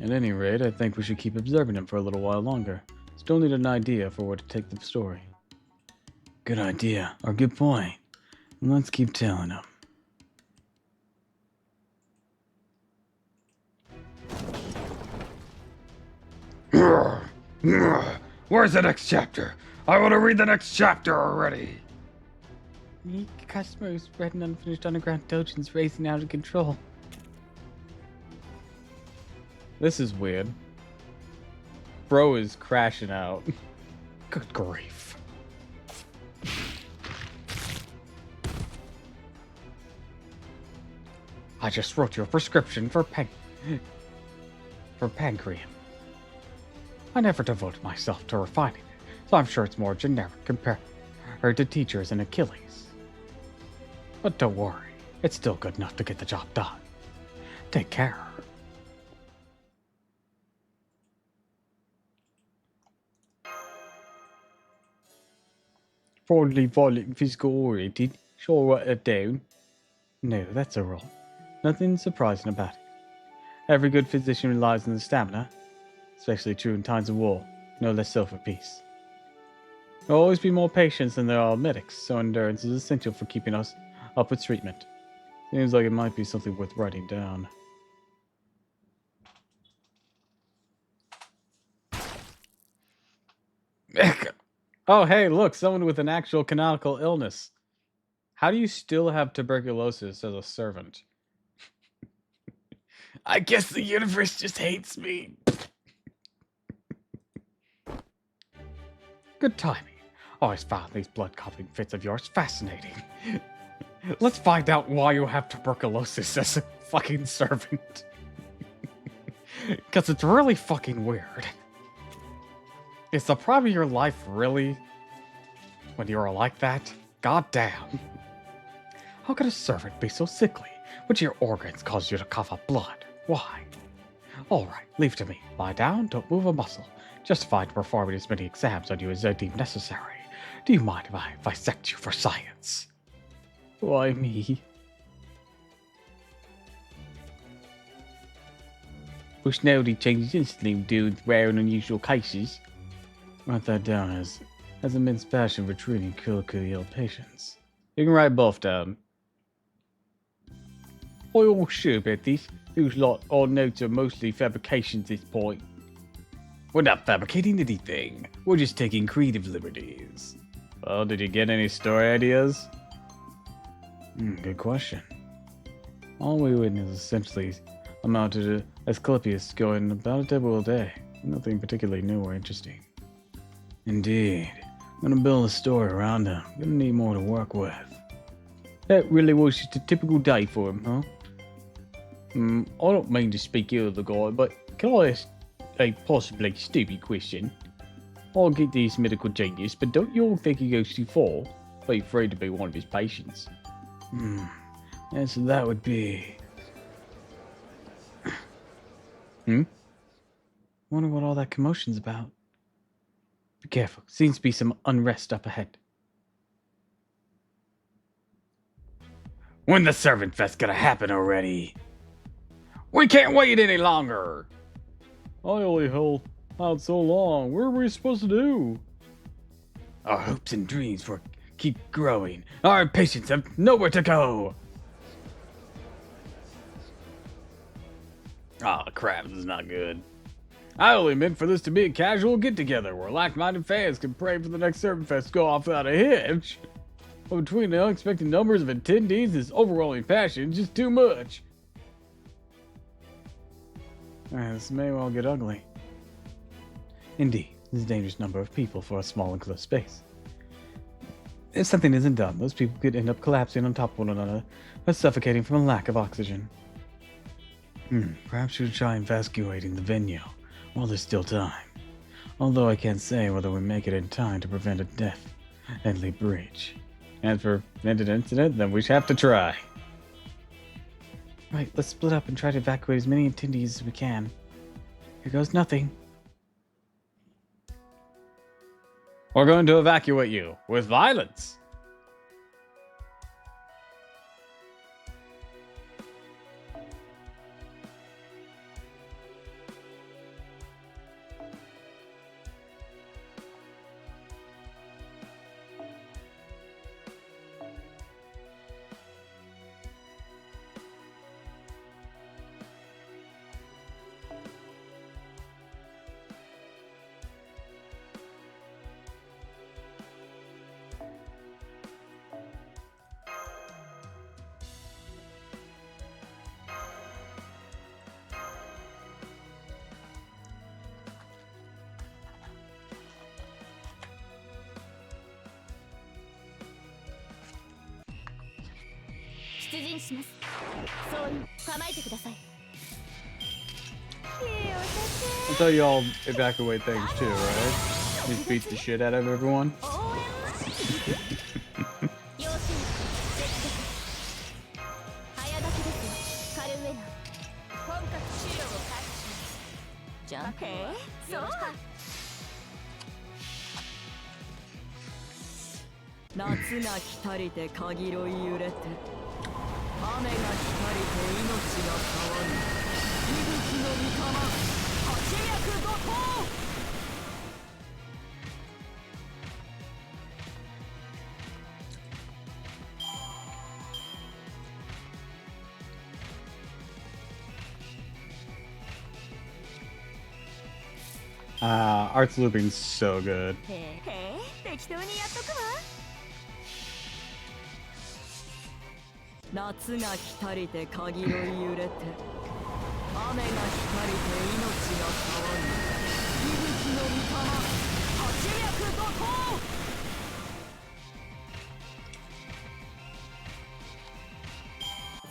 At any rate, I think we should keep observing him for a little while longer. Still need an idea for where to take the story. Good idea, or good point. Let's keep telling him. Where's the next chapter? I want to read the next chapter already. The customers read an unfinished underground dungeons racing out of control. This is weird. Bro is crashing out. Good grief. I just wrote you a prescription for pancreas. I never devoted myself to refining it, so I'm sure it's more generic compared to teachers and Achilles. But don't worry, it's still good enough to get the job done. Take care. Broadly violent, physical oriented. Sure, write that down. No, that's a rule. Nothing surprising about it. Every good physician relies on the stamina, especially true in times of war, no less so for peace. There will always be more patients than there are medics, so endurance is essential for keeping us up with treatment. Seems like it might be something worth writing down. Oh, hey, look, someone with an actual canonical illness. How do you still have tuberculosis as a servant? I guess the universe just hates me. Good timing. Always found these blood-coughing fits of yours fascinating. Let's find out why you have tuberculosis as a fucking servant. Because it's really fucking weird. Is the prime of your life really when you're like that? God damn. How could a servant be so sickly Which of your organs caused you to cough up blood? Why? All right, leave it to me. Lie down, don't move a muscle. Justified to performing as many exams on you as I deem necessary. Do you mind if I dissect you for science? Why me? Personality changes instantly due to rare and unusual cases. Write that down as immense passion for treating critically ill patients. You can write both down. Are you all sure about this? Feels like our notes are mostly fabrications at this point. We're not fabricating anything. We're just taking creative liberties. Well, did you get any story ideas? Good question. All we witnessed essentially amounted to Asclepius going about a typical day. Nothing particularly new or interesting. Indeed. I'm gonna build a story around him. Gonna need more to work with. That really was just a typical day for him, huh? I don't mean to speak ill of the guy, but can I ask a possibly stupid question? I'll get this medical genius, but don't you all think he goes too far? Be afraid to be one of his patients. Answer that would be... Wonder what all that commotion's about. Be careful. Seems to be some unrest up ahead. When the servant fest gonna happen already? We can't wait any longer! I only held out so long. What are we supposed to do? Our hopes and dreams for keep growing. Our patients have nowhere to go. Ah, crap, this is not good. I only meant for this to be a casual get-together where like-minded fans can pray for the next Servant Fest to go off without a hitch. But between the unexpected numbers of attendees, this overwhelming passion is just too much. This may well get ugly. Indeed, this is a dangerous number of people for a small enclosed space. If something isn't done, those people could end up collapsing on top of one another or suffocating from a lack of oxygen. Perhaps we should try evacuating the venue while there's still time. Although I can't say whether we make it in time to prevent a deadly breach. And for prevented incident, then we should have to try. Right, let's split up and try to evacuate as many attendees as we can. Here goes nothing. We're going to evacuate you with violence. That's how y'all evacuate things too, right? Just beat the shit out of everyone. Okay, so 夏が来たりて限り揺れて雨が来たりて命が川に息吹の御霊八脈怒涛Art's looping's so good. へえ適当にやっとくわ夏が来たりて限り揺れて雨が来たりて命が川に息吹の御霊八脈怒涛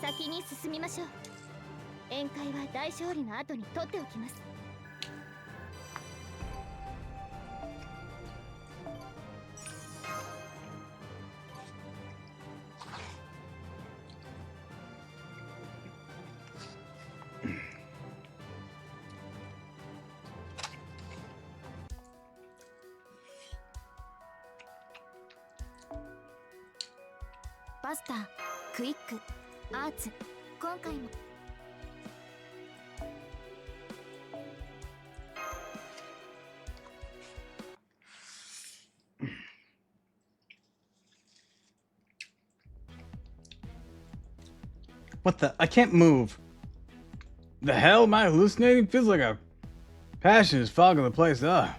先に進みましょう。宴会は大勝利の後に取っておきます。マスター、クイック、アーツ、今回も What the? I can't move. The hell am I hallucinating? Feels like a passion is fogging the place up.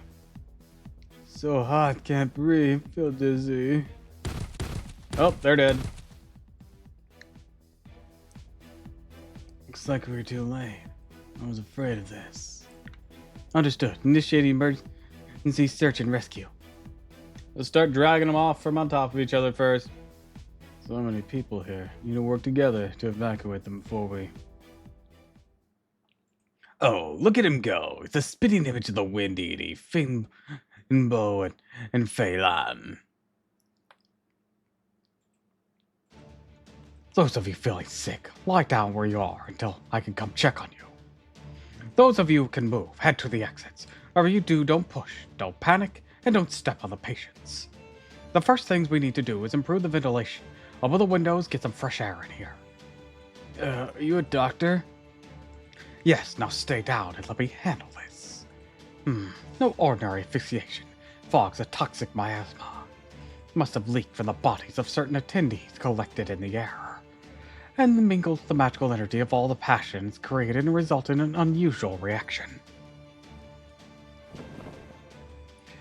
So hot, can't breathe. Feel dizzy. Oh, they're dead. Looks like we were too late. I was afraid of this. Understood. Initiating emergency search and rescue. Let's start dragging them off from on top of each other first. So many people here. Need to work together to evacuate them before we... Oh, look at him go. It's a spitting image of the wind deity, Finbo and Phelan. Those of you feeling sick, lie down where you are until I can come check on you. Those of you who can move, head to the exits. Whatever you do, don't push, don't panic, and don't step on the patients. The first things we need to do is improve the ventilation. Open the windows, get some fresh air in here. Are you a doctor? Yes, now stay down and let me handle this. No ordinary asphyxiation. Fog's a toxic miasma. Must have leaked from the bodies of certain attendees collected in the air. And mingled the magical energy of all the passions created and resulted in an unusual reaction.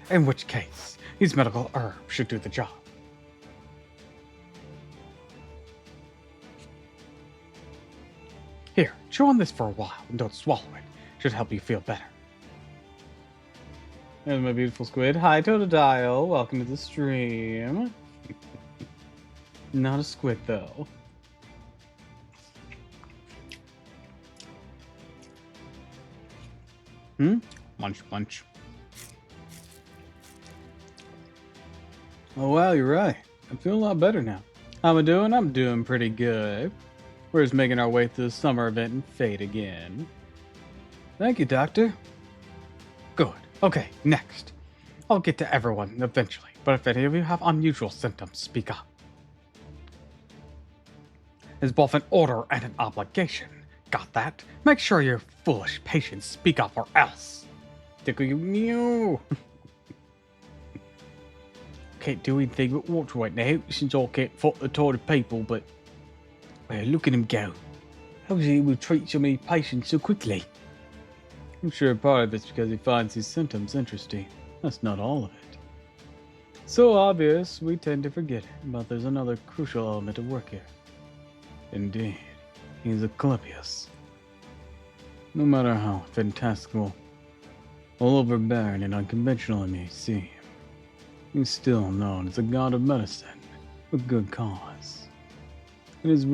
In which case, these medical herbs should do the job. Here, chew on this for a while and don't swallow it. Should help you feel better. There's my beautiful squid. Hi, Totodile. Welcome to the stream. Not a squid, though. Munch, munch. Oh, wow, you're right. I feel a lot better now. How am I doing? I'm doing pretty good. We're just making our way through the summer event and fade again. Thank you, Doctor. Good. Okay, next. I'll get to everyone eventually, but if any of you have unusual symptoms, speak up. It's both an order and an obligation. Got that? Make sure your foolish patients speak up or else. Tickle you mew. Can't do anything but watch right now, since I can't fault the tired people, but... Well, look at him go. How is he able to treat so many patients so quickly? I'm sure part of it's because he finds these symptoms interesting. That's not all of it. So obvious, we tend to forget it, but there's another crucial element at work here. Indeed, he's a Calamities. No matter how fantastical, all overbearing and unconventional it may seem, he's still known as a god of medicine with good cause. And his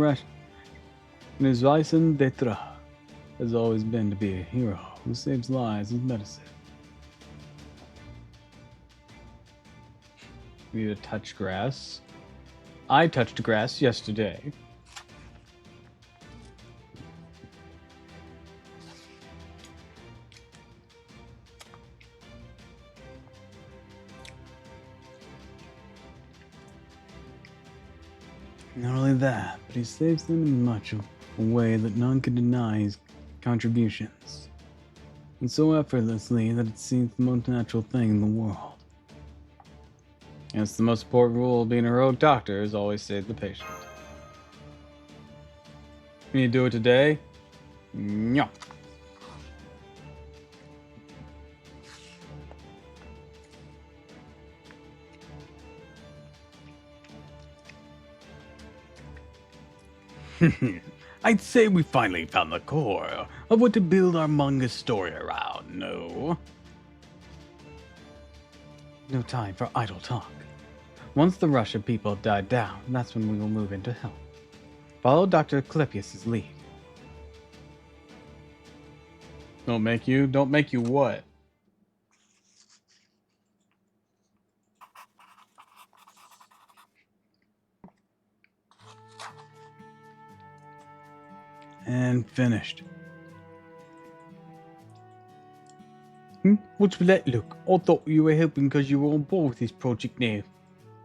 raison d'etre has always been to be a hero who saves lives with medicine. We need to touch grass. I touched grass yesterday. Not only that, but he saves them in much of a way that none can deny his contributions. And so effortlessly that it seems the most natural thing in the world. And it's the most important rule of being a heroic doctor is always save the patient. Can you do it today? No. I'd say we finally found the core of what to build our manga story around, no? No time for idle talk. Once the rush of people died down, that's when we will move into help. Follow Dr. Calamities' lead. Don't make you what? And finished. What's with that look? I thought you were helping because you were on board with this project now.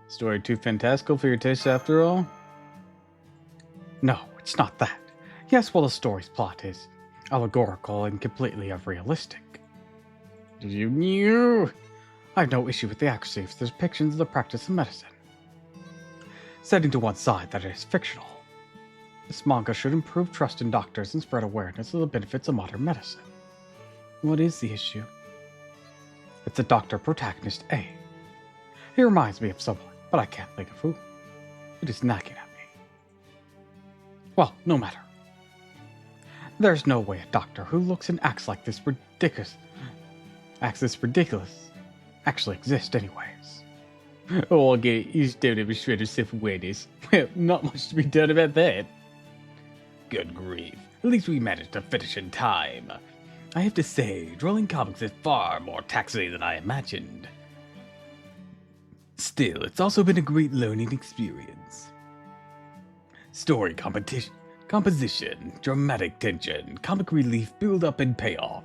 Story too fantastical for your taste after all? No, it's not that. Yes, well, the story's plot is allegorical and completely unrealistic. You I have no issue with the accuracy of the depictions of the practice of medicine. Setting to one side that it is fictional, this manga should improve trust in doctors and spread awareness of the benefits of modern medicine. What is the issue? It's a doctor protagonist A. He reminds me of someone, but I can't think of who. It is nagging at me. Well, no matter. There's no way a doctor who looks and acts this ridiculous, actually exists anyways. Oh, I get it. You just don't have a shred of self-awareness. Well, not much to be done about that. Good grief. At least we managed to finish in time. I have to say, drawing comics is far more taxing than I imagined. Still, it's also been a great learning experience. Story composition, dramatic tension, comic relief, build up and payoff,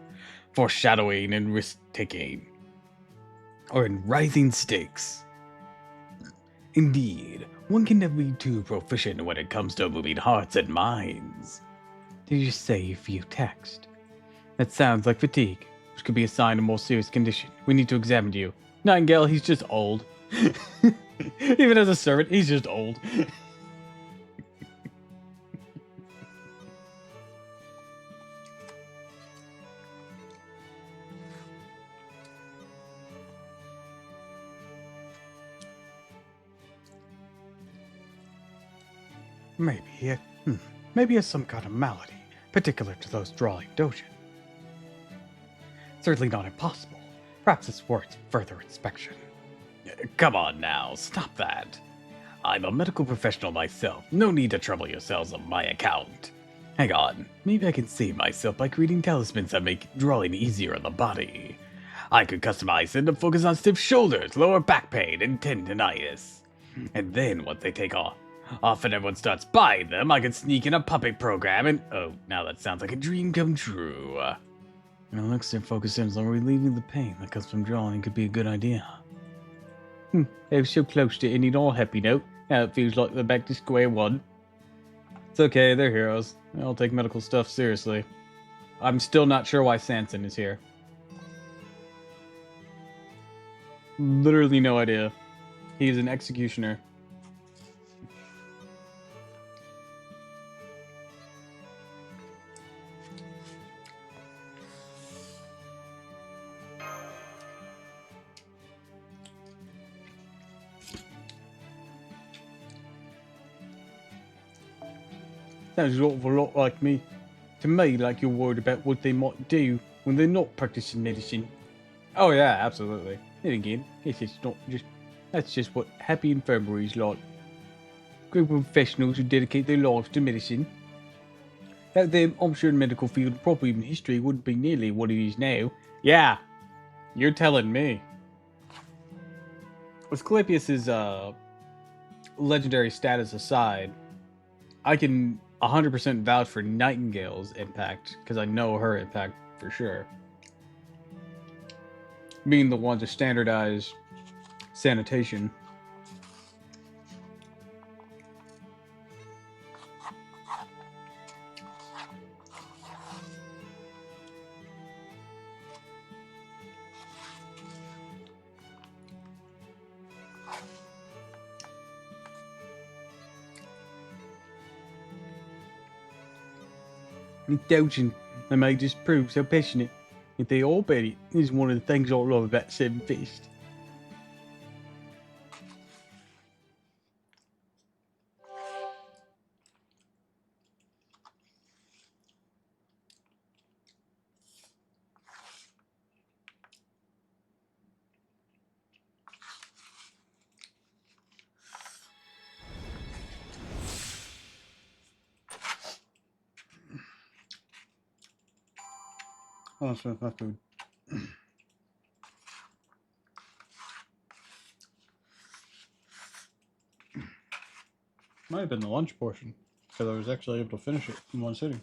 foreshadowing and risk-taking, or in rising stakes. Indeed, one can never be too proficient when it comes to moving hearts and minds. Did you say you feel text? That sounds like fatigue, which could be a sign of more serious condition. We need to examine you. Nightingale, he's just old. Even as a servant, he's just old. Maybe he has some kind of malady, particular to those drawing dojin. Certainly not impossible. Perhaps it's worth further inspection. Come on now, stop that. I'm a medical professional myself. No need to trouble yourselves on my account. Hang on, maybe I can save myself by creating talismans that make drawing easier on the body. I could customize them to focus on stiff shoulders, lower back pain, and tendinitis. And then once they take off and everyone starts buying them, I can sneak in a puppet program and... Oh, now that sounds like a dream come true. It looks like focusing on relieving the pain that comes from drawing could be a good idea. I was so close to ending on a happy note. Now it feels like they're back to square one. It's okay, they're heroes. They all take medical stuff seriously. I'm still not sure why Sanson is here. Literally no idea. He's an executioner. Sounds an awful lot like me. To me, like you're worried about what they might do when they're not practicing medicine. Oh yeah, absolutely. Then again, that's just what happy infirmary is like. Group of professionals who dedicate their lives to medicine. Without them, I'm sure the medical field, probably even history, wouldn't be nearly what it is now. Yeah, you're telling me. With Calapius' legendary status aside, I can 100% vouch for Nightingale's impact, because I know her impact for sure. Being the one to standardize sanitation. Indulgent, I may just prove how passionate, if they all bet it, is one of the things I love about Seven Fist. Oh, that's my food. Might have been the lunch portion, because I was actually able to finish it in one sitting.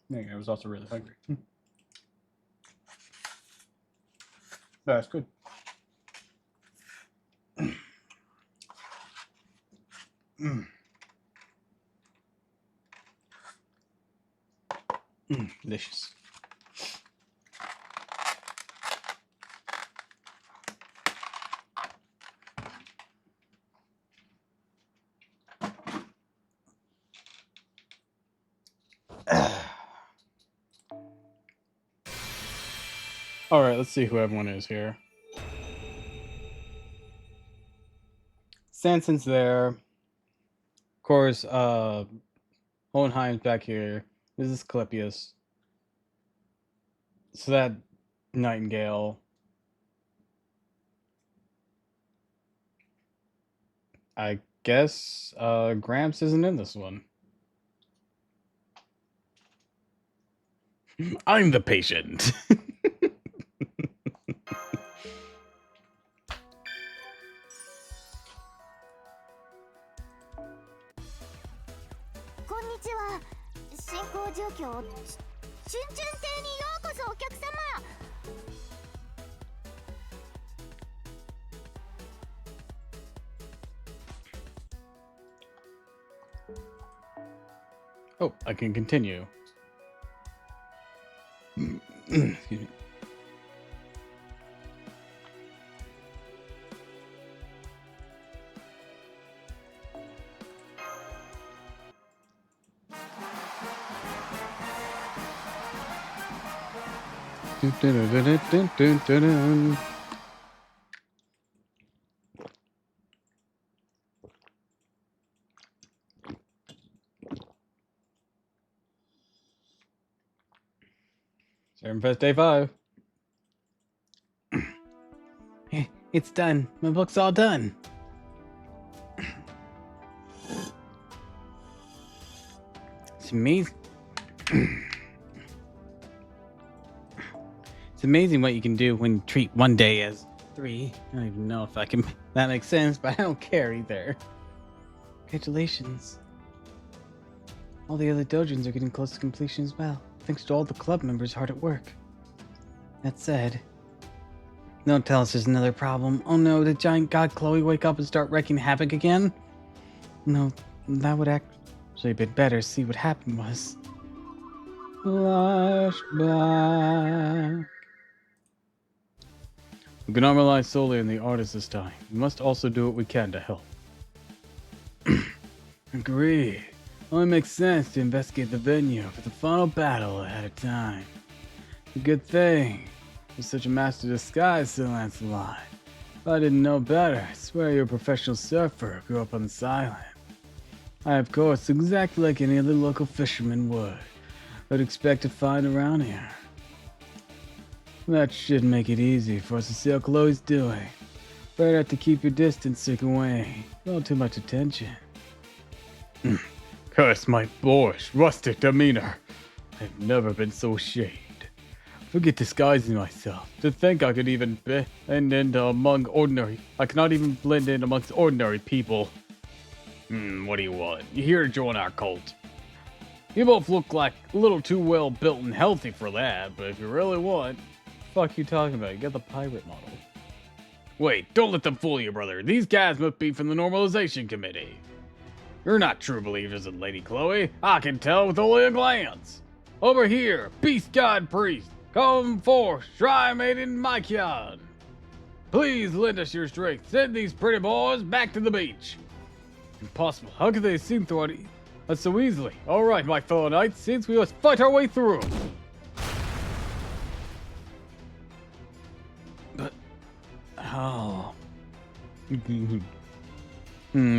Yeah, I was also really hungry. That's good. delicious. All right, let's see who everyone is here. Sanson's there. Of course, Hohenheim's back here. This is Clepius. So that Nightingale. I guess Gramps isn't in this one. I'm the patient. こんにちは。進行状況。チュンチュン亭にようこそお客様。Oh, I can continue. Excuse me. Dun. Sermon Fest Day 5. It's done. My book's all done. It's amazing. It's amazing what you can do when you treat one day as 3. I don't even know if that makes sense, but I don't care either. Congratulations. All the other dojins are getting close to completion as well, thanks to all the club members hard at work. That said, don't tell us there's another problem. Oh no, did giant god Chloe wake up and start wreaking havoc again? No, that would actually be better. See what happened was. Flashback. We cannot rely solely on the artist this time. We must also do what we can to help. Agreed. Only makes sense to investigate the venue for the final battle ahead of time. A good thing. You're such a master disguise, Sir Lancelot. If I didn't know better, I swear you're a professional surfer who grew up on this island. I, of course, exactly like any other local fisherman would expect to find around here. That should make it easy for us to see how Chloe's doing. Better have to keep your distance, so you can weigh. Not too much attention. Curse my boorish, rustic demeanor. I've never been so ashamed. Forget disguising myself. To think I could even blend into I cannot even blend in amongst ordinary people. What do you want? You here to join our cult? You both look like a little too well built and healthy for that, but if you really want... Fuck you talking about? You got the pirate model. Wait, don't let them fool you, brother. These guys must be from the Normalization Committee. You're not true believers in Lady Chloe. I can tell with only a glance. Over here, Beast God Priest. Come forth, Shrine Maiden Mykion. Please lend us your strength. Send these pretty boys back to the beach. Impossible. How could they have seen through us so easily? All right, my fellow knights, since we must fight our way through. But how?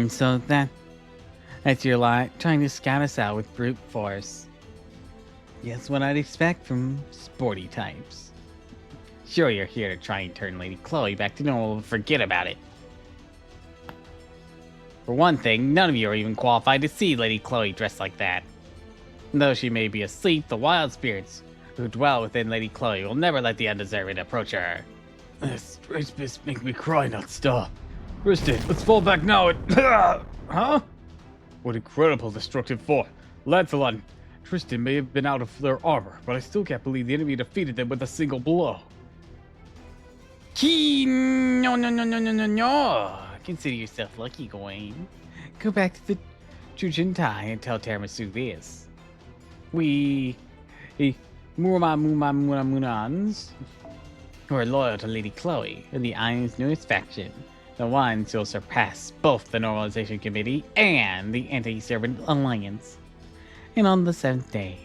So that's your lie, trying to scout us out with brute force. Yes, what I'd expect from sporty types. Sure, you're here to try and turn Lady Chloe back to normal and forget about it. For one thing, none of you are even qualified to see Lady Chloe dressed like that. Though she may be asleep, the wild spirits who dwell within Lady Chloe will never let the undeserving approach her. This race make me cry not stop. Kristen, let's fall back now and... Huh? What incredible destructive force. Lancelot and Tristan may have been out of their armor, but I still can't believe the enemy defeated them with a single blow. No. Consider yourself lucky, Gawain. Go back to the Jujintai and tell Tiramisu this. Munans, who are loyal to Lady Chloe and the Iron's newest faction, the ones who will surpass both the Normalization Committee and the Anti-Servant Alliance. And on the 7th day,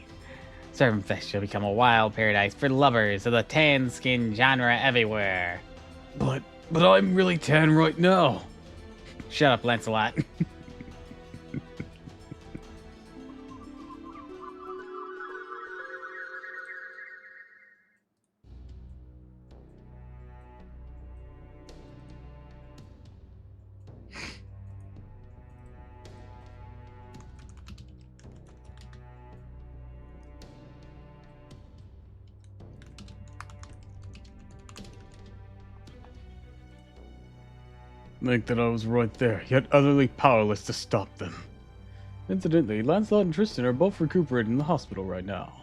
Servant Fest shall become a wild paradise for lovers of the tan skin genre everywhere. But I'm really tan right now. Shut up, Lancelot. Think that I was right there, yet utterly powerless to stop them. Incidentally, Lancelot and Tristan are both recuperating in the hospital right now.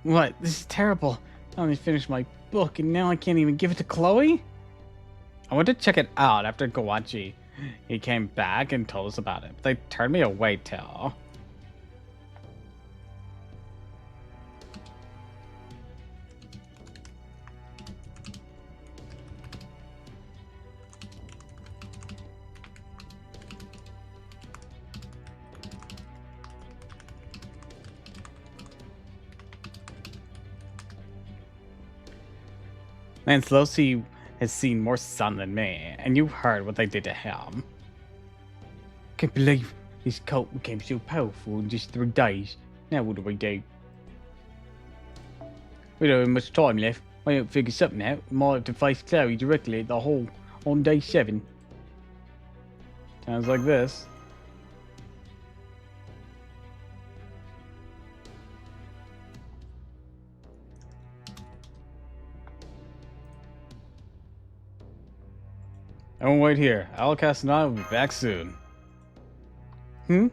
What? This is terrible. I only finished my book and now I can't even give it to Chloe? I went to check it out after Kawachi. He came back and told us about it. They turned me away, Tell. Lancelot has seen more sun than me, and you heard what they did to him. Can't believe this cult became so powerful in just 3 days. Now what do we do? We don't have much time left. I don't figure something out. We might have to face Chloe directly at the hall on day 7. Sounds like this. Don't wait here. Alcast and I will be back soon. Let's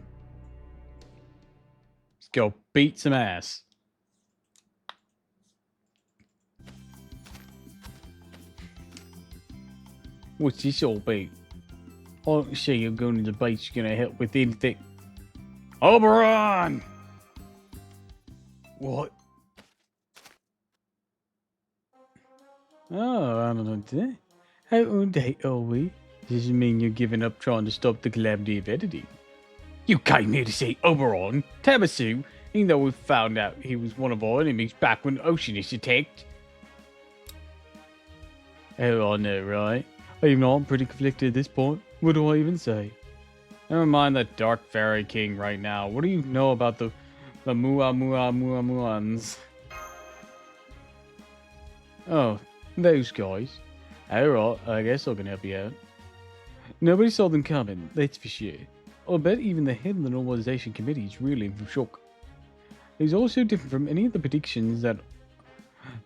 go beat some ass. What's this all about? I don't see you going to the base gonna help with anything. Oberon! What? Oh, I don't know. How on date are we? Does it mean you're giving up trying to stop the calamity of editing? You came here to see Oberon, Tamasu, even though we found out he was one of our enemies back when Oceanus attacked. Oh, I know, right? Even though I'm pretty conflicted at this point, what do I even say? Never mind the Dark Fairy King right now. What do you know about the Muans? Oh, those guys. Alright, I guess I can help you out. Nobody saw them coming, that's for sure. I bet even the head of the Normalization Committee is really in shock. He's also different from any of the predictions that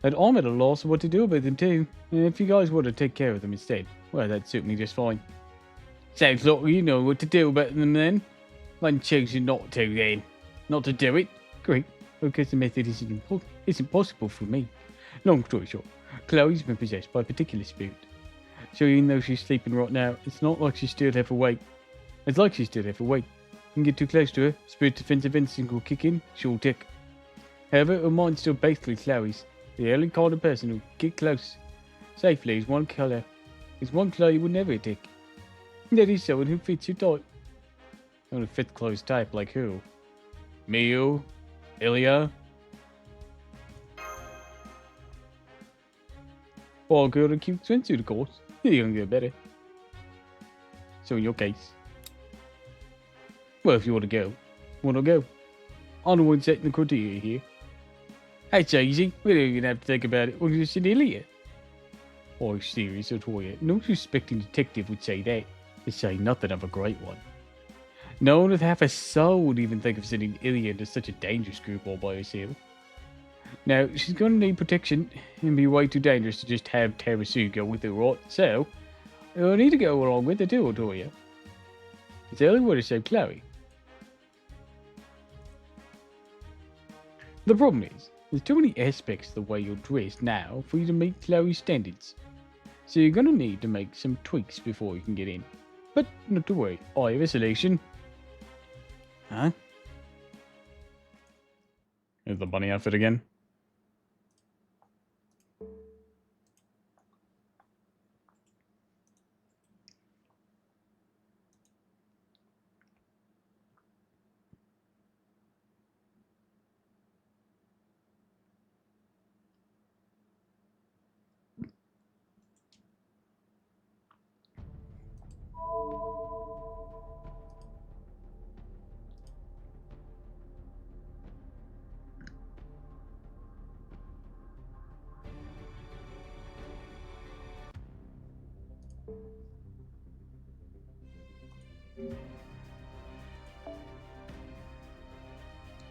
I'm at a loss of what to do about them too. And if you guys want to take care of them instead, well, that'd suit me just fine. sounds like you know what to do about them then. I'm choosing not to then. Not to do it. Great, because the method isn't possible for me. Long story short, Chloe's been possessed by a particular spirit. So even though she's sleeping right now, it's not like she's still half awake. It's like she's still half awake. You can get too close to her, spirit defensive instinct will kick in, she'll tick. However, her mind's still basically Chloe's. The only kind of person who get close safely is one Chloe would never attack. That is someone who fits your type. Only fifth Chloe's type, like who? Miyu? Ilya? Or a girl in a cute swimsuit, of course. You're gonna get better. So in your case, well, if you want to go. I'm the one setting the criteria here. That's easy. We don't even have to think about it. We're just an Ilya. Oh, serious, Otoya. No suspecting detective would say that. To say nothing of a great one. No one with half a soul would even think of sending Ilya into such a dangerous group all by herself. Now, she's going to need protection and be way too dangerous to just have Tamasu go with her, right? So, you'll need to go along with her too, Otoya. It's the only way to save Chloe. The problem is, there's too many aspects of the way you're dressed now for you to meet Chloe's standards. So you're going to need to make some tweaks before you can get in. But not to worry, I have a solution. Huh? Is the bunny outfit again?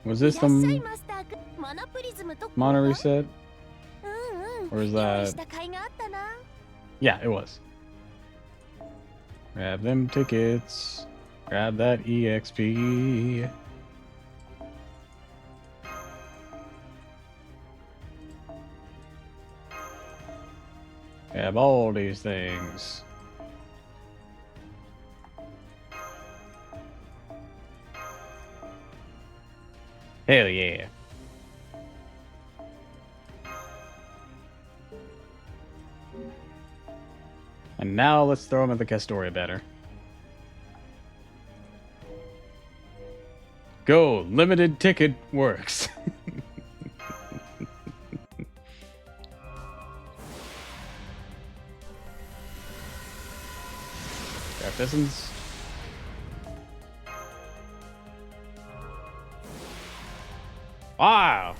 Was い this らっしゃい the マスターくん。マナプリズムどこ？ mono reset? うんうん。 Or is 用意 that... した甲斐があったな。 Yeah, it was. Grab them tickets. Grab that EXP. Grab all these things. Hell yeah. And now let's throw him at the Castoria banner. Go! Limited ticket works. Grab distance. Wow!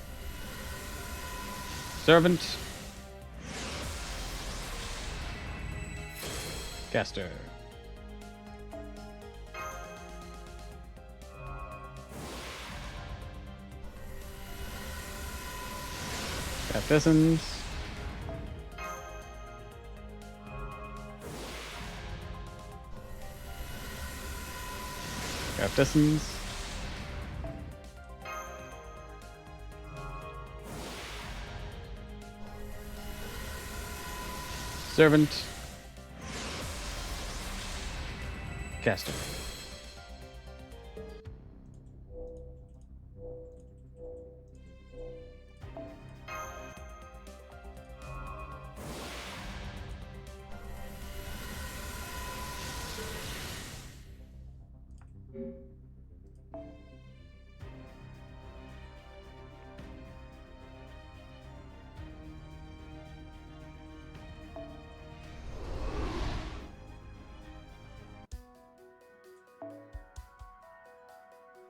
Servant. Caster. Grab distance. Grab distance. Servant. Caster.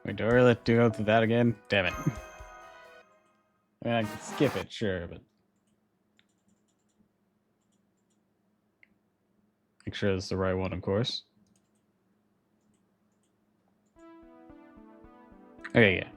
Wait, do I really have to go through that again? Damn it. I mean, I can skip it, sure, but... Make sure it's the right one, of course. Okay, yeah.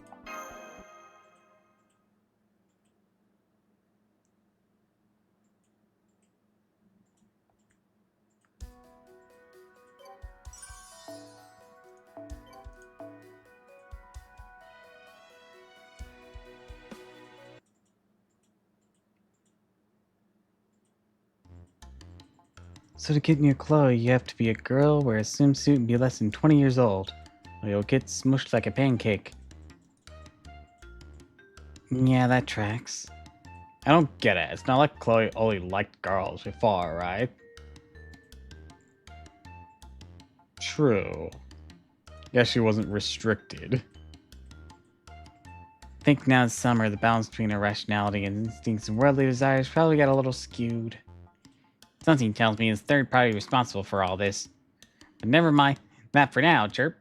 So to get near Chloe, you have to be a girl, wear a swimsuit, and be less than 20 years old, or you'll get smushed like a pancake. Yeah, that tracks. I don't get it. It's not like Chloe only liked girls before, right? True. Guess she wasn't restricted. I think now it's summer, the balance between irrationality and instincts and worldly desires probably got a little skewed. Something tells me it's third party responsible for all this. But never mind that for now, chirp.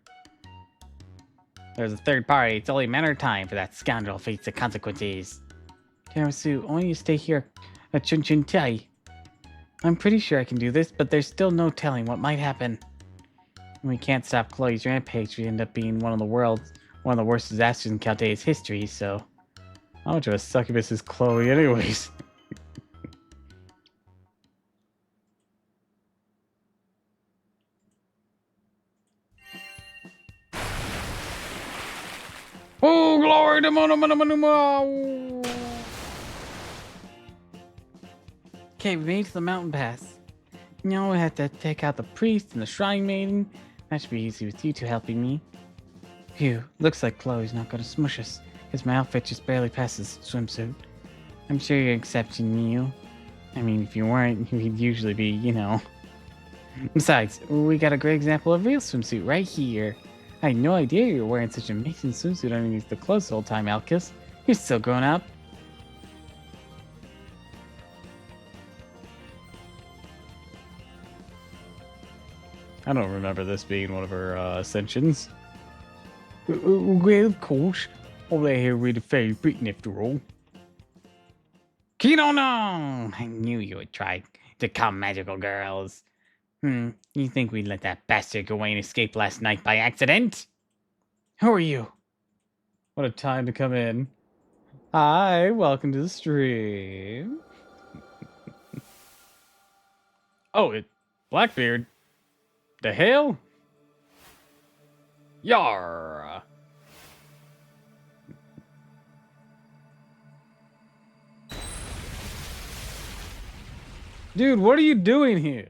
There's a third party, it's only a matter of time for that scoundrel to face the consequences. Karasu, I want you to stay here at Chun Chun Tai. I'm pretty sure I can do this, but there's still no telling what might happen. We can't stop Chloe's rampage. We end up being one of the worst disasters in Chaldea's history, so... How much of a succubus is Chloe anyways? Oh, glory to Mono! Okay, we made it to the mountain pass. Now we have to take out the priest and the shrine maiden. That should be easy with you two helping me. Phew, looks like Chloe's not gonna smush us, because my outfit just barely passes the swimsuit. I'm sure you're accepting you. I mean, if you weren't, you'd usually be, you know. Besides, we got a great example of real swimsuit right here. I had no idea you were wearing such an amazing swimsuit underneath the clothes the whole time, Alkis. You're still grown up. I don't remember this being one of her ascensions. Well, of course. All that here with a fairy Britain after all. Kino no! I knew you would try to come, magical girls. You think we let that bastard Gawain escape last night by accident? Who are you? What a time to come in. Hi, welcome to the stream. Oh, Blackbeard. The hell? Yar. Dude, what are you doing here?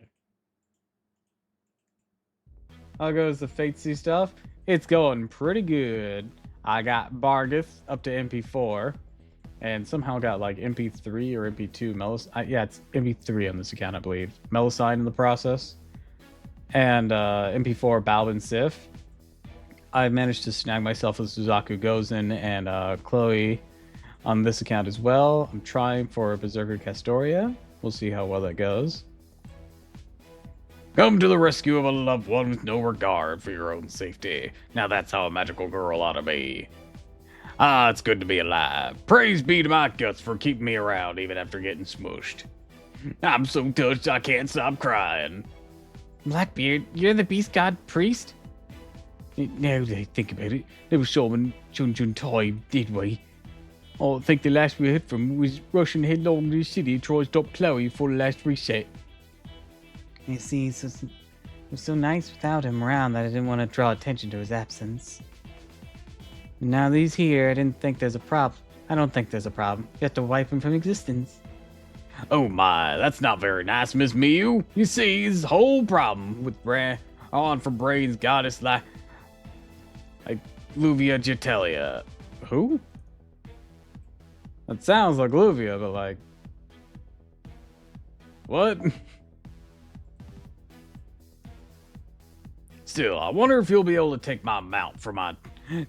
How goes the Fatesy stuff? It's going pretty good. I got Bargith up to MP4, and somehow got like MP3 or MP2 yeah, it's MP3 on this account, I believe. Melusine in the process, and MP4 Balvin Sif. I managed to snag myself a Suzaku Gozen and Chloe on this account as well. I'm trying for Berserker Castoria. We'll see how well that goes. Come to the rescue of a loved one with no regard for your own safety. Now that's how a magical girl ought to be. Ah, it's good to be alive. Praise be to my guts for keeping me around even after getting smushed. I'm so touched I can't stop crying. Blackbeard, you're the beast god priest? Now that I think about it, never saw him in Chun time, did we? I think the last we heard from him was rushing headlong to the city to try to stop Chloe for the last reset. You see, it was so nice without him around that I didn't want to draw attention to his absence. Now that he's here, I don't think there's a problem. You have to wipe him from existence. Oh my, that's not very nice, Miss Mew. You see, his whole problem with on for brains goddess like Luvia Gitelia. Who? That sounds like Luvia, but like... What? Still, I wonder if you'll be able to take my mount for my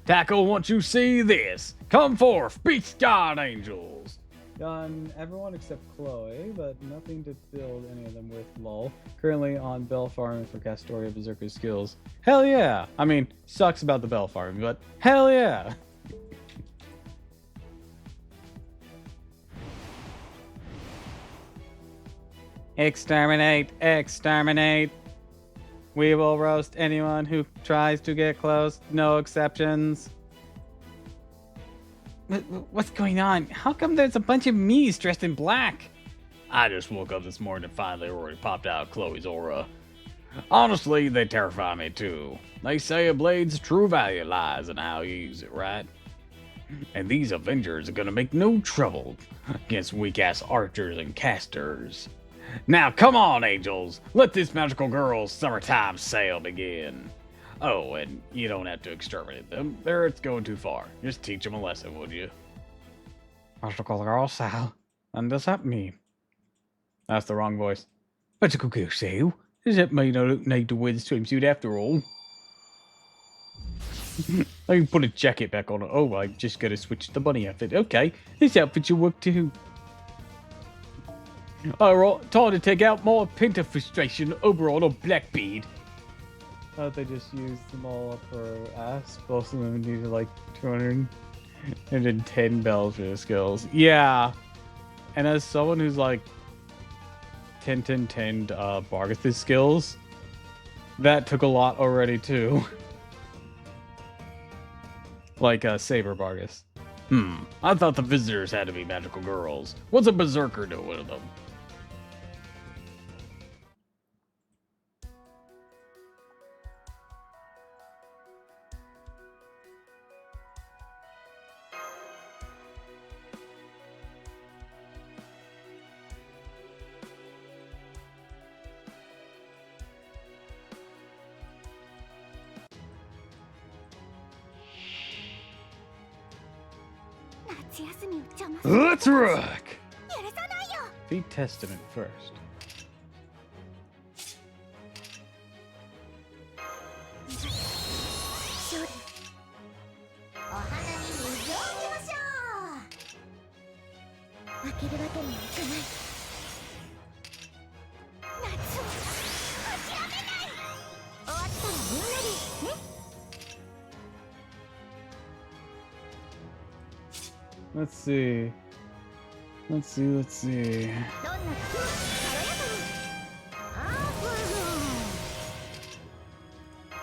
tackle once you see this. Come forth, beast god angels. Done everyone except Chloe, but nothing to build any of them with, lol. Currently on Bell Farm for Castoria Berserker skills. Hell yeah! I mean, sucks about the Bell Farm, but hell yeah! Exterminate! Exterminate! We will roast anyone who tries to get close. No exceptions. What's going on? How come there's a bunch of me's dressed in black? I just woke up this morning and finally already popped out Chloe's aura. Honestly, they terrify me too. They say a blade's true value lies in how you use it, right? And these Avengers are gonna make no trouble against weak-ass archers and casters. Now come on, angels! Let this magical girl's summertime sail begin. Oh, and you don't have to exterminate them. It's going too far. Just teach them a lesson, would you? Magical girl sail? And does that mean? That's the wrong voice. Magical girl sail? Does that mean I don't need to wear the swimsuit after all? I can put a jacket back on. Oh, I just gotta switch to the bunny outfit. Okay, this outfit should work too. Alright, time to take out more pent-up frustration overall on Blackbeard. They just used them all up for ass. Both of them needed like 210 bells for their skills. Yeah. And as someone who's like 10 Bargath's skills, that took a lot already too. Like Saber Bargath. I thought the visitors had to be magical girls. What's a berserker doing with them? Let's rock! Feed Testament first. Let's see.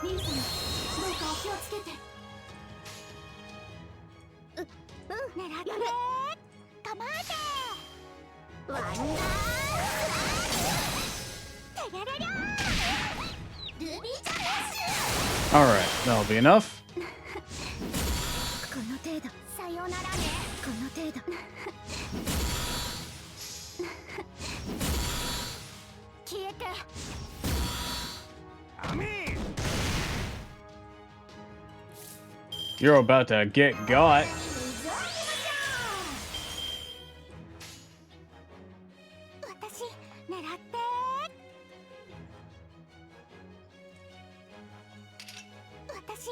ミュウ様、どうかお気をつけて。狙って構えてワンダースライド、てやらりゃー、ルビーチャンス。 Alright, that'll be enough. この程度、さよならね。この程度。消えて。You're about to get got. 私狙って私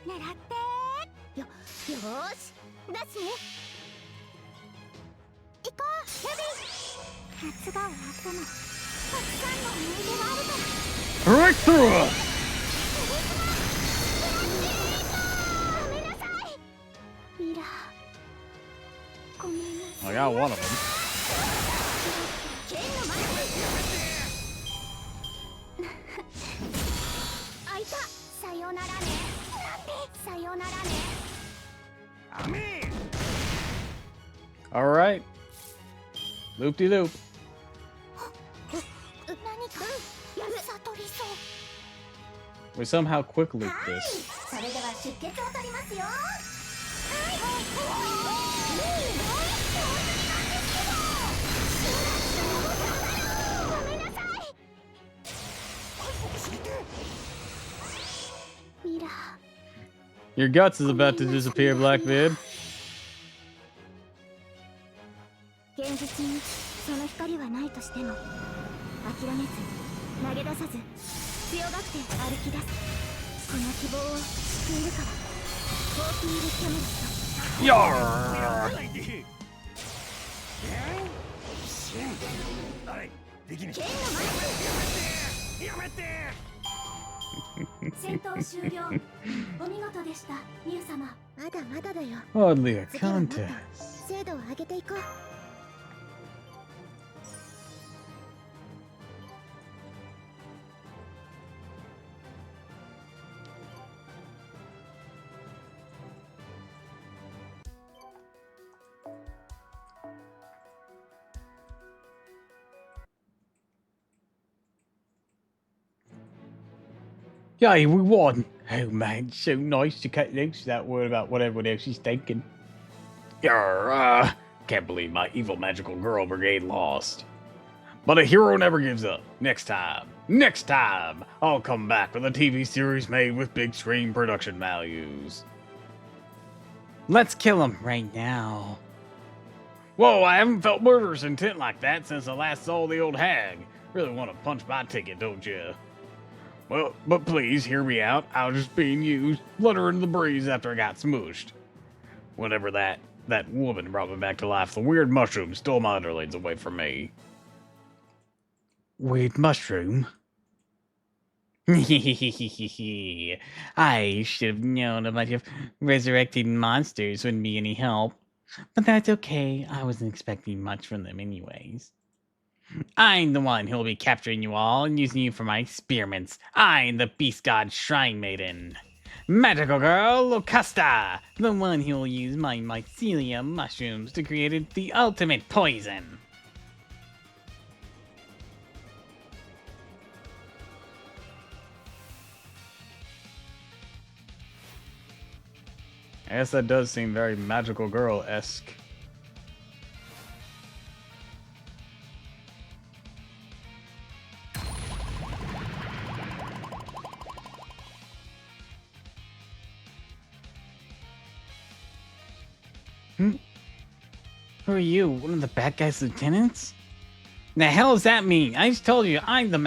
狙ってよーし出すね。行こうルビー。夏が終わってもたくさんの思い出があるから。 Right through it! ごめんなさいミラー、ごめんなさい。 I got one of them. 剣のマ開いた。さよならね。さよならね。 Alright. Loop-de-loop. 何か悟りそう。 We somehow quick loop this. それでは出血を取りますよ。ごめんなさい。ミラー。 Your guts is about to disappear, Blackbeard. 現実にその光はないとしても諦めず投げ出さず強がって歩き出す。この希望を救えるからウォーキングキャメラット。 Yarr! 剣の戦闘終了。お見事でしたミュウ様。まだまだだよ。 Hardly a 次はもっと contest. 精度を上げていこう。 Yay, we won! Oh man, so nice to cut loose that word about what everyone else is thinking. Yarr, can't believe my evil magical girl brigade lost. But a hero never gives up. Next time, I'll come back with a TV series made with big screen production values. Let's kill him right now. Whoa, I haven't felt murderous intent like that since I last saw the old hag. Really want to punch my ticket, don't you? Well, but please hear me out. I was just being used, fluttering in the breeze after I got smooshed. Whenever that woman brought me back to life, the weird mushroom stole my underlings away from me. Weird mushroom? I should have known a bunch of resurrected monsters wouldn't be any help. But that's okay. I wasn't expecting much from them anyways. I'm the one who'll be capturing you all and using you for my experiments. I'm the Beast God Shrine Maiden. Magical Girl Locusta, the one who will use my mycelium mushrooms to create the ultimate poison. I guess that does seem very Magical Girl-esque. Who are you? One of the bad guys' lieutenants? The hell does that mean? I just told you I'm a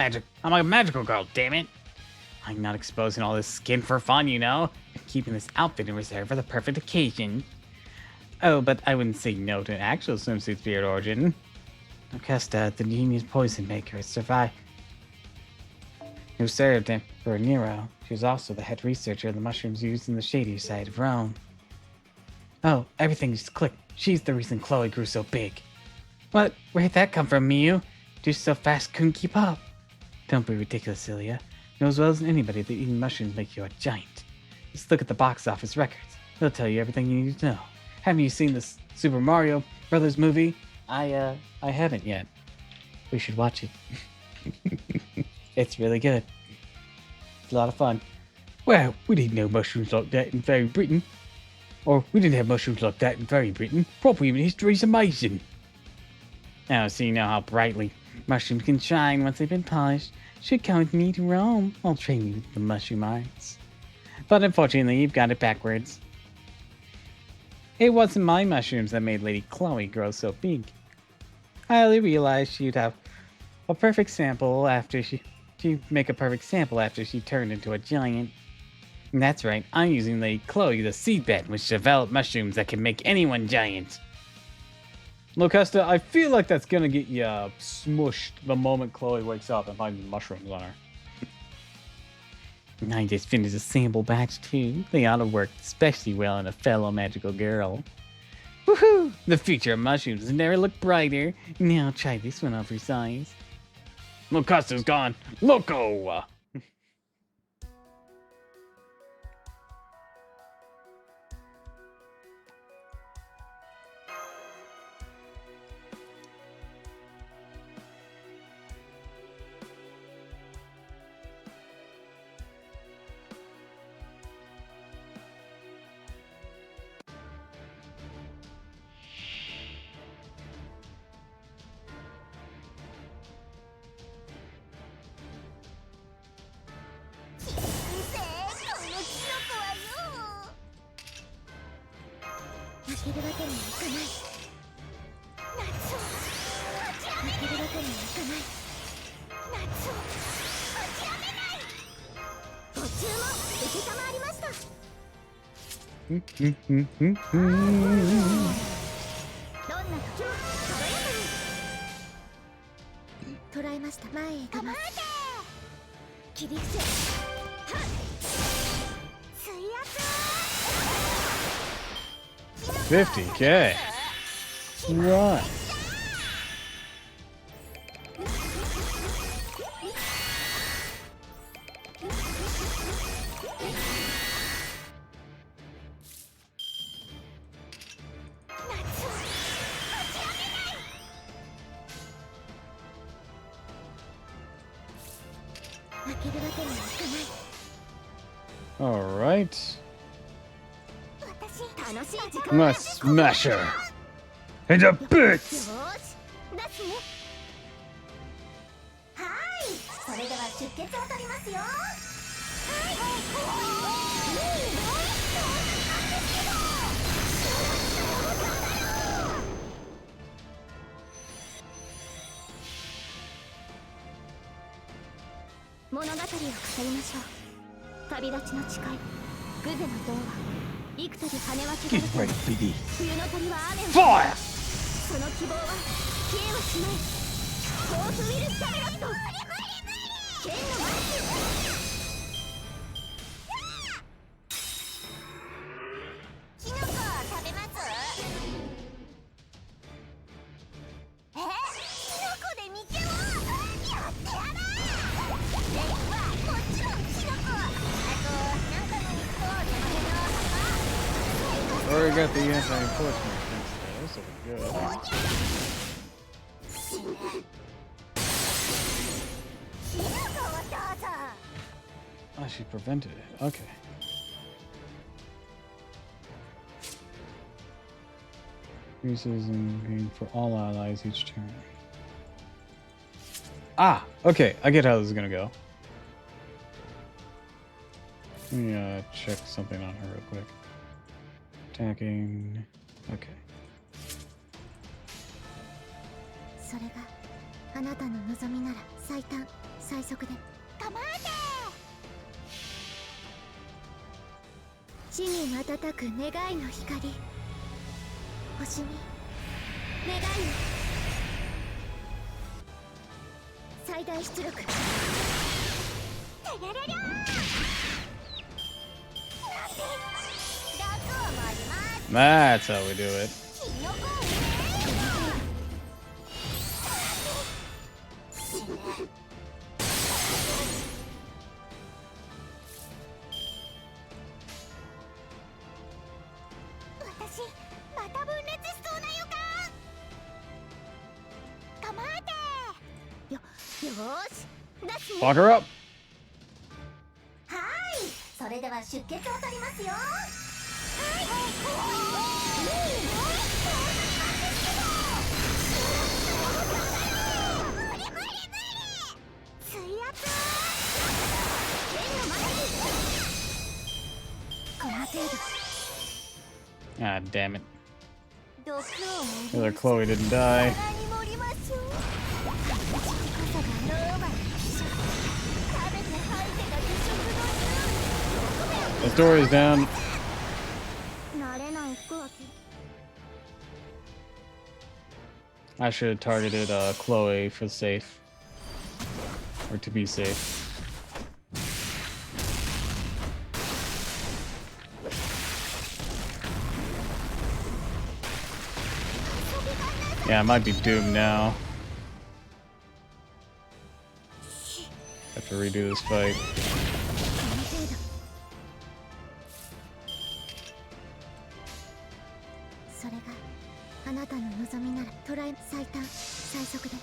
magical girl, damn it. I'm not exposing all this skin for fun, you know. I'm keeping this outfit in reserve for the perfect occasion. Oh, but I wouldn't say no to an actual swimsuit spirit origin. Locusta, the genius poison maker, survived. Who served Emperor Nero. She was also the head researcher of the mushrooms used in the shadier side of Rome. Oh, everything just clicked. She's the reason Chloe grew so big. What? Where'd that come from, Miyu? Just so fast, couldn't keep up. Don't be ridiculous, Ilya. Knows as well as anybody that eating mushrooms make you a giant. Just look at the box office records. They'll tell you everything you need to know. Haven't you seen this Super Mario Brothers movie? I haven't yet. We should watch it. It's really good. It's a lot of fun. Well, we didn't know mushrooms like that in Fairy Britain. Or we didn't have mushrooms like that in Fairy Britain. Probably even history's amazing. Now, so you know how brightly mushrooms can shine once they've been polished. Should come with me to Rome. I'll train you with the mushroom arts. But unfortunately, you've got it backwards. It wasn't my mushrooms that made Lady Chloe grow so big. I only realized she'd have a perfect sample after she'd make a perfect sample after she turned into a giant. And that's right, I'm using Lady Chloe, the seedbed, which developed mushrooms that can make anyone giant. Locusta, I feel like that's gonna get you smushed the moment Chloe wakes up and finds mushrooms on her. I just finished a sample batch too. They ought to work especially well on a fellow magical girl. Woohoo! The future of mushrooms has never looked brighter. Now try this one on for size. Locusta's gone. Loco! $50K. Right. All right. Let's smash her into bits. それでは出血を取りますよ。物語を語りましょう。旅立ちの誓い、グゼの童話、幾度で羽は汚れても冬の鳥は雨を降る。その希望は消えはしない。コースウィルス・キャメロット、剣のマスキノコを食べます？キノコで店をやってやらー。レイはもちろんキノコ。あとなんかの肉とその辺の葉っぱ。 Already got the anti-enforcement things though, so we're good. Oh, she prevented it. Okay. Increases in gain for all allies each turn. Ah, okay. I get how this is gonna go. Let me check something on her real quick. Attacking. Okay. それがあなたの望みなら最短最速で構えて。地に瞬く願いの光、星に願いを。最大出力。てれれりゃー。なんて楽を盛ります。 That's how we do it. キノコを Fuck her up. はい、それでは出血を取りますよ。水圧この程度 Ah, damn it. 毒を Either Chloe didn't die. 盛りましょう。こそがノーマルな気色。食べて吐いてが気色の The story's down. 慣れない服は I should have targeted Chloe for safe. Or to be safe. Yeah, I might be doomed now. Have to redo this fight. それがあなたの望みならトライ最短最速で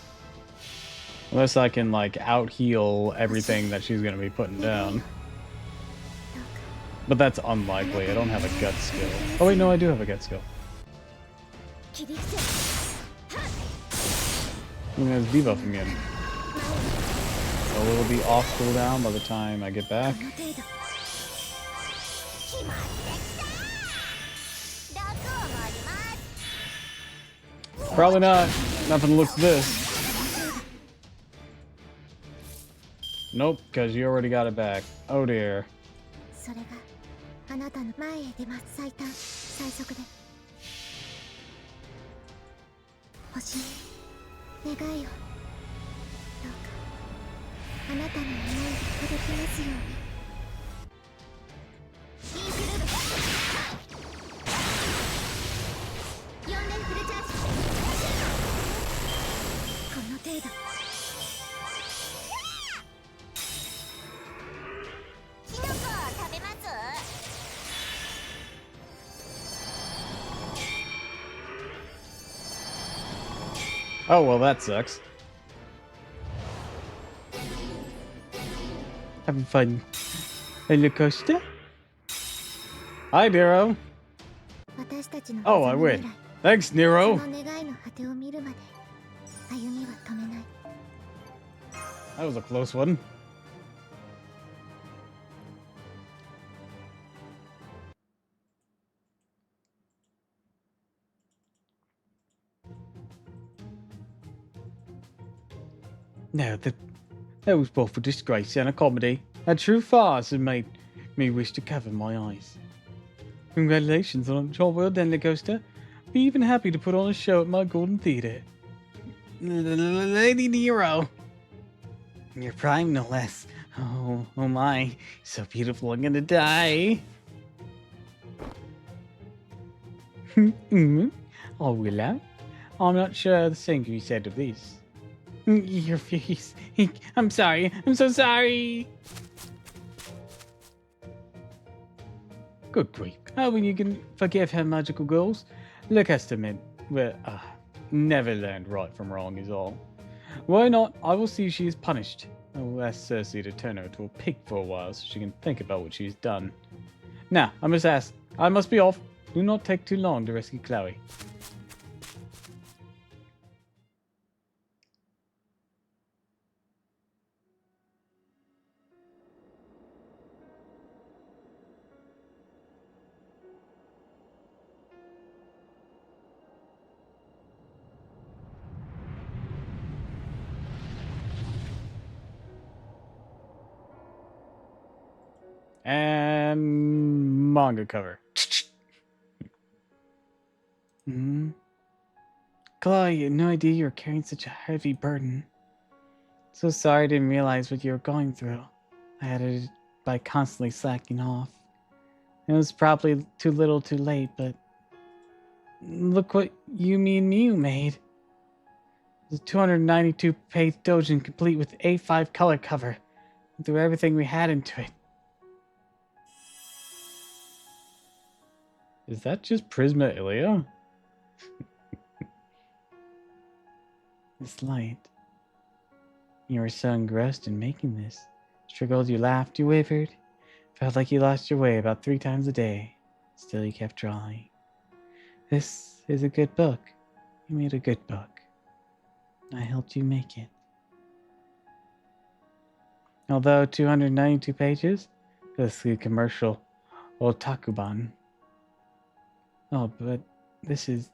Unless I can, like, out-heal everything that she's gonna be putting down. But that's unlikely. I don't have a gut skill. Oh wait, no, I do have a gut skill. 切り伏せ I'm gonna debuff again. So it'll be off cooldown by the time I get back. この程度決まってきた毒を盛ります Probably not. Nothing looks this. Nope, because you already got it back. Oh dear. それがあなたの前へ出ます最短最速で星に願いをどうかあなたの思いが届きますようにインクルード4連フルチャージこの程度キノコを食べます Oh, well, that sucks. Having fun. Roller coaster? Hi, Nero. 私たちの Oh, I 望む win. 未来 Thanks, そ Nero. の願いの果てを見るまで歩みは止めない That was a close one. No, that was both a disgrace and a comedy. A true farce and made me wish to cover my eyes. Congratulations on a job well done, Coaster. Be even happy to put on a show at my Golden Theatre. Lady Nero. Your prime, no less. Oh my. So beautiful, I'm gonna die. Oh, Willow. I'm not sure the thing you said of this. Your face. I'm sorry. I'm so sorry. Good grief. How when you can forgive her magical goals? Look, estimate. Well, never learned right from wrong is all. Why not? I will see she is punished. I will ask Cersei to turn her into a pig for a while so she can think about what she's done. Now, I must be off. Do not take too long to rescue Chloe. And manga cover. Chloe, you had no idea you were carrying such a heavy burden. So sorry I didn't realize what you were going through. I had it by constantly slacking off. It was probably too little too late, but look what me and you made. It's a 292-page doujin complete with A5 color cover. We threw everything we had into it. Is that just Prisma Ilia? This light. You were so engrossed in making this. Struggled, you laughed, you wavered. Felt like you lost your way about 3 times a day. Still, you kept drawing. This is a good book. You made a good book. I helped you make it. Although 292 pages, this is the commercial Otakuban. Oh, but this is.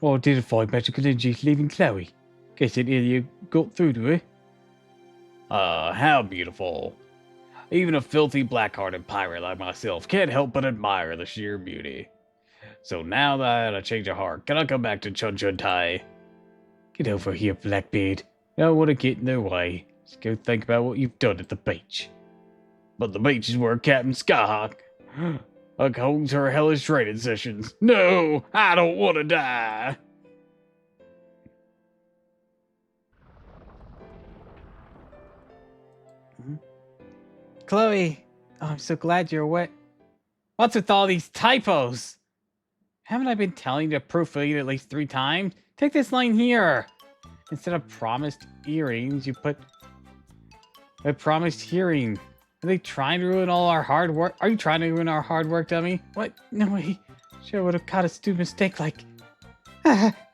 Oh, did it find magical energy leaving Chloe? Guess it you got through to her. How beautiful. Even a filthy black-hearted pirate like myself can't help but admire the sheer beauty. So now that I had a change of heart, can I come back to Chun Chun Tai? Get over here, Blackbeard. I don't want to get in their way. Just go think about what you've done at the beach. But the beach is where Captain Skyhawk holds her hellish training sessions. No, I don't want to die. Chloe, oh, I'm so glad you're wet. What's with all these typos? Haven't I been telling you to proofread it at least 3 times? Take this line here. Instead of promised earrings, you put a promised hearing. Are they trying to ruin all our hard work? Are you trying to ruin our hard work, dummy? What? No way. Sure would have caught a stupid mistake like...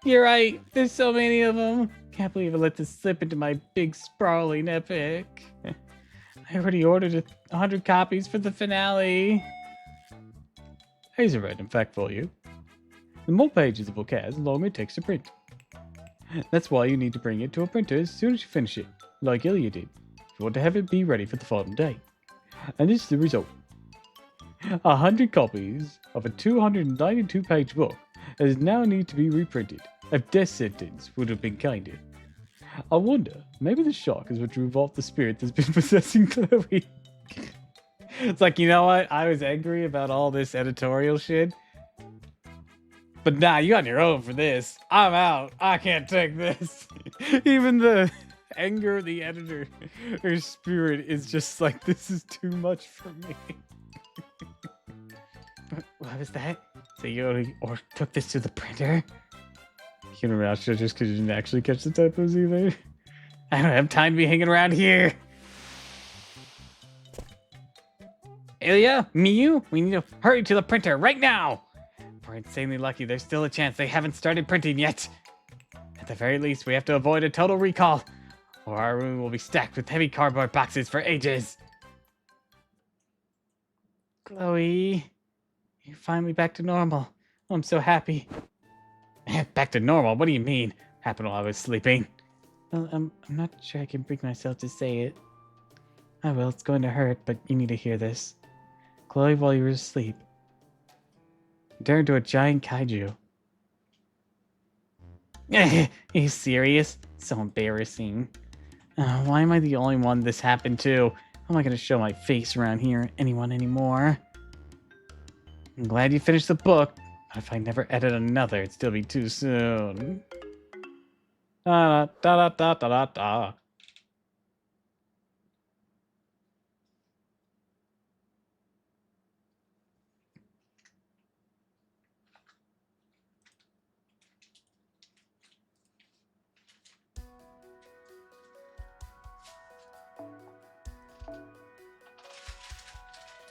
You're right. There's so many of them. Can't believe I let this slip into my big sprawling epic. I already ordered 100 copies for the finale. Here's a random fact for you. The more pages a book has, the longer it takes to print. That's why you need to bring it to a printer as soon as you finish it, like Ilya did, if you want to have it be ready for the final day. And this is the result. 100 copies of a 292-page book is now need to be reprinted. A death sentence would have been kinder. I wonder, maybe the shock is what drove off the spirit that's been possessing Chloe. It's like, you know what? I was angry about all this editorial shit. But nah, you on your own for this. I'm out. I can't take this. Even the anger of the editor, her spirit is just like, this is too much for me. What was that? So you already took this to the printer? Human Rasha just because you didn't actually catch the typos either. I don't have time to be hanging around here. Ilya, Miyu, we need to hurry to the printer right now. If we're insanely lucky, there's still a chance they haven't started printing yet. At the very least, we have to avoid a total recall, or our room will be stacked with heavy cardboard boxes for ages. Chloe, you're finally back to normal. Oh, I'm so happy. Back to normal? What do you mean? Happened while I was sleeping. Well, I'm not sure I can bring myself to say it. I will, it's going to hurt, but you need to hear this. Chloe, while you were asleep, turned into a giant kaiju. Are you serious? So embarrassing. Why am I the only one this happened to? How am I going to show my face around here anyone anymore? I'm glad you finished the book. But if I never edit another, it'd still be too soon. Da da da da da da da.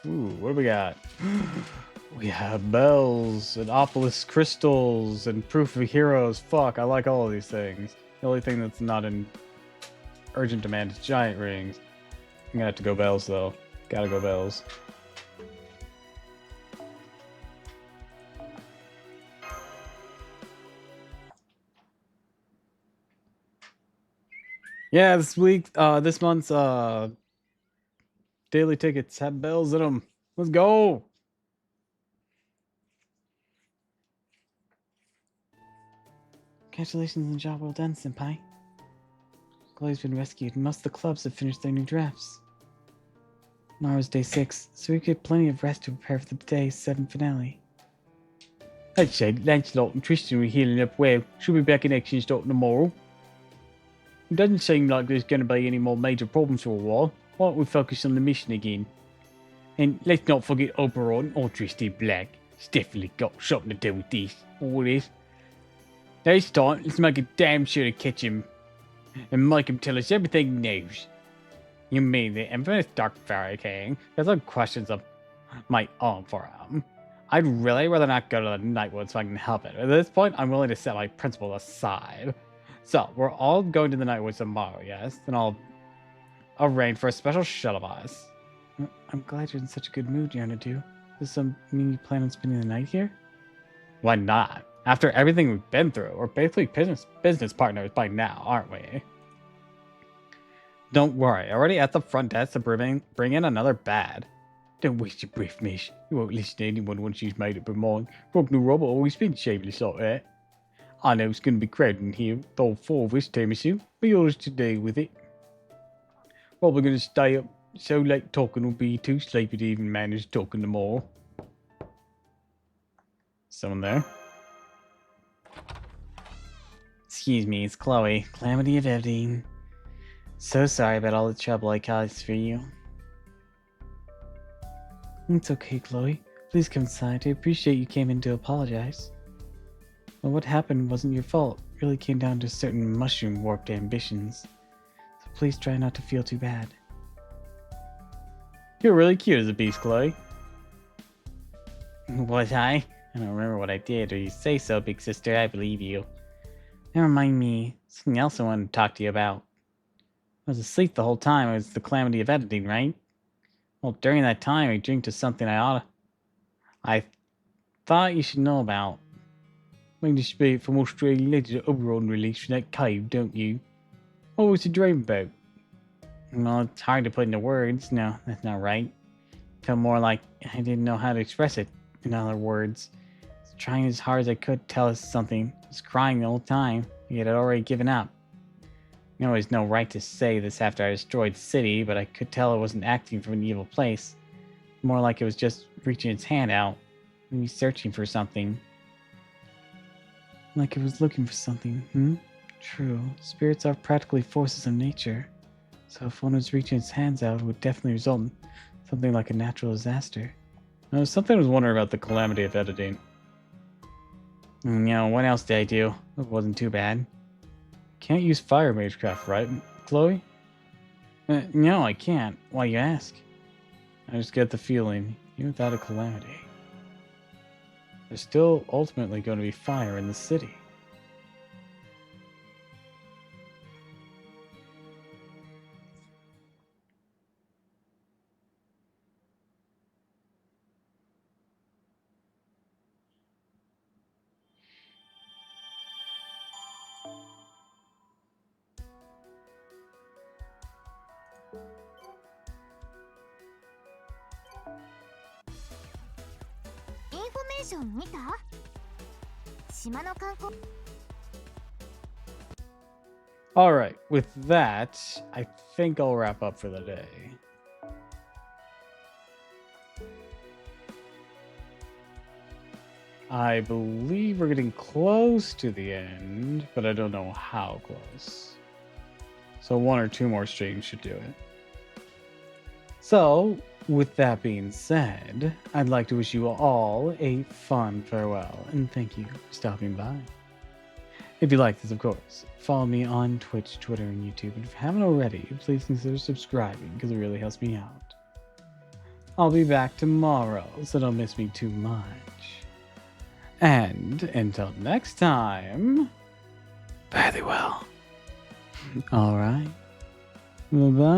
Ooh, what do we got? We have bells and opalus crystals and proof of heroes. Fuck, I like all of these things. The only thing that's not in urgent demand is giant rings. I'm gonna have to go bells though. Gotta go bells. Yeah, this month's daily tickets have bells in them. Let's go. Congratulations on the job well done, Senpai. Chloe's been rescued, and most of the clubs have finished their new drafts. Tomorrow's day 6, so we get plenty of rest to prepare for the day 7 finale. I'd say Lancelot and Tristan were healing up well. Should be back in action starting tomorrow. It doesn't seem like there's going to be any more major problems for a while. why don't we focus on the mission again? And let's not forget Oberon, all dressed in black. He's definitely got something to do with this. All this. This time, let's make a damn sure to catch him and make him tell us everything he knows. You mean the infamous Dark Fairy King? There's some questions of my own for him. I'd really rather not go to the Nightwoods if I can help it. At this point, I'm willing to set my principle aside. So, we're all going to the Nightwoods tomorrow, yes? Then I'll arrange for a special shuttle bus. I'm glad you're in such a good mood, Yarnadu. Does this mean you plan on spending the night here? Why not? After everything we've been through, we're basically business partners by now, aren't we? Don't worry, already at the front desk to bring in another bad. Don't waste your breath, miss. You won't listen to anyone once she's made up her mind. Broken Robert always been shameless like that. I know it's going to be crowded in here with all four of us, tiramisu, but yours today with it. Probably going to stay up so late talking will be too sleepy to even manage talking tomorrow. Someone there? Excuse me, it's Chloe. Calamity of editing. So sorry about all the trouble I caused for you. It's okay, Chloe. Please come inside. I appreciate you came in to apologize. Well, what happened wasn't your fault. It really came down to certain mushroom-warped ambitions. So please try not to feel too bad. You're really cute as a beast, Chloe. Was I? I don't remember what I did, or you say so, big sister. I believe you. Never mind me. Something else I wanted to talk to you about. I was asleep the whole time. It was the calamity of editing, right? Well, during that time, I dreamed of something I thought you should know about. When the spirit from Australia led to the Oberon release from that cave, don't you? What was the dream about? Well, it's hard to put into words. No, that's not right. It felt more like I didn't know how to express it. In other words, I was trying as hard as I could to tell us something. I was crying the whole time, yet I'd already given up. There was no right to say this after I destroyed the city, but I could tell it wasn't acting from an evil place. More like it was just reaching its hand out, maybe searching for something. Like it was looking for something, True. Spirits are practically forces of nature. So if one was reaching its hands out, it would definitely result in something like a natural disaster. Now, something I was wondering about the calamity of editing. What else did I do? It wasn't too bad. Can't use fire magecraft, right, Chloe? No, I can't. Why you ask? I just get the feeling, even without a calamity, there's still ultimately going to be fire in the city. Alright, with that, I think I'll wrap up for the day. I believe we're getting close to the end, but I don't know how close. So 1 or 2 more streams should do it. So, with that being said, I'd like to wish you all a fun farewell, and thank you for stopping by. If you like this, of course, follow me on Twitch, Twitter, and YouTube, and if you haven't already, please consider subscribing, because it really helps me out. I'll be back tomorrow, so don't miss me too much. And until next time, fare thee well. Alright. Bye-bye.